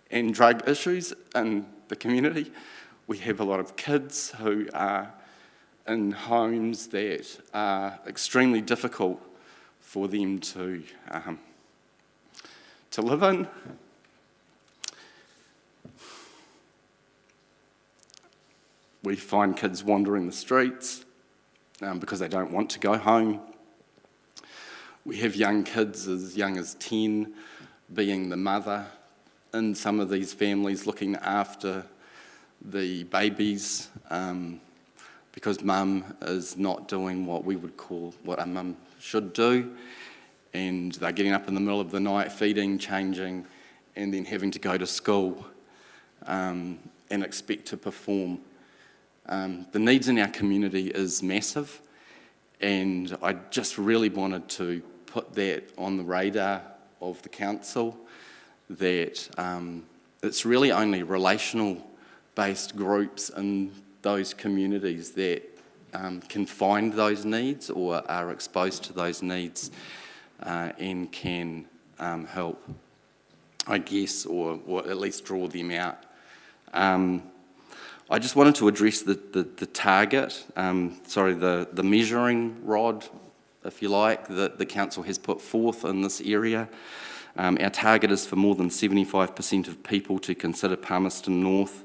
and drug issues in the community. We have a lot of kids who are in homes that are extremely difficult for them to live in. We find kids wandering the streets because they don't want to go home. We have young kids as young as 10 being the mother in some of these families, looking after the babies because mum is not doing what we would call what a mum should do, and they're getting up in the middle of the night, feeding, changing, and then having to go to school and expect to perform. The needs in our community is massive, and I just really wanted to put that on the radar of the council, that it's really only relational-based groups in those communities that can find those needs or are exposed to those needs and can help, I guess, or at least draw them out. I just wanted to address the target, the measuring rod, if you like, that the council has put forth in this area. Our target is for more than 75% of people to consider Palmerston North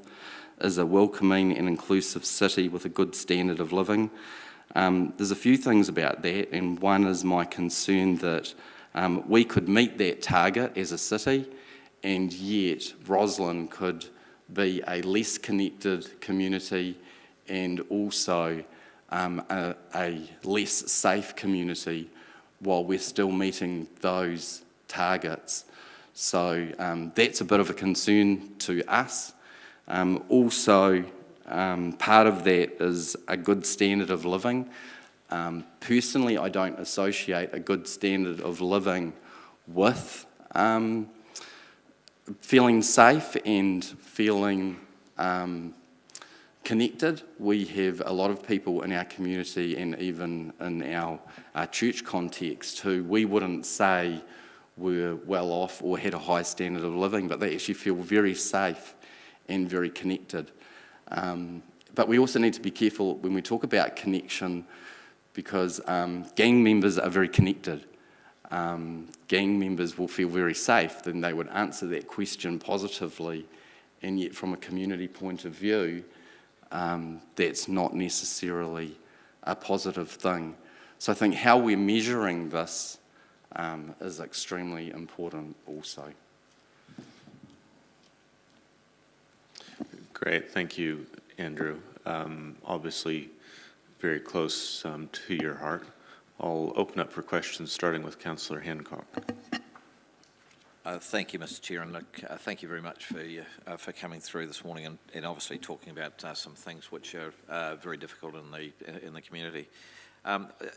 as a welcoming and inclusive city with a good standard of living. There's a few things about that, and one is my concern that we could meet that target as a city, and yet Roslyn could be a less connected community and also a less safe community while we're still meeting those targets. So that's a bit of a concern to us. Also, part of that is a good standard of living. Personally, I don't associate a good standard of living with feeling safe and feeling connected. We have a lot of people in our community and even in our church context who we wouldn't say were well off or had a high standard of living, but they actually feel very safe and very connected. But we also need to be careful when we talk about connection, because gang members are very connected. Gang members will feel very safe, then they would answer that question positively, and yet from a community point of view, that's not necessarily a positive thing. So I think how we're measuring this is extremely important also. Great, thank you, Andrew. Obviously, very close to your heart. I'll open up for questions, starting with Councillor Hancock. Thank you, Mr. Chair, and look, thank you very much for coming through this morning and obviously talking about some things which are very difficult in the community.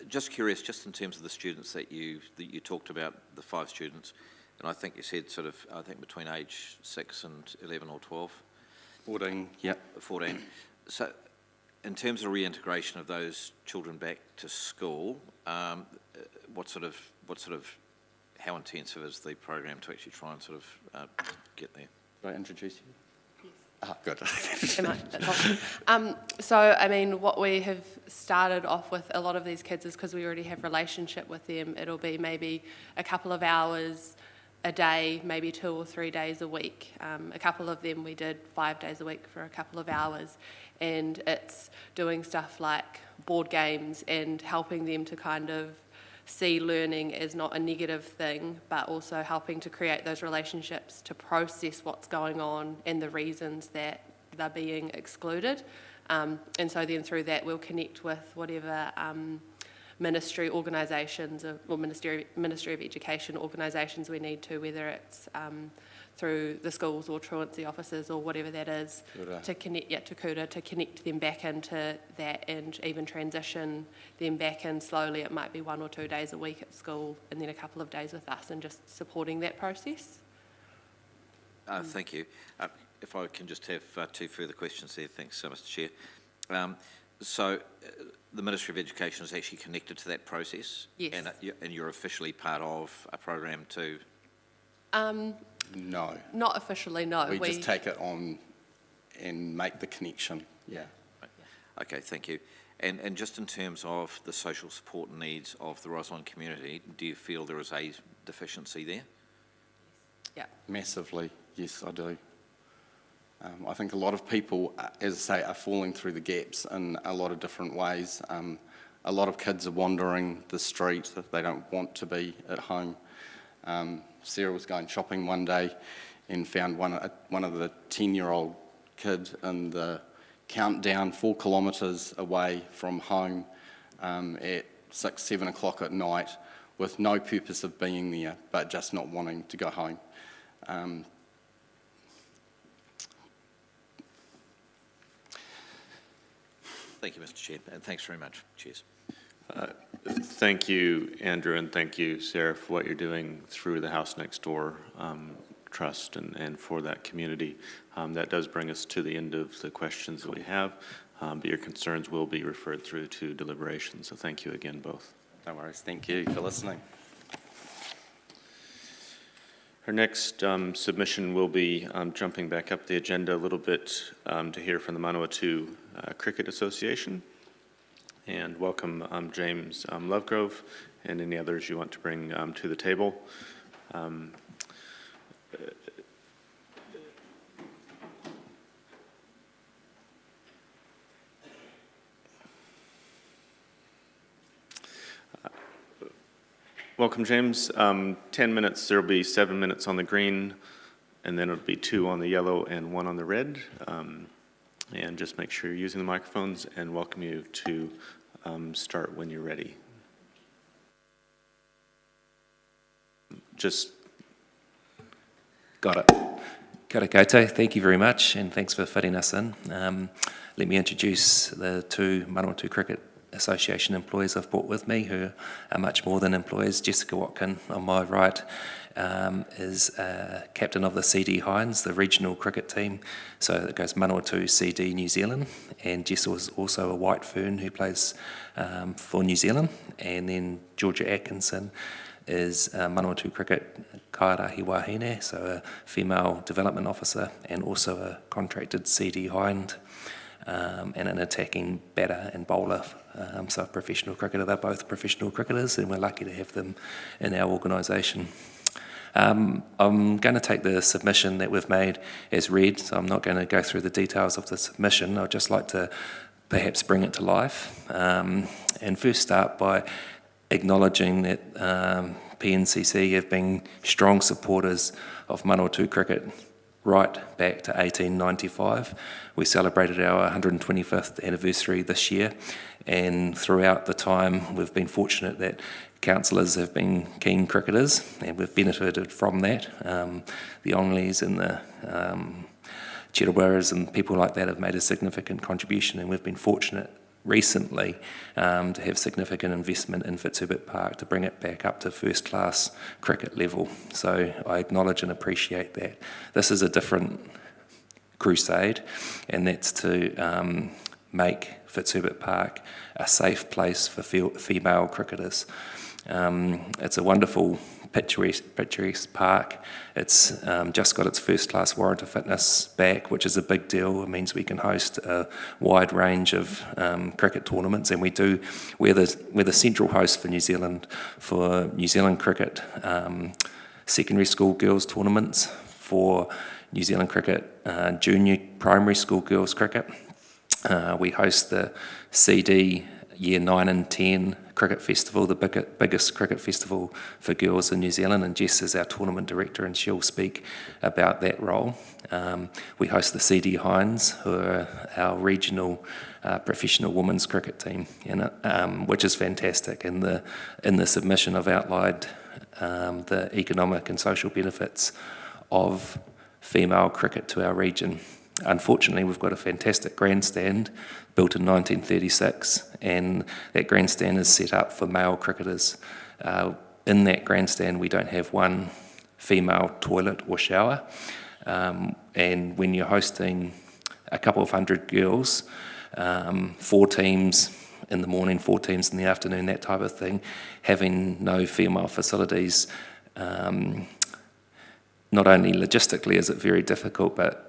Just curious, just in terms of the students that you talked about, the 5 students, and I think you said I think between age 6 and 11 or 12. 14, yep. 14. So, in terms of reintegration of those children back to school, how intensive is the program to actually try and get there? Did I introduce you? Yes. Good. That's awesome. So, I mean, what we have started off with a lot of these kids is because we already have relationship with them. It'll be maybe a couple of hours a day, maybe 2 or 3 days a week. A couple of them we did 5 days a week for a couple of hours, and it's doing stuff like board games and helping them to kind of see learning as not a negative thing, but also helping to create those relationships to process what's going on and the reasons that they're being excluded. And so then through that we'll connect with whatever ministry organisations or Ministry of Education organisations we need to, whether it's through the schools or truancy officers or whatever that is, to connect, to Kura, to connect them back into that and even transition them back in slowly. It might be 1 or 2 days a week at school and then a couple of days with us and just supporting that process. Thank you. If I can just have 2 further questions there. Thanks, Mr. Chair. So the Ministry of Education is actually connected to that process? Yes. And you're officially part of a program too? No. Not officially, no. We just take it on and make the connection. Yeah. Okay, thank you. And just in terms of the social support needs of the Roslyn community, do you feel there is a deficiency there? Yeah. Massively, yes, I do. I think a lot of people, as I say, are falling through the gaps in a lot of different ways. A lot of kids are wandering the street. They don't want to be at home. Sarah was going shopping one day and found one of the 10-year-old kid in the countdown 4 kilometres away from home at 6, 7 o'clock at night with no purpose of being there, but just not wanting to go home. Thank you, Mr. Chair, and thanks very much. Cheers. Thank you, Andrew, and thank you, Sarah, for what you're doing through the House Next Door Trust and for that community. That does bring us to the end of the questions that we have, but your concerns will be referred through to deliberation, so thank you again both. No worries. Thank you for listening. Our next submission will be jumping back up the agenda a little bit to hear from the Manawatu Cricket Association. And welcome James Lovegrove and any others you want to bring to the table. Welcome, James. 10 minutes, there'll be 7 minutes on the green, and then it'll be 2 on the yellow and 1 on the red. And just make sure you're using the microphones, and welcome you to start when you're ready. Just got it. Kia koutou, thank you very much, and thanks for fitting us in. Let me introduce the 2 Manawatu Cricket Association employees I've brought with me, who are much more than employees. Jessica Watkin, on my right, is captain of the CD Hinds, the regional cricket team. So it goes Manawatu CD New Zealand, and Jess is also a white fern who plays for New Zealand. And then Georgia Atkinson is Manawatu Cricket Kairahi Wahine, so a female development officer and also a contracted CD Hind. And an attacking batter and bowler, so a professional cricketer. They're both professional cricketers, and we're lucky to have them in our organisation. I'm going to take the submission that we've made as read, so I'm not going to go through the details of the submission. I'd just like to perhaps bring it to life, and first start by acknowledging that PNCC have been strong supporters of Manawatu cricket right back to 1895. We celebrated our 125th anniversary this year, and throughout the time we've been fortunate that councillors have been keen cricketers, and we've benefited from that. The Onleys and the Chirawaras and people like that have made a significant contribution, and we've been fortunate recently to have significant investment in Fitzherbert Park to bring it back up to first-class cricket level. So I acknowledge and appreciate that. This is a different crusade, and that's to make Fitzherbert Park a safe place for female cricketers. It's a wonderful picturesque park. It's just got its first-class warrant of fitness back, which is a big deal. It means we can host a wide range of cricket tournaments, and we're the central host for New Zealand cricket secondary school girls tournaments, for New Zealand cricket junior primary school girls cricket. We host the CD Year 9 and 10 Cricket Festival, the biggest cricket festival for girls in New Zealand, and Jess is our tournament director, and she'll speak about that role. We host the CD Hinds, who are our regional professional women's cricket team, which is fantastic. In the submission, I've outlined the economic and social benefits of female cricket to our region. Unfortunately, we've got a fantastic grandstand built in 1936, and that grandstand is set up for male cricketers. In that grandstand, we don't have one female toilet or shower, and when you're hosting a couple of hundred girls, 4 teams in the morning, 4 teams in the afternoon, that type of thing, having no female facilities, not only logistically is it very difficult, but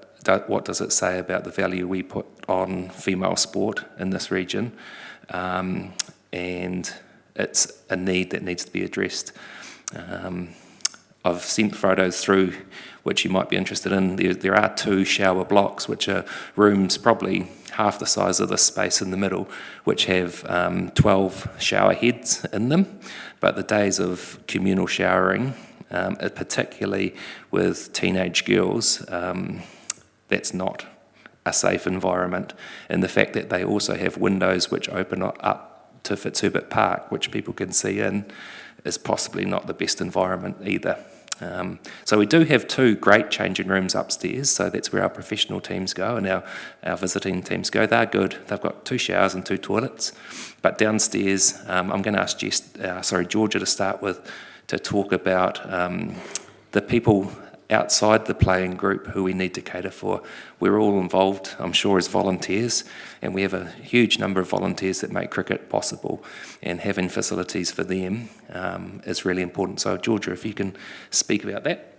what does it say about the value we put on female sport in this region? And it's a need that needs to be addressed. I've sent photos through which you might be interested in. There are 2 shower blocks, which are rooms probably half the size of this space in the middle, which have 12 shower heads in them. But the days of communal showering, particularly with teenage girls, that's not a safe environment. And the fact that they also have windows which open up to Fitzherbert Park, which people can see in, is possibly not the best environment either. So we do have 2 great changing rooms upstairs, so that's where our professional teams go and our visiting teams go. They're good. They've got 2 showers and 2 toilets. But downstairs, I'm going to ask Georgia to start with, to talk about the people outside the playing group who we need to cater for. We're all involved, I'm sure, as volunteers, and we have a huge number of volunteers that make cricket possible, and having facilities for them is really important. So Georgia, if you can speak about that.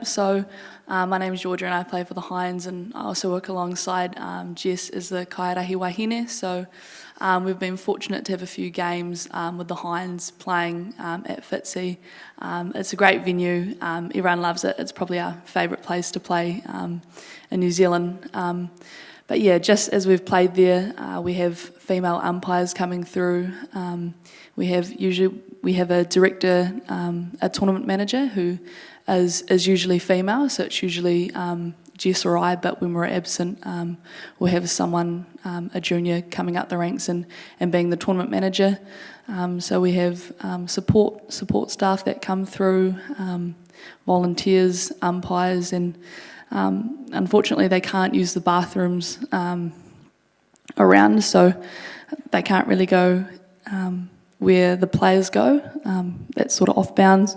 So my name is Georgia and I play for the Hinds, and I also work alongside Jess as the Kaiarahi Wahine. So we've been fortunate to have a few games with the Hinds playing at Fitzy. It's a great venue. Everyone loves it. It's probably our favourite place to play in New Zealand. But yeah, just as we've played there, we have female umpires coming through. We have a director, a tournament manager who is usually female, so it's usually Jess or I, but when we're absent, we'll have someone, a junior, coming up the ranks and being the tournament manager. So we have support staff that come through, volunteers, umpires, and unfortunately they can't use the bathrooms around, so they can't really go where the players go. That's sort of off bounds.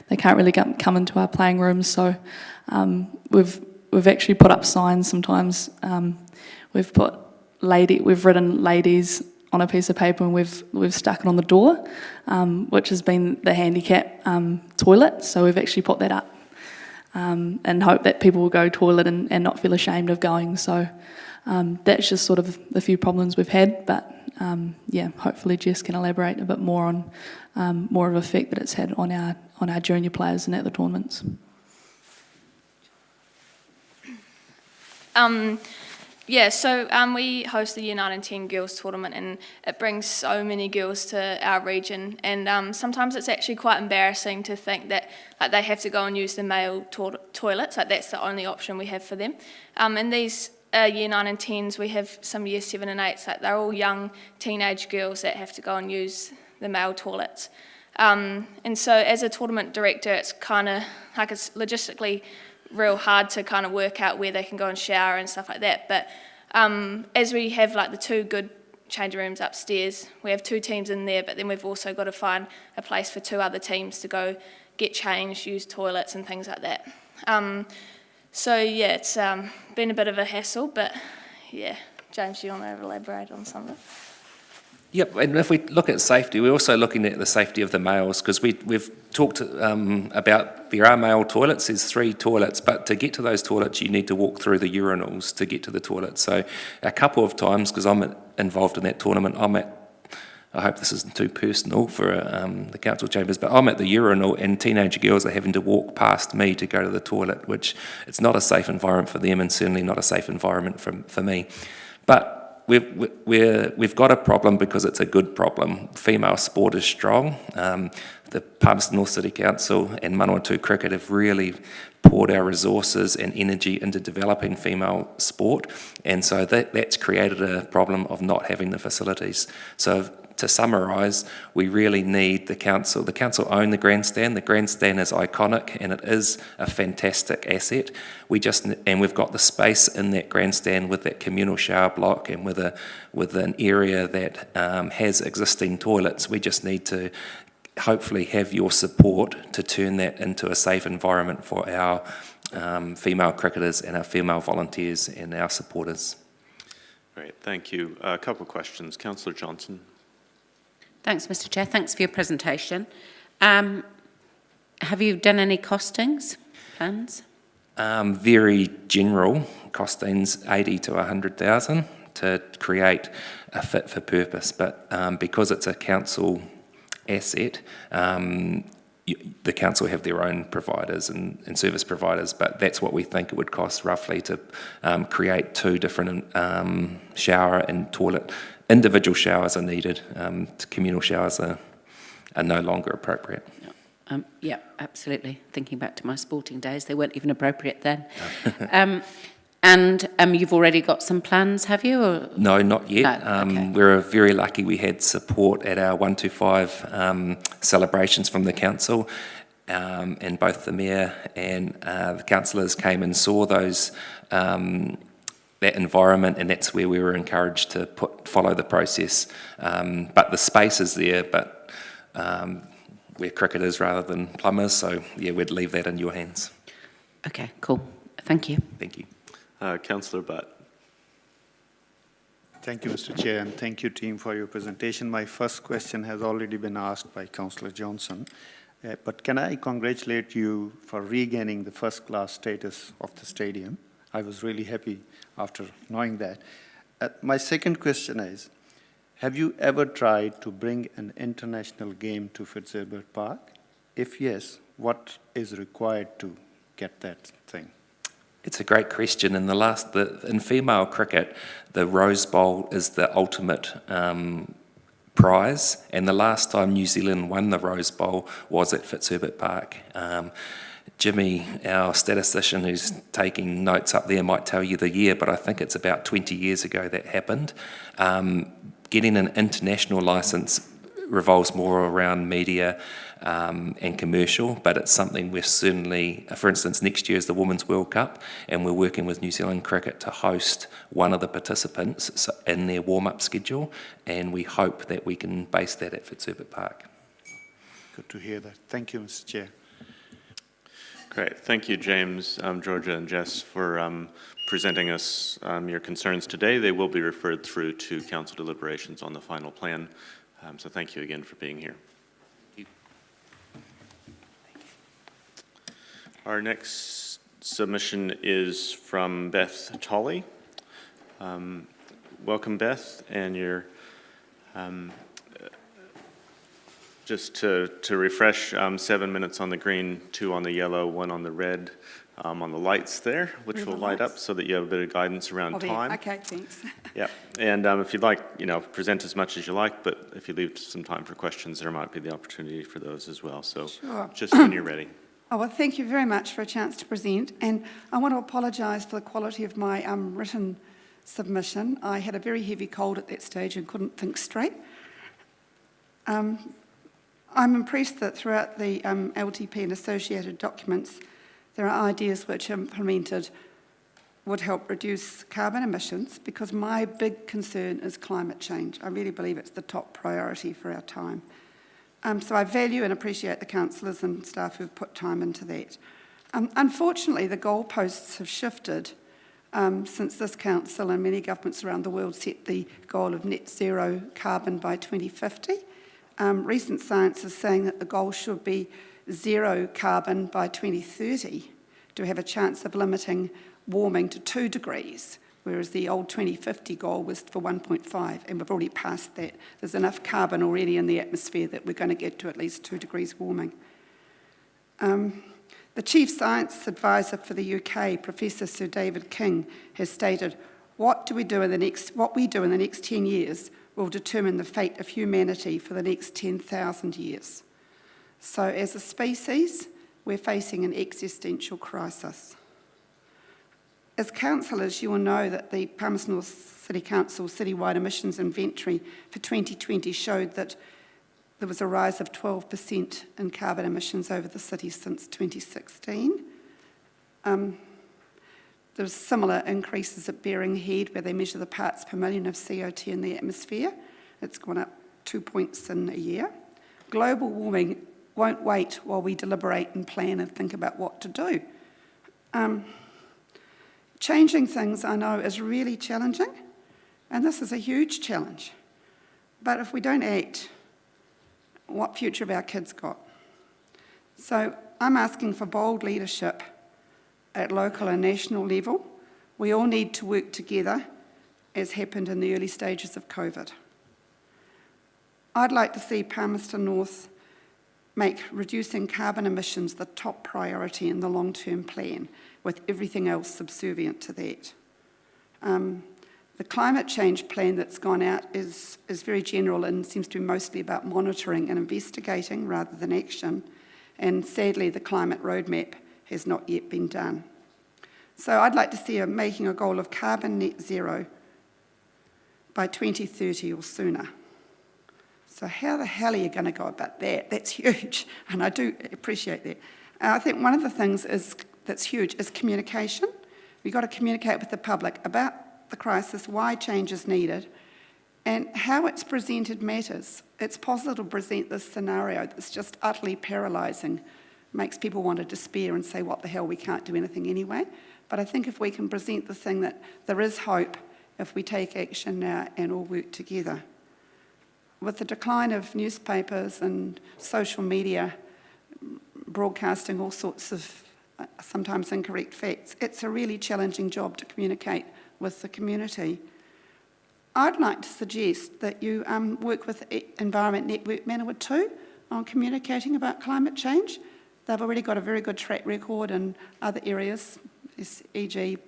They can't really come into our playing rooms, so we've actually put up signs sometimes. We've written ladies on a piece of paper and we've stuck it on the door, which has been the handicap toilet. So we've actually put that up and hope that people will go toilet and not feel ashamed of going. So that's just sort of the few problems we've had, but hopefully Jess can elaborate a bit more on more of an effect that it's had on our junior players and at the tournaments. We host the Year 9 and 10 girls tournament, and it brings so many girls to our region, and sometimes it's actually quite embarrassing to think that they have to go and use the male toilets, that's the only option we have for them. And these Year 9 and 10s, we have some Year 7 and 8s, they're all young teenage girls that have to go and use the male toilets. And so as a tournament director, it's kind of it's logistically real hard to kind of work out where they can go and shower and stuff like that. But as we have the 2 good changing rooms upstairs, we have 2 teams in there, but then we've also got to find a place for 2 other teams to go get changed, use toilets and things like that. It's been a bit of a hassle, but yeah, James, do you want to elaborate on some of it? Yep, and if we look at safety, we're also looking at the safety of the males, because we've talked about there are male toilets, there's 3 toilets, but to get to those toilets you need to walk through the urinals to get to the toilet. So a couple of times, because I'm involved in that tournament, I hope this isn't too personal for the council chambers, but I'm at the urinal and teenage girls are having to walk past me to go to the toilet, which it's not a safe environment for them and certainly not a safe environment for me. But we've got a problem because it's a good problem. Female sport is strong. The Palmerston North City Council and Manawatu Cricket have really poured our resources and energy into developing female sport, and so that's created a problem of not having the facilities. So to summarise, we really need the council. The council own the grandstand. The grandstand is iconic and it is a fantastic asset. We've got the space in that grandstand with that communal shower block and with an area that has existing toilets. We just need to hopefully have your support to turn that into a safe environment for our female cricketers and our female volunteers and our supporters. Great, thank you. A couple of questions. Councillor Johnson. Thanks, Mr. Chair. Thanks for your presentation. Have you done any costings, plans? Very general costings, 80 to 100,000 to create a fit for purpose, but because it's a council asset. The council have their own providers and service providers, but that's what we think it would cost roughly to create 2 different shower and toilet. Individual showers are needed. Communal showers are no longer appropriate. Yeah, absolutely. Thinking back to my sporting days, they weren't even appropriate then. And you've already got some plans, have you? Or? No, not yet. No, okay. We're very lucky we had support at our 125 celebrations from the council, and both the mayor and the councillors came and saw those that environment, and that's where we were encouraged to follow the process. But the space is there, but we're cricketers rather than plumbers, so yeah, we'd leave that in your hands. Okay, cool. Thank you. Thank you. Councillor Butt. Thank you, Mr. Chair, and thank you, team, for your presentation. My first question has already been asked by Councillor Johnson, but can I congratulate you for regaining the first-class status of the stadium? I was really happy after knowing that. My second question is, have you ever tried to bring an international game to Fitzherbert Park? If yes, what is required to get that thing? It's a great question. In female cricket, the Rose Bowl is the ultimate prize, and the last time New Zealand won the Rose Bowl was at Fitzherbert Park. Jimmy, our statistician who's taking notes up there, might tell you the year, but I think it's about 20 years ago that happened. Getting an international licence revolves more around media and commercial, but it's something we're certainly, for instance, next year is the Women's World Cup, and we're working with New Zealand Cricket to host one of the participants in their warm-up schedule, and we hope that we can base that at Fitzherbert Park. Good to hear that. Thank you, Mr. Chair. Great. Thank you, James, Georgia, and Jess, for presenting us your concerns today. They will be referred through to council deliberations on the final plan. So thank you again for being here. Our next submission is from Beth Tolley. Welcome, Beth, and you're just to refresh, 7 minutes on the green, 2 on the yellow, 1 on the red, on the lights there, which will light up so that you have a bit of guidance around time. Okay, thanks. Yeah, and if you'd like, present as much as you like, but if you leave some time for questions, there might be the opportunity for those as well. So Sure. just when you're ready. Oh, well, thank you very much for a chance to present. And I want to apologise for the quality of my written submission. I had a very heavy cold at that stage and couldn't think straight. I'm impressed that throughout the LTP and associated documents, there are ideas which, implemented, would help reduce carbon emissions, because my big concern is climate change. I really believe it's the top priority for our time. So I value and appreciate the councillors and staff who've put time into that. Unfortunately, the goalposts have shifted since this council and many governments around the world set the goal of net zero carbon by 2050. Recent science is saying that the goal should be zero carbon by 2030 to have a chance of limiting warming to 2 degrees, whereas the old 2050 goal was for 1.5, and we've already passed that. There's enough carbon already in the atmosphere that we're going to get to at least 2 degrees warming. The Chief Science Advisor for the UK, Professor Sir David King, has stated, what we do in the next 10 years will determine the fate of humanity for the next 10,000 years. So as a species, we're facing an existential crisis. As councillors, you will know that the Palmerston North City Council citywide emissions inventory for 2020 showed that there was a rise of 12% in carbon emissions over the city since 2016. There was similar increases at Bering Head, where they measure the parts per million of CO2 in the atmosphere. It's gone up 2 points in a year. Global warming won't wait while we deliberate and plan and think about what to do. Changing things, I know, is really challenging, and this is a huge challenge. But if we don't act, what future have our kids got? So I'm asking for bold leadership at local and national level. We all need to work together, as happened in the early stages of COVID. I'd like to see Palmerston North make reducing carbon emissions the top priority in the long-term plan, with everything else subservient to that. The climate change plan that's gone out is very general and seems to be mostly about monitoring and investigating rather than action. And sadly, the climate roadmap has not yet been done. So I'd like to see making a goal of carbon net zero by 2030 or sooner. So how the hell are you going to go about that? That's huge, and I do appreciate that. I think one of the things that's huge is communication. We've got to communicate with the public about the crisis, why change is needed, and how it's presented matters. It's possible to present this scenario that's just utterly paralysing, makes people want to despair and say, what the hell, we can't do anything anyway. But I think if we can present the thing that there is hope if we take action now and all work together. With the decline of newspapers and social media broadcasting all sorts of sometimes incorrect facts, it's a really challenging job to communicate with the community. I'd like to suggest that you work with Environment Network Manawatu on communicating about climate change. They've already got a very good track record in other areas, e.g.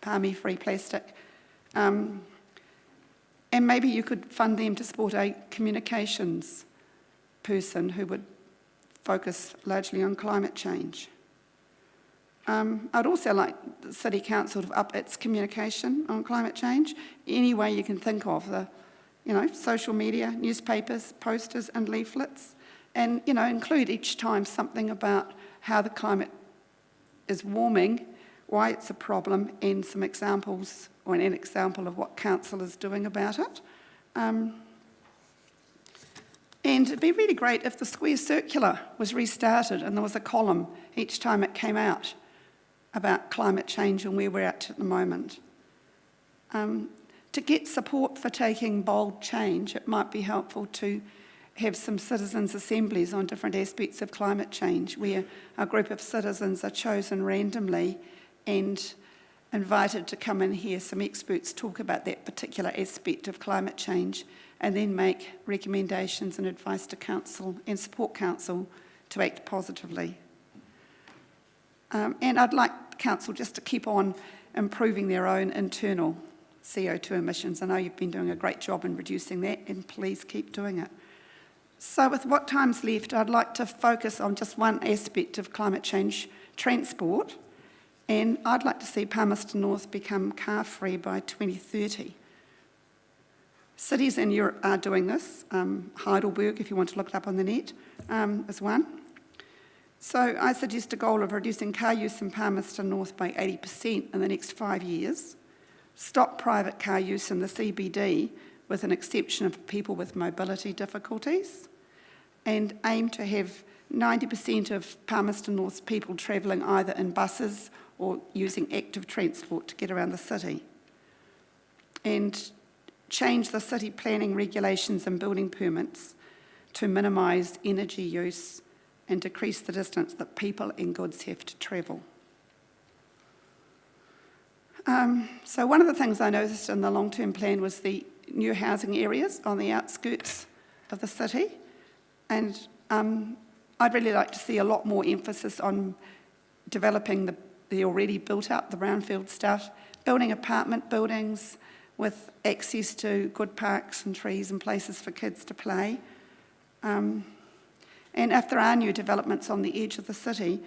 palmy-free plastic. And maybe you could fund them to support a communications person who would focus largely on climate change. I'd also like the City Council to up its communication on climate change, any way you can think of, social media, newspapers, posters and leaflets, and, include each time something about how the climate is warming, why it's a problem, and some examples, or an example of what council is doing about it. And it'd be really great if the Square Circular was restarted and there was a column each time it came out about climate change and where we're at the moment. To get support for taking bold change, it might be helpful to have some citizens' assemblies on different aspects of climate change, where a group of citizens are chosen randomly and invited to come and hear some experts talk about that particular aspect of climate change, and then make recommendations and advice to council and support council to act positively. And I'd like council just to keep on improving their own internal CO2 emissions. I know you've been doing a great job in reducing that, and please keep doing it. So with what time's left, I'd like to focus on just one aspect of climate change, transport, and I'd like to see Palmerston North become car-free by 2030. Cities in Europe are doing this. Heidelberg, if you want to look it up on the net, is one. So I suggest a goal of reducing car use in Palmerston North by 80% in the next 5 years, stop private car use in the CBD with an exception of people with mobility difficulties, and aim to have 90% of Palmerston North's people travelling either in buses or using active transport to get around the city. And change the city planning regulations and building permits to minimise energy use and decrease the distance that people and goods have to travel. So one of the things I noticed in the long-term plan was the new housing areas on the outskirts of the city, and I'd really like to see a lot more emphasis on developing the already built up, the brownfield stuff, building apartment buildings with access to good parks and trees and places for kids to play. And if there are new developments on the edge of the city,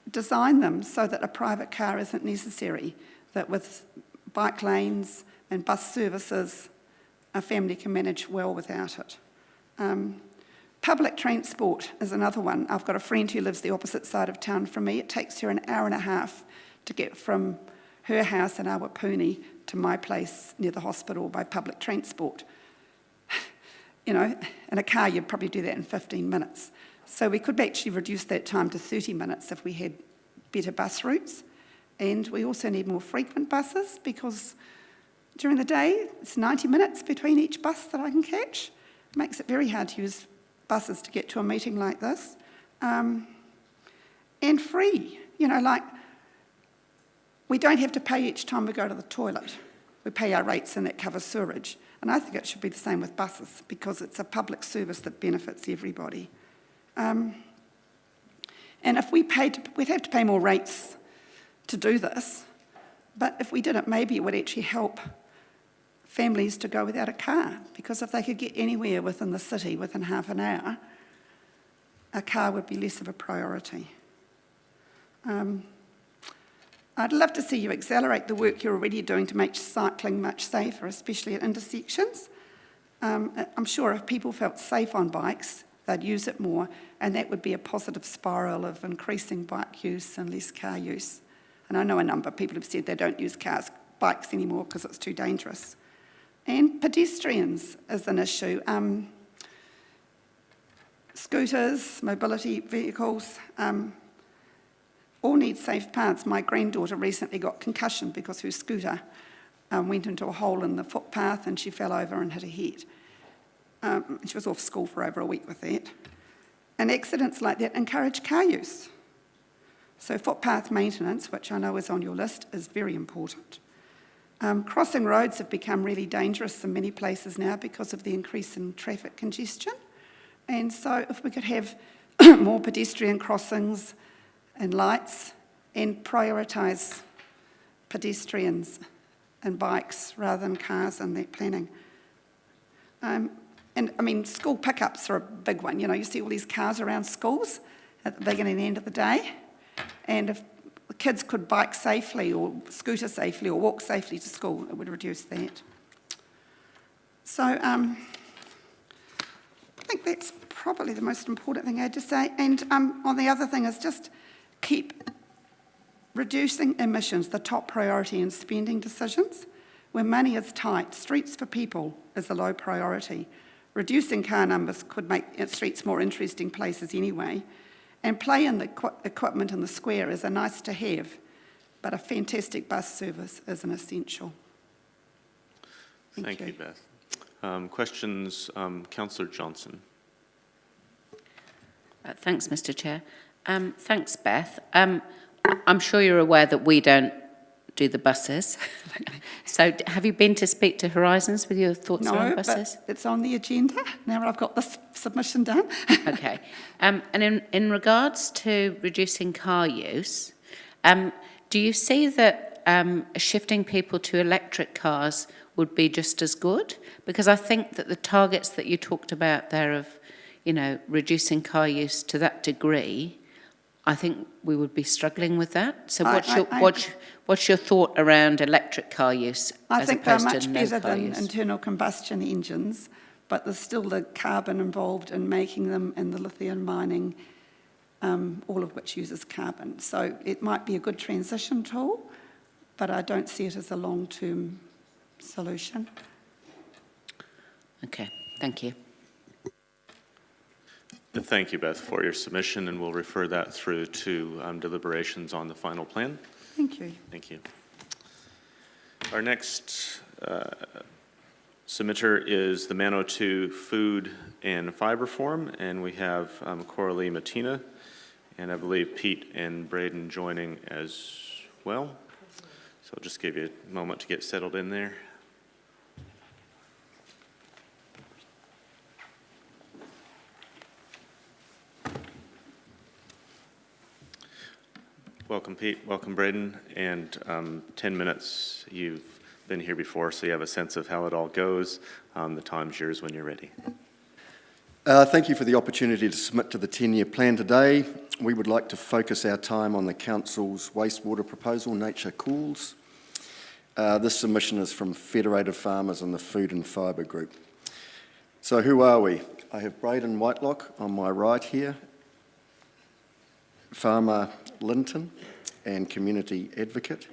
design them so that a private car isn't necessary, that with bike lanes and bus services, a family can manage well without it. Public transport is another one. I've got a friend who lives the opposite side of town from me. It takes her an hour and a half to get from her house in Awapuni to my place near the hospital by public transport. In a car you'd probably do that in 15 minutes. So we could actually reduce that time to 30 minutes if we had better bus routes. And we also need more frequent buses, because during the day it's 90 minutes between each bus that I can catch. It makes it very hard to use buses to get to a meeting like this. And free, we don't have to pay each time we go to the toilet. We pay our rates and that covers sewerage. And I think it should be the same with buses because it's a public service that benefits everybody. And if we paid, we'd have to pay more rates to do this. But if we did it, maybe it would actually help families to go without a car, because if they could get anywhere within the city within half an hour, a car would be less of a priority. I'd love to see you accelerate the work you're already doing to make cycling much safer, especially at intersections. I'm sure if people felt safe on bikes, they'd use it more, and that would be a positive spiral of increasing bike use and less car use. And I know a number of people have said they don't use bikes anymore because it's too dangerous. And pedestrians is an issue. Scooters, mobility vehicles, all need safe paths. My granddaughter recently got concussion because her scooter went into a hole in the footpath and she fell over and hit her head. She was off school for over a week with that. And accidents like that encourage car use. So footpath maintenance, which I know is on your list, is very important. Crossing roads have become really dangerous in many places now because of the increase in traffic congestion. And so if we could have more pedestrian crossings and lights and prioritise pedestrians and bikes rather than cars in that planning. And I mean, school pickups are a big one. You know, you see all these cars around schools at the beginning and the end of the day. And if the kids could bike safely or scooter safely or walk safely to school, it would reduce that. So I think that's probably the most important thing I had to say. And on the other thing is just keep reducing emissions the top priority in spending decisions. When money is tight, streets for people is a low priority. Reducing car numbers could make streets more interesting places anyway. And play in the equipment in the square is a nice to have, but a fantastic bus service is an essential. Thank you, Beth. Questions, Councillor Johnson. Thanks, Mr. Chair. Thanks, Beth. I'm sure you're aware that we don't do the buses. So have you been to speak to Horizons with your thoughts around buses? No, but it's on the agenda. Now I've got this submission done. Okay. And in regards to reducing car use, do you see that shifting people to electric cars would be just as good? Because I think that the targets that you talked about there of, you know, reducing car use to that degree, I think we would be struggling with that. So what's your thought around electric car use I as think they're opposed to much no better car than use? internal combustion engines, but there's still the carbon involved in making them and the lithium mining, all of which uses carbon. So it might be a good transition tool, but I don't see it as a long-term solution. Okay, thank you. Thank you, Beth, for your submission, and we'll refer that through to deliberations on the final plan. Thank you. Thank you. Our next submitter is the Manawatu Food and Fibre Forum, and we have Coralie Matina, and I believe Pete and Braden joining as well. So I'll just give you a moment to get settled in there. Welcome, Pete. Welcome, Braden. And 10 minutes. You've been here before, so you have a sense of how it all goes. The time's yours when you're ready. Thank you for the opportunity to submit to the 10-year plan today. We would like to focus our time on the Council's wastewater proposal, Nature Cools. This submission is from Federated Farmers and the Food and Fibre Group. So who are we? I have Braden Whitelock on my right here, farmer Linton and community advocate.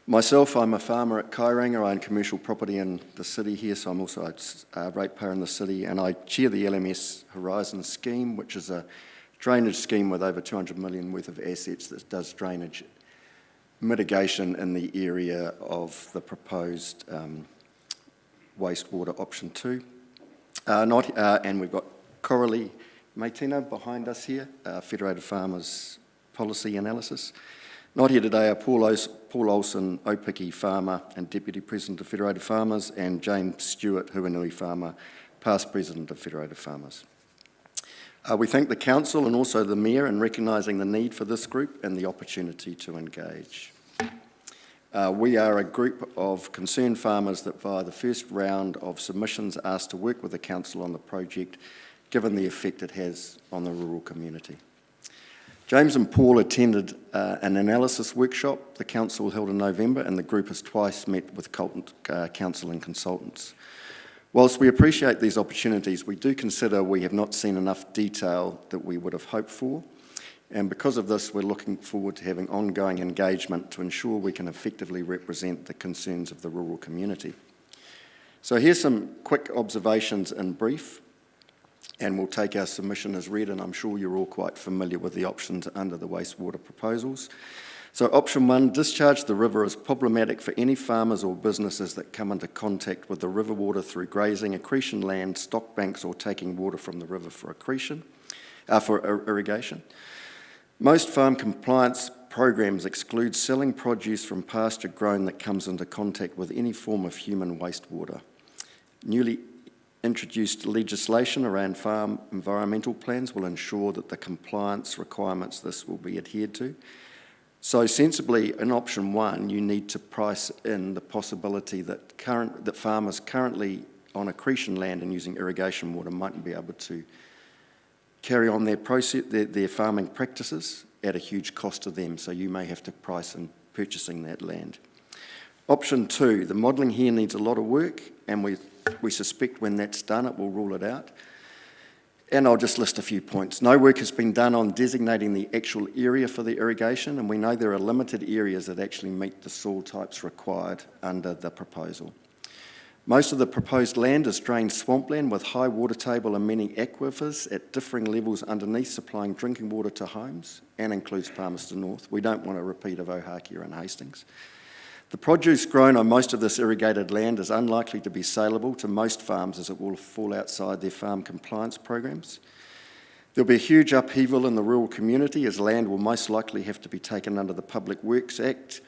Myself, I'm a farmer at Kairanga. I own commercial property in the city here, so I'm also a ratepayer in the city, and I chair the LMS Horizons scheme, which is a drainage scheme with over 200 million worth of assets that does drainage mitigation in the area of the proposed wastewater option 2. And we've got Coralie Matina behind us here, Federated Farmers Policy Analysis. Not here today are Paul Olsen, Opiki farmer and Deputy President of Federated Farmers, and James Stewart, Huanui farmer, past President of Federated Farmers. We thank the Council and also the Mayor in recognising the need for this group and the opportunity to engage. We are a group of concerned farmers that via the first round of submissions asked to work with the Council on the project, given the effect it has on the rural community. James and Paul attended an analysis workshop the Council held in November, and the group has twice met with Council and consultants. Whilst we appreciate these opportunities, we do consider we have not seen enough detail that we would have hoped for, and because of this, we're looking forward to having ongoing engagement to ensure we can effectively represent the concerns of the rural community. So here's some quick observations in brief, and we'll take our submission as read, and I'm sure you're all quite familiar with the options under the wastewater proposals. So option 1, discharge the river is problematic for any farmers or businesses that come into contact with the river water through grazing, accretion land, stock banks, or taking water from the river for irrigation. Most farm compliance programs exclude selling produce from pasture grown that comes into contact with any form of human wastewater. Newly introduced legislation around farm environmental plans will ensure that the compliance requirements this will be adhered to. So sensibly, in option 1, you need to price in the possibility that farmers currently on accretion land and using irrigation water mightn't be able to carry on their farming practices at a huge cost to them, so you may have to price in purchasing that land. Option 2, the modelling here needs a lot of work, and we suspect when that's done it will rule it out. And I'll just list a few points. No work has been done on designating the actual area for the irrigation, and we know there are limited areas that actually meet the soil types required under the proposal. Most of the proposed land is drained swampland with high water table and many aquifers at differing levels underneath, supplying drinking water to homes, and includes Palmerston North. We don't want a repeat of Ohakia and Hastings. The produce grown on most of this irrigated land is unlikely to be saleable to most farms, as it will fall outside their farm compliance programs. There'll be a huge upheaval in the rural community, as land will most likely have to be taken under the Public Works Act.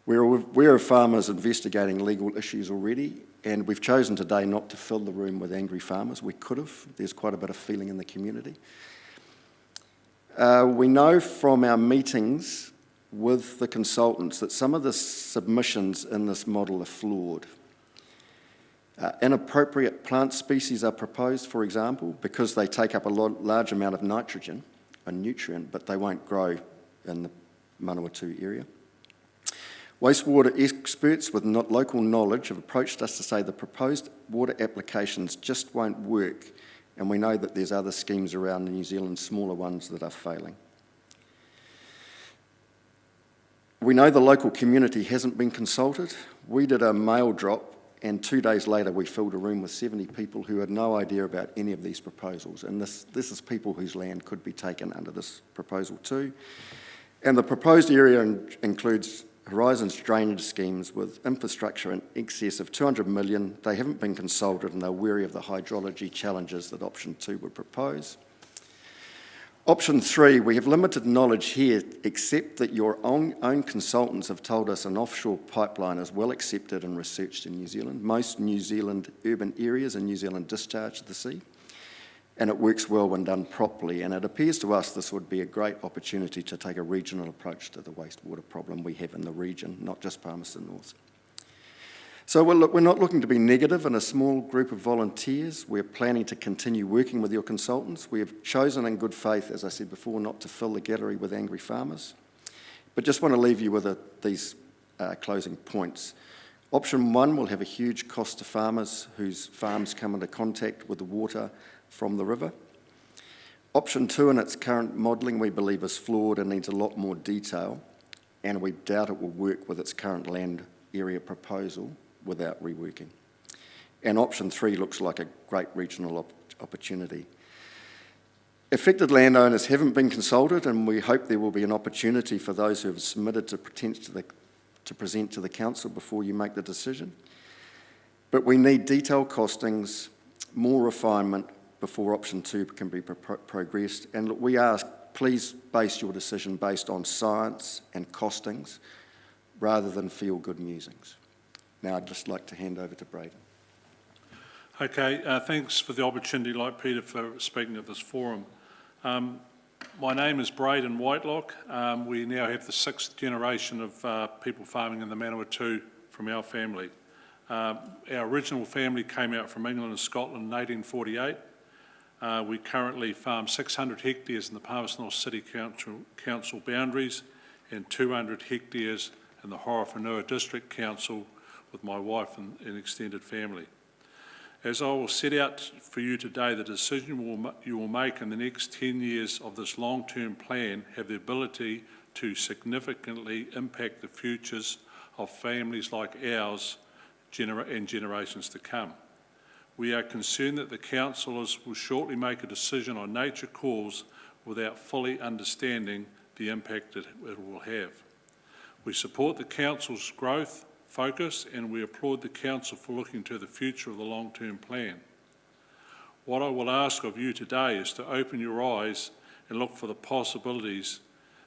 We're aware of farmers investigating legal issues already, and we've chosen today not to fill the room with angry farmers. We could have. There's quite a bit of feeling in the community. We know from our meetings with the consultants that some of the submissions in this model are flawed. Inappropriate plant species are proposed, for example, because they take up a large amount of nitrogen, a nutrient, but they won't grow in the Manawatu area. Wastewater experts with local knowledge have approached us to say the proposed water applications just won't work, and we know that there's other schemes around in New Zealand, smaller ones, that are failing. We know the local community hasn't been consulted. We did a mail drop, and 2 days later we filled a room with 70 people who had no idea about any of these proposals, and this is people whose land could be taken under this proposal too. And the proposed area includes Horizon's drainage schemes with infrastructure in excess of 200 million. They haven't been consulted, and they're wary of the hydrology challenges that option 2 would propose. Option 3, we have limited knowledge here, except that your own consultants have told us an offshore pipeline is well accepted and researched in New Zealand. Most New Zealand urban areas in New Zealand discharge to the sea, and it works well when done properly, and it appears to us this would be a great opportunity to take a regional approach to the wastewater problem we have in the region, not just Palmerston North. So we're not looking to be negative in a small group of volunteers. We're planning to continue working with your consultants. We have chosen in good faith, as I said before, not to fill the gallery with angry farmers. But just want to leave you with these closing points. Option 1 will have a huge cost to farmers whose farms come into contact with the water from the river. Option 2 in its current modelling we believe is flawed and needs a lot more detail, and we doubt it will work with its current land area proposal without reworking. And option 3 looks like a great regional opportunity. Affected landowners haven't been consulted, and we hope there will be an opportunity for those who have submitted to present to the council before you make the decision. But we need detailed costings, more refinement before option 2 can be progressed. And look, we are please base your decision based on science and costings rather than feel-good musings. Now I'd just like to hand over to Braden. Okay, thanks for the opportunity, like Peter, for speaking at this forum. My name is Braden Whitelock. We now have the 6th generation of people farming in the Manawatu from our family. Our original family came out from England and Scotland in 1848. We currently farm 600 hectares in the Palmerston North City Council boundaries and 200 hectares in the Horowhenua District Council with my wife and extended family. As I will set out for you today, the decision you will make in the next 10 years of this long-term plan have the ability to significantly impact the futures of families like ours and generations to come. We are concerned that the councillors will shortly make a decision on nature calls without fully understanding the impact it will have. We support the council's growth focus, and we applaud the council for looking to the future of the long-term plan. What I will ask of you today is to open your eyes and look for the possibilities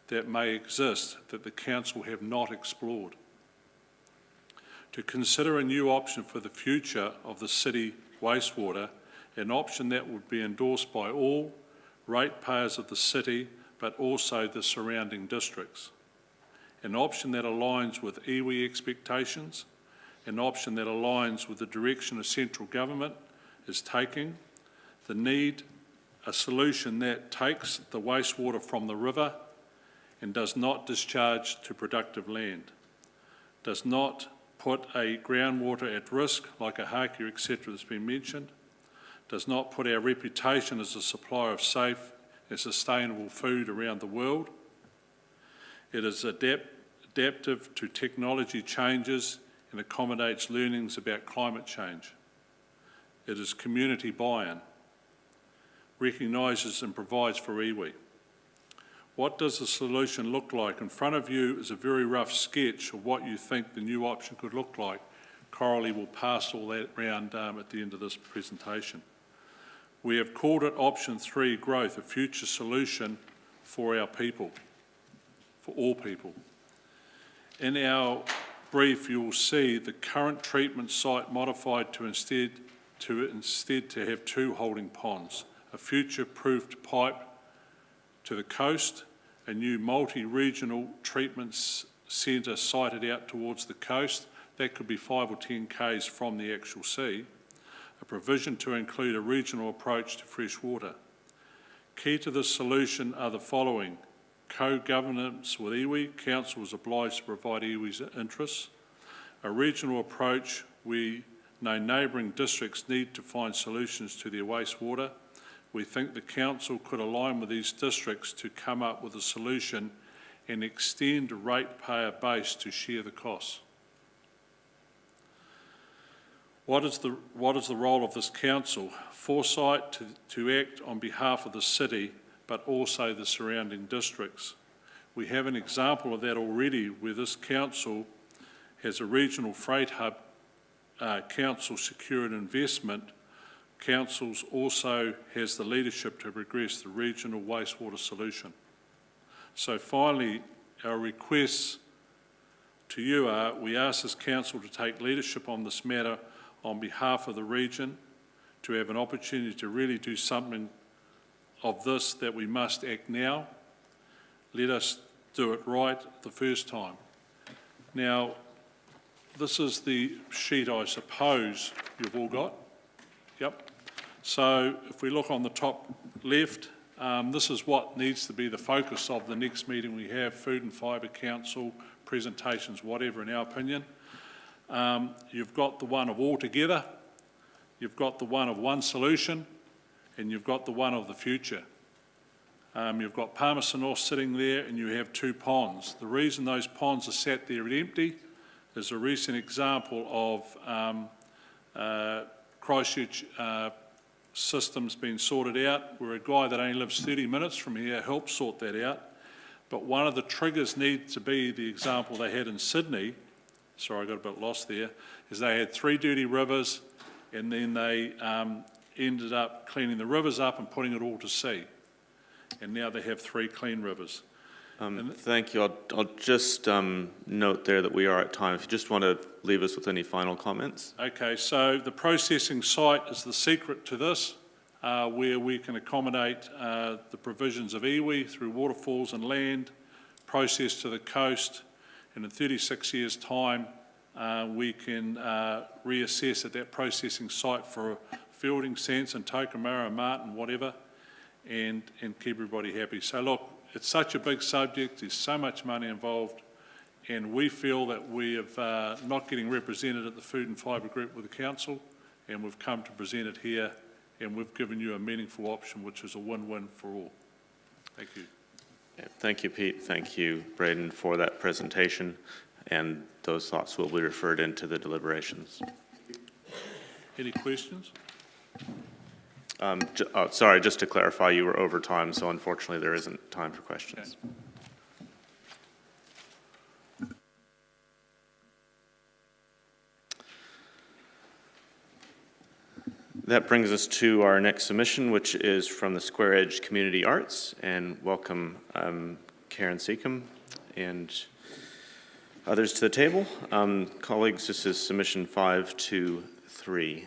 that may exist that the council have not explored. To consider a new option for the future of the city wastewater, an option that would be endorsed by all ratepayers of the city, but also the surrounding districts. An option that aligns with iwi expectations, an option that aligns with the direction a central government is taking, a solution that takes the wastewater from the river and does not discharge to productive land, does not put a groundwater at risk like a hākia, etc. that's been mentioned, does not put our reputation as a supplier of safe and sustainable food around the world. It is adaptive to technology changes and accommodates learnings about climate change. It is community buy-in, recognises and provides for iwi. What does the solution look like? In front of you is a very rough sketch of what you think the new option could look like. Coralie will pass all that round at the end of this presentation. We have called it Option 3, Growth, a future solution for our people, for all people. In our brief, you will see the current treatment site modified to instead have 2 holding ponds, a future-proofed pipe to the coast, a new multi-regional treatment centre sited out towards the coast, that could be 5 or 10 k's from the actual sea, a provision to include a regional approach to fresh water. Key to this solution are the following: co-governance with iwi, council is obliged to provide iwi's interests, a regional approach, we know neighbouring districts need to find solutions to their wastewater. We think the council could align with these districts to come up with a solution and extend a ratepayer base to share the costs. What is the role of this council? Foresight to act on behalf of the city, but also the surrounding districts. We have an example of that already, where this council has a regional freight hub. Council secured investment. Councils also has the leadership to progress the regional wastewater solution. So finally, our requests to you are, we ask this council to take leadership on this matter on behalf of the region, to have an opportunity to really do something of this, that we must act now. Let us do it right the first time. Now, this is the sheet I suppose you've all got. Yep. So if we look on the top left, this is what needs to be the focus of the next meeting we have, Food and Fibre Council, presentations, whatever, in our opinion. You've got the one of all together, you've got the one of one solution, and you've got the one of the future. You've got Palmerston North sitting there, and you have 2 ponds. The reason those ponds are sat there empty is a recent example of Christchurch systems being sorted out, where a guy that only lives 30 minutes from here helped sort that out. But one of the triggers needs to be the example they had in Sydney, sorry I got a bit lost there, is they had 3 dirty rivers, and then they ended up cleaning the rivers up and putting it all to sea. and now they have 3 clean rivers. Thank you. I'll just note there that we are at time. If you just want to leave us with any final comments. Okay, so the processing site is the secret to this, where we can accommodate the provisions of iwi through waterfalls and land, process to the coast, and in 36 years' time, we can reassess at that processing site for Fielding, Sanson, Tokamara, Martin, whatever, and keep everybody happy. So look, it's such a big subject, there's so much money involved, and we feel that we are not getting represented at the Food and Fibre Group with the Council, and we've come to present it here, and we've given you a meaningful option, which is a win-win for all. Thank you. Yeah, thank you, Pete. Thank you, Braden, for that presentation, and those thoughts will be referred into the deliberations. Any questions? Sorry, just to clarify, you were over time, so unfortunately there isn't time for questions. Okay. That brings us to our next submission, which is from the Square Edge Community Arts, and welcome Karen Seacombe and others to the table. Colleagues, this is submission 523.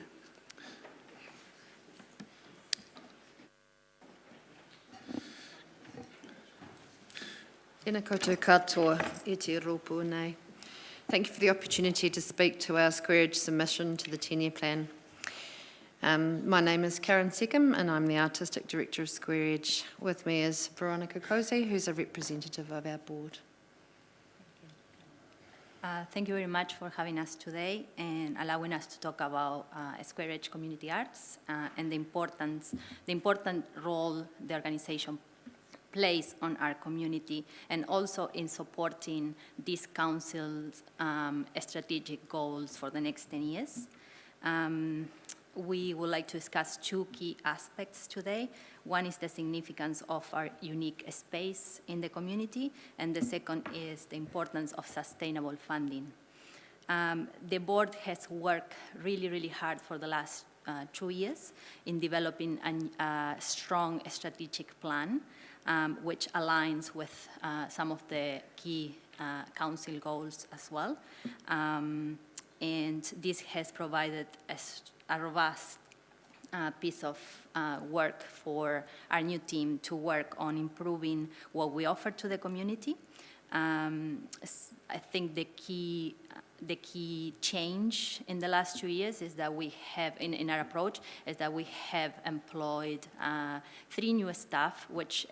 Tēnā koutou katoa, e te rōpū nei. Thank you for the opportunity to speak to our Square Edge submission to the 10-year plan. My name is Karen Seacombe and I'm the Artistic Director of Square Edge. With me is Veronica Cozy, who's a representative of our board. Thank you very much for having us today and allowing us to talk about Square Edge Community Arts and the important role the organization plays on our community and also in supporting this council's strategic goals for the next 10 years. We would like to discuss 2 key aspects today. One is the significance of our unique space in the community, and the second is the importance of sustainable funding. The board has worked really, really hard for the last 2 years in developing a strong strategic plan, which aligns with some of the key council goals as well. And this has provided a robust piece of work for our new team to work on improving what we offer to the community. I think the key change in the last 2 years is that we have, in our approach, is that we have employed 3 new staff, which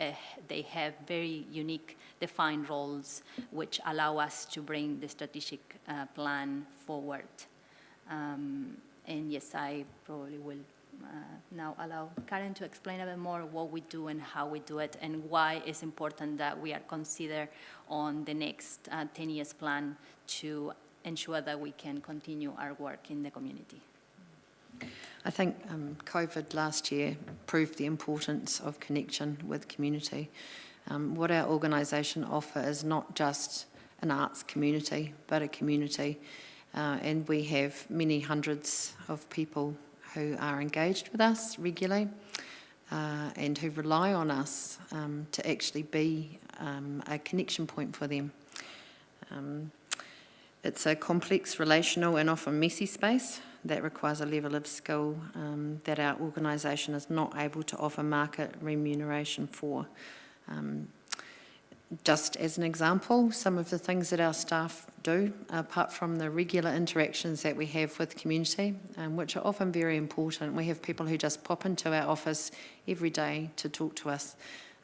they have very unique defined roles, which allow us to bring the strategic plan forward. And yes, I probably will now allow Karen to explain a bit more what we do and how we do it and why it's important that we are considered on the next 10 years plan to ensure that we can continue our work in the community. I think COVID last year proved the importance of connection with community. What our organisation offers is not just an arts community, but a community. And we have many hundreds of people who are engaged with us regularly and who rely on us to actually be a connection point for them. It's a complex, relational and often messy space that requires a level of skill that our organisation is not able to offer market remuneration for. Just as an example, some of the things that our staff do, apart from the regular interactions that we have with community, which are often very important. We have people who just pop into our office every day to talk to us.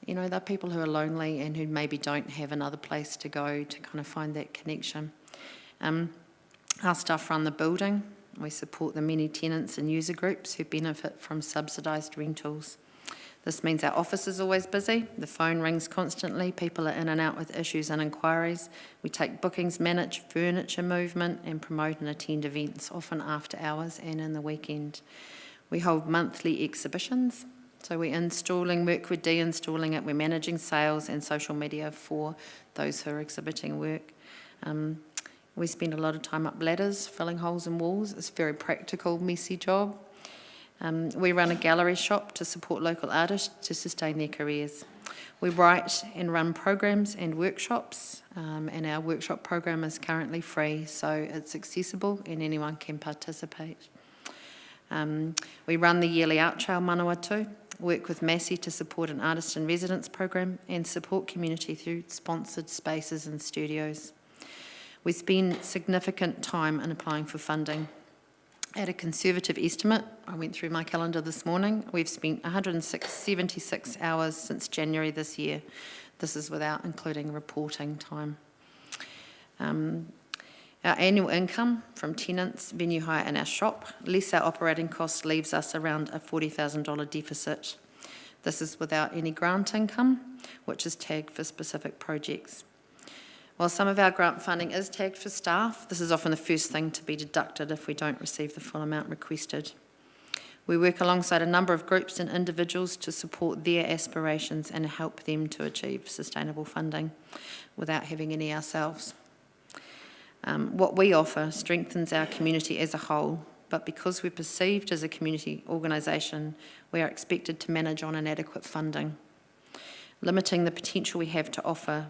You know, they're people who are lonely and who maybe don't have another place to go to kind of find that connection. Our staff run the building. We support the many tenants and user groups who benefit from subsidised rentals. This means our office is always busy, the phone rings constantly, people are in and out with issues and inquiries. We take bookings, manage furniture movement and promote and attend events, often after hours and in the weekend. We hold monthly exhibitions, so we're installing work, we're de-installing it, we're managing sales and social media for those who are exhibiting work. We spend a lot of time up ladders, filling holes in walls. It's a very practical, messy job. We run a gallery shop to support local artists to sustain their careers. We write and run programs and workshops, and our workshop program is currently free, so it's accessible and anyone can participate. We run the yearly art trail Manawatu, work with Massey to support an artist in residence program, and support community through sponsored spaces and studios. We spend significant time in applying for funding. At a conservative estimate, I went through my calendar this morning, we've spent 176 hours since January this year. This is without including reporting time. Our annual income from tenants, venue hire and our shop, less our operating costs, leaves us around a $40,000 deficit. This is without any grant income, which is tagged for specific projects. While some of our grant funding is tagged for staff, this is often the first thing to be deducted if we don't receive the full amount requested. We work alongside a number of groups and individuals to support their aspirations and help them to achieve sustainable funding without having any ourselves. What we offer strengthens our community as a whole, but because we're perceived as a community organisation, we are expected to manage on inadequate funding, limiting the potential we have to offer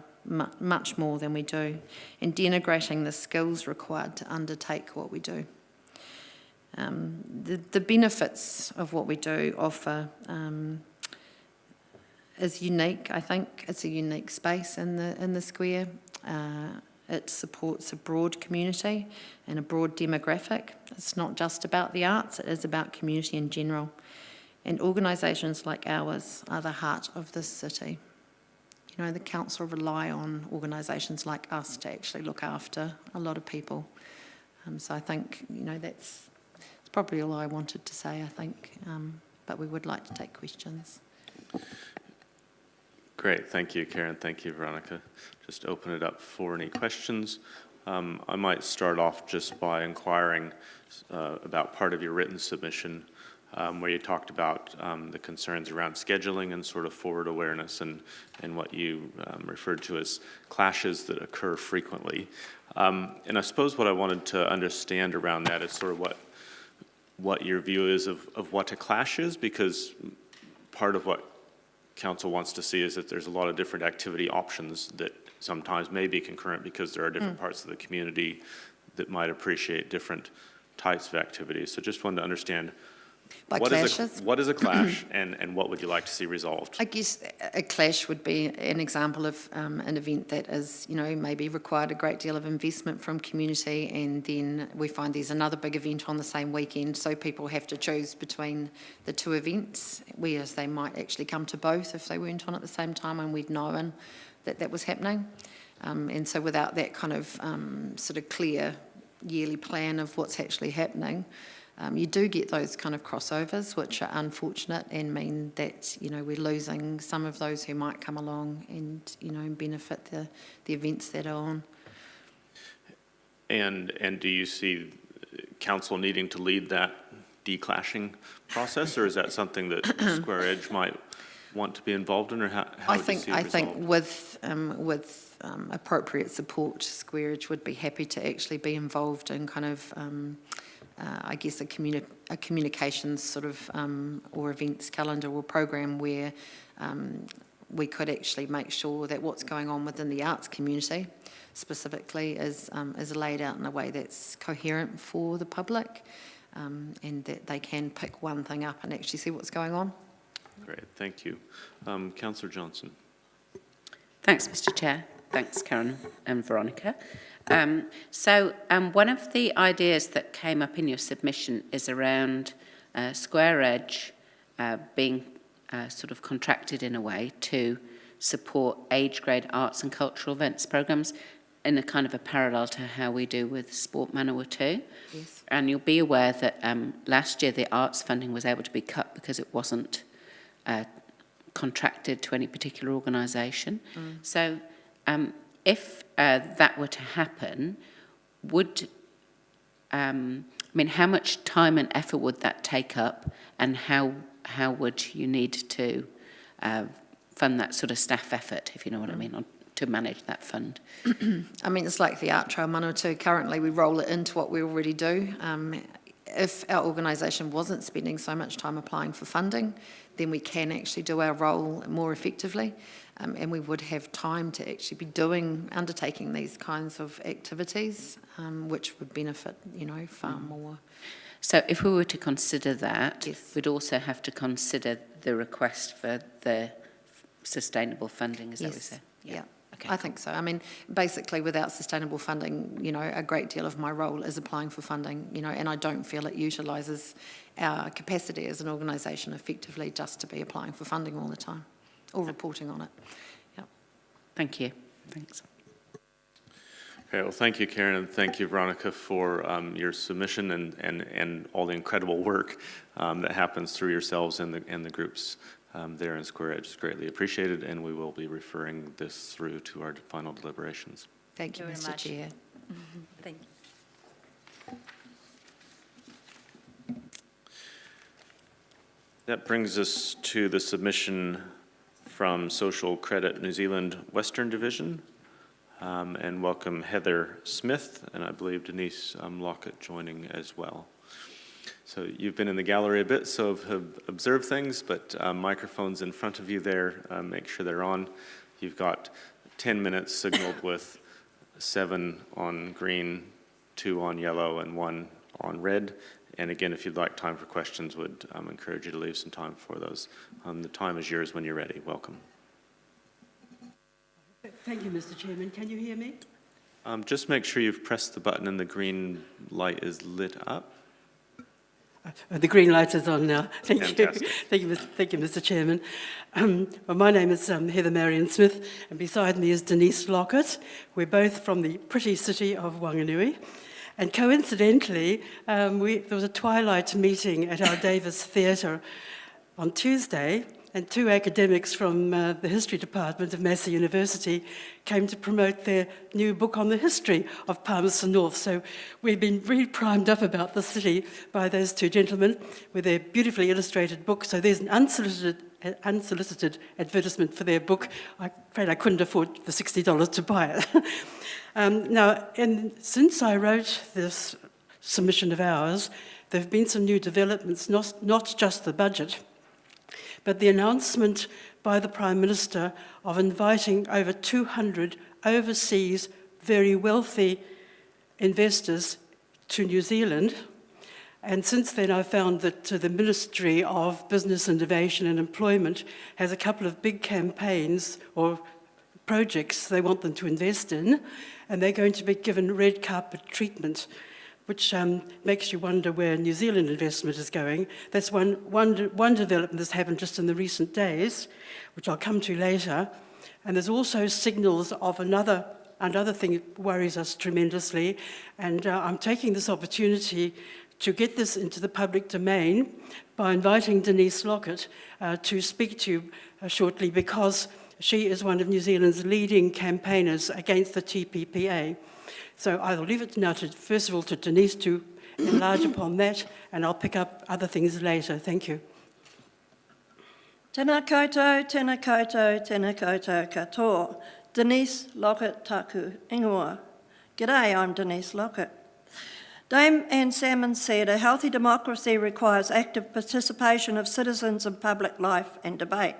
much more than we do, and denigrating the skills required to undertake what we do. The benefits of what we do offer is unique, I think. It's a unique space in the square. It supports a broad community and a broad demographic. It's not just about the arts, it is about community in general. And organisations like ours are the heart of this city. You know, the council rely on organisations like us to actually look after a lot of people. So I think, you know, that's probably all I wanted to say, I think. But we would like to take questions. Great, thank you, Karen. Thank you, Veronica. Just open it up for any questions. I might start off just by inquiring about part of your written submission, where you talked about the concerns around scheduling and sort of forward awareness and what you referred to as clashes that occur frequently. And I suppose what I wanted to understand around that is sort of what your view is of what a clash is, because part of what Council wants to see is that there's a lot of different activity options that sometimes may be concurrent because there are different parts of the community that might appreciate different types of activities. So just wanted to understand what is a clash and what would you like to see resolved? I guess a clash would be an example of an event that is, you know, maybe required a great deal of investment from community, and then we find there's another big event on the same weekend, so people have to choose between the two events, whereas they might actually come to both if they weren't on at the same time and we'd known that that was happening. And so without that kind of sort of clear yearly plan of what's actually happening, you do get those kind of crossovers, which are unfortunate and mean that, you know, we're losing some of those who might come along and, you know, benefit the events that are on. And do you see Council needing to lead that declashing process, or is that something that Square Edge might want to be involved in, or how would you see it resolved? I think with appropriate support, Square Edge would be happy to actually be involved in kind of I guess a communications sort of or events calendar or program where we could actually make sure that what's going on within the arts community specifically is laid out in a way that's coherent for the public, and that they can pick one thing up and actually see what's going on. Great, thank you. Councillor Johnson. Thanks, Mr. Chair. Thanks, Karen and Veronica. So one of the ideas that came up in your submission is around Square Edge being sort of contracted in a way to support age grade arts and cultural events programs in a kind of a parallel to how we do with Sport Manawatu. Yes. And you'll be aware that last year the arts funding was able to be cut because it wasn't contracted to any particular organisation. So if that were to happen, would, I mean, how much time and effort would that take up, and how would you need to fund that sort of staff effort, if you know what I mean, or to manage that fund? I mean, it's like the Art Trail Manawatu. Currently, we roll it into what we already do. if our organisation wasn't spending so much time applying for funding, then we can actually do our role more effectively, and we would have time to actually be undertaking these kinds of activities, which would benefit, far more. So if we were to consider that, we'd also have to consider the request for the sustainable funding, is that what you're saying? Yeah. Okay, I think so. I mean, basically, without sustainable funding, a great deal of my role is applying for funding, and I don't feel it utilises our capacity as an organisation effectively just to be applying for funding all the time or reporting on it. Yeah. Thank you. Thanks. Okay, well, thank you, Karen, and thank you, Veronica, for your submission and all the incredible work that happens through yourselves and the groups there in Square Edge. Is greatly appreciated, and we will be referring this through to our final deliberations. Thank you, Mr. Chair. Thank you. That brings us to the submission from Social Credit New Zealand Western Division, and welcome Heather Smith, and I believe Denise Lockett joining as well. So you've been in the gallery a bit, so have observed things, but microphones in front of you there, make sure they're on. You've got 10 minutes signaled with 7 on green, 2 on yellow, and 1 on red. And again, if you'd like time for questions, would encourage you to leave some time for those. The time is yours when you're ready. Welcome. Thank you, Mr. Chairman. Can you hear me? Just make sure you've pressed the button and the green light is lit up. The green light is on now. Thank Fantastic. you. Thank you, Mr. Chairman. Well, my name is Heather Marion Smith, and beside me is Denise Lockett. We're both from the pretty city of Wanganui. And coincidentally, there was a twilight meeting at our Davis Theatre on Tuesday, and 2 academics from the history department of Massey University came to promote their new book on the history of Palmerston North. So we've been really primed up about the city by those 2 gentlemen with their beautifully illustrated book. So there's an unsolicited advertisement for their book. I'm afraid I couldn't afford the $60 to buy it. Now, since I wrote this submission of ours, there have been some new developments, not just the budget, but the announcement by the Prime Minister of inviting over 200 overseas, very wealthy investors to New Zealand. And since then, I found that the Ministry of Business, Innovation and Employment has a couple of big campaigns or projects they want them to invest in, and they're going to be given red carpet treatment, which makes you wonder where New Zealand investment is going. That's one development that's happened just in the recent days, which I'll come to later. And there's also signals of another thing that worries us tremendously. And I'm taking this opportunity to get this into the public domain by inviting Denise Lockett to speak to you shortly, because she is one of New Zealand's leading campaigners against the TPPA. So I'll leave it now first of all to Denise to enlarge upon that, and I'll pick up other things later. Thank you. Tēnā koutou, tēnā koutou, tēnā koutou katoa. Denise Lockett taku ingoa. G'day, I'm Denise Lockett. Dame Anne Salmon said, a healthy democracy requires active participation of citizens in public life and debate.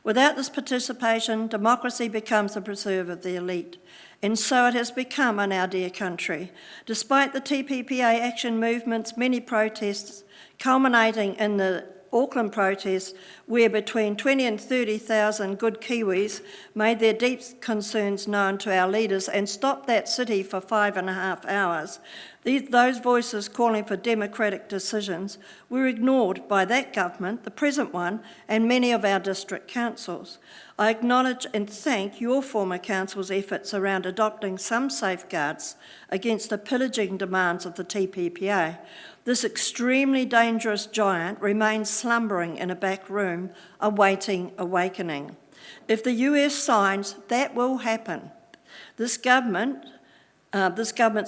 Without this participation, democracy becomes the preserve of the elite. And so it has become in our dear country. Despite the TPPA action movement's many protests, culminating in the Auckland protests, where between 20 and 30,000 good Kiwis made their deep concerns known to our leaders and stopped that city for 5.5 hours, those voices calling for democratic decisions were ignored by that government, the present one, and many of our district councils. I acknowledge and thank your former council's efforts around adopting some safeguards against the pillaging demands of the TPPA. This extremely dangerous giant remains slumbering in a back room, awaiting awakening. If the US signs, that will happen. This government's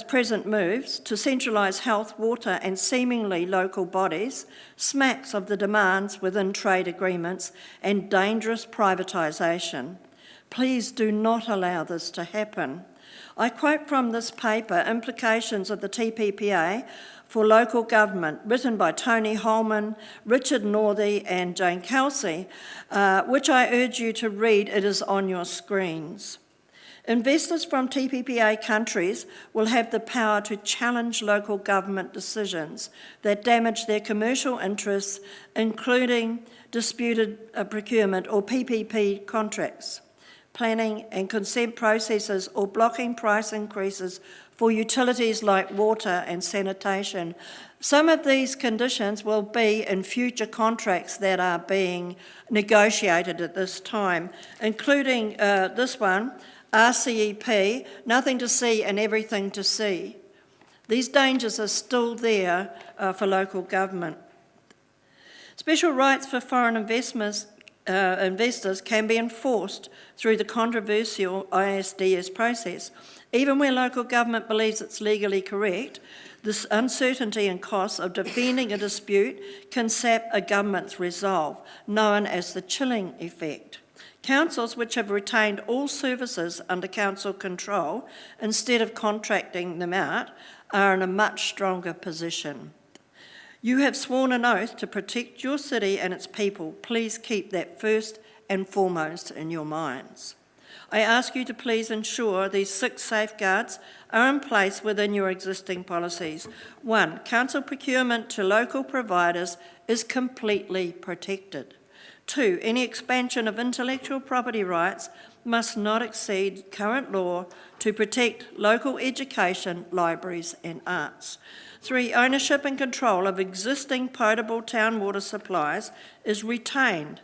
present moves to centralise health, water and seemingly local bodies smacks of the demands within trade agreements and dangerous privatisation. Please do not allow this to happen. I quote from this paper implications of the TPPA for Local Government, written by Tony Holman, Richard Northey and Jane Kelsey, which I urge you to read. It is on your screens. Investors from TPPA countries will have the power to challenge local government decisions that damage their commercial interests, including disputed procurement or PPP contracts, planning and consent processes, or blocking price increases for utilities like water and sanitation. Some of these conditions will be in future contracts that are being negotiated at this time, including this one, RCEP, nothing to see and everything to see. These dangers are still there for local government. Special rights for foreign investors can be enforced through the controversial ISDS process. Even where local government believes it's legally correct, this uncertainty and costs of defending a dispute can sap a government's resolve, known as the chilling effect. Councils which have retained all services under council control instead of contracting them out are in a much stronger position. You have sworn an oath to protect your city and its people. Please keep that first and foremost in your minds. I ask you to please ensure these 6 safeguards are in place within your existing policies. 1, council procurement to local providers is completely protected. 2, any expansion of intellectual property rights must not exceed current law to protect local education, libraries and arts. 3, ownership and control of existing potable town water supplies is retained,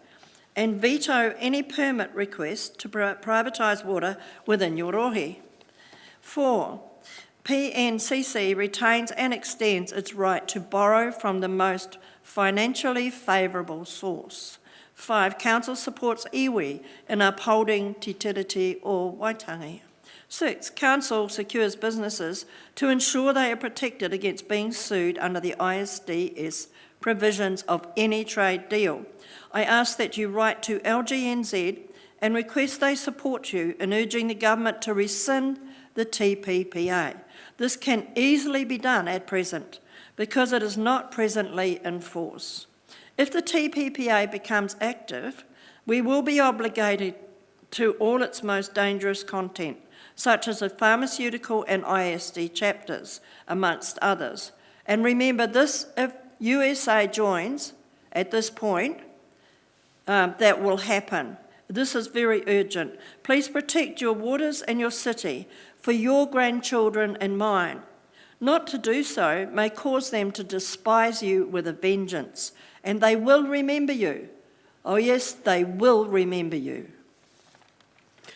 and veto any permit request to privatise water within your rohe. 4, PNCC retains and extends its right to borrow from the most financially favourable source. 5, council supports iwi in upholding te tiriti o Waitangi. 6, council secures businesses to ensure they are protected against being sued under the ISDS provisions of any trade deal. I ask that you write to LGNZ and request they support you in urging the government to rescind the TPPA. This can easily be done at present because it is not presently in force. If the TPPA becomes active, we will be obligated to all its most dangerous content, such as the pharmaceutical and ISD chapters, amongst others. And remember this, if USA joins at this point, that will happen. This is very urgent. Please protect your waters and your city for your grandchildren and mine. Not to do so may cause them to despise you with a vengeance, and they will remember you. Oh yes, they will remember you.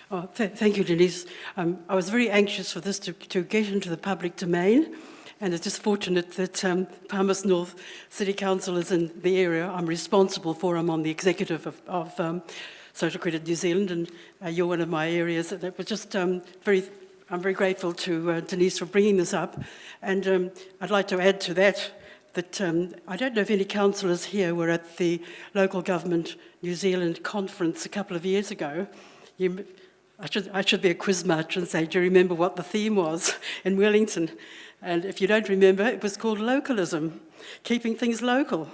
Oh, thank you, Denise. I was very anxious for this to get into the public domain, and it's just fortunate that Palmerston North City Council is in the area I'm responsible for. I'm on the executive of Social Credit New Zealand, and you're one of my areas. It was just I'm very grateful to Denise for bringing this up, and I'd like to add to that I don't know if any councillors here were at the Local Government New Zealand conference a couple of years ago. I should be a quiz master and say, do you remember what the theme was in Wellington? And if you don't remember, it was called localism, keeping things local.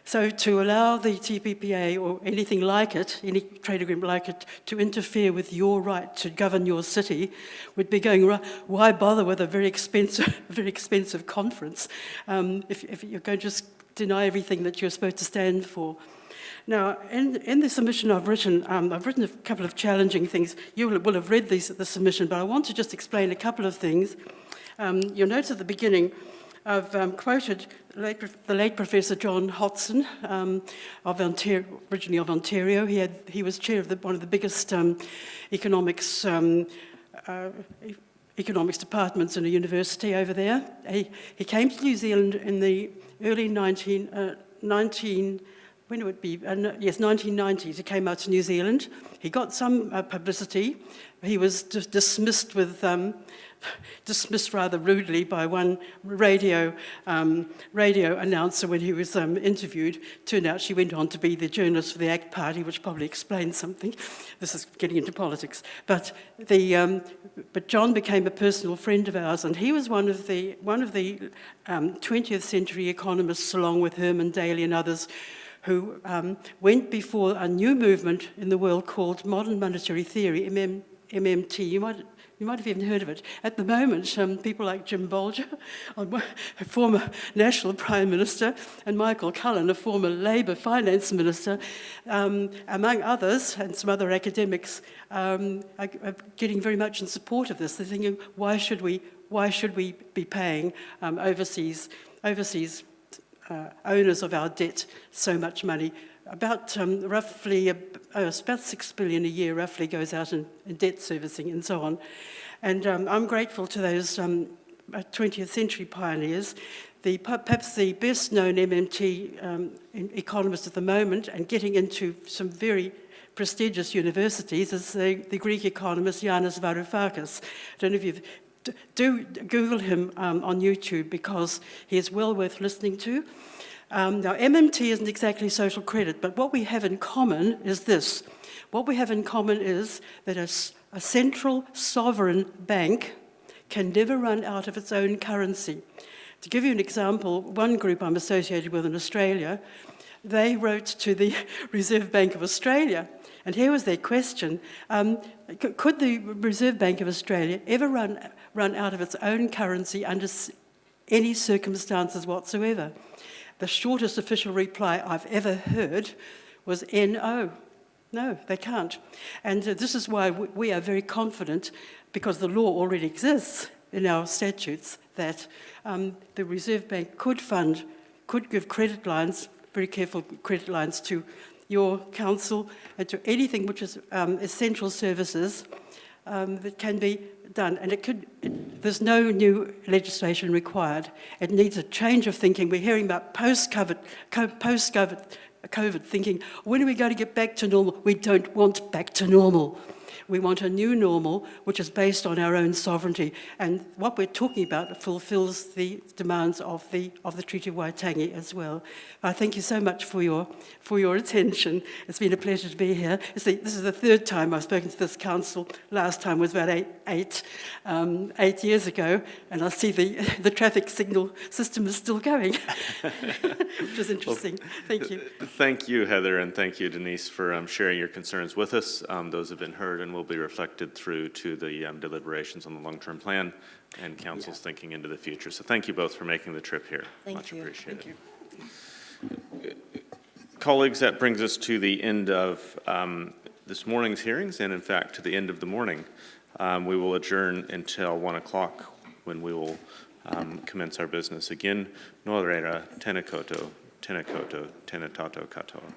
So to allow the TPPA or anything like it, any trade agreement like it, to interfere with your right to govern your city would be going, why bother with a very expensive conference if you're going to just deny everything that you're supposed to stand for? Now, in the submission I've written a couple of challenging things. You will have read the submission, but I want to just explain a couple of things. You'll notice at the beginning, I've quoted the late Professor John Hodson, originally of Ontario. He was chair of one of the biggest economics departments in a university over there. He came to New Zealand in the early when it would be, yes, 1990s, he came out to New Zealand. He got some publicity. He was dismissed rather rudely by one radio announcer when he was interviewed. Turned out she went on to be the journalist for the ACT Party, which probably explains something. This is getting into politics. But John became a personal friend of ours, and he was one of the 20th century economists, along with Herman Daly and others, who went before a new movement in the world called Modern Monetary Theory, MMT. You might have even heard of it. At the moment, people like Jim Bolger, a former National Prime Minister, and Michael Cullen, a former Labour Finance Minister, among others, and some other academics, are getting very much in support of this. They're thinking, why should we be paying overseas owners of our debt so much money? About roughly about 6 billion a year roughly goes out in debt servicing and so on. And I'm grateful to those 20th century pioneers. Perhaps the best known MMT economist at the moment, and getting into some very prestigious universities, is the Greek economist Yanis Varoufakis. I don't know if you've do Google him on YouTube, because he is well worth listening to. Now, MMT isn't exactly social credit, but what we have in common is this. What we have in common is that a central sovereign bank can never run out of its own currency. To give you an example, one group I'm associated with in Australia, they wrote to the Reserve Bank of Australia, and here was their question. Could the Reserve Bank of Australia ever run out of its own currency under any circumstances whatsoever? The shortest official reply I've ever heard was no. No, they can't. And this is why we are very confident, because the law already exists in our statutes, that the Reserve Bank could give credit lines, very careful credit lines, to your council and to anything which is essential services that can be done. And there's no new legislation required. It needs a change of thinking. We're hearing about post-COVID thinking. When are we going to get back to normal? We don't want back to normal. We want a new normal, which is based on our own sovereignty. And what we're talking about fulfills the demands of the Treaty of Waitangi as well. I thank you so much for your attention. It's been a pleasure to be here. This is the third time I've spoken to this council. Last time was about eight years ago, and I see the traffic signal system is still going, which is interesting. Thank you. Thank you, Heather, and thank you, Denise, for sharing your concerns with us. Those have been heard and will be reflected through to the deliberations on the long-term plan and council's thinking into the future. So thank you both for making the trip here. Much appreciated. Thank you. Colleagues, that brings us to the end of this morning's hearings, and in fact to the end of the morning. We will adjourn until 1 o'clock, when we will commence our business again. Nō reira, tēnā koutou, tēnā koutou, tēnā tātou katoa.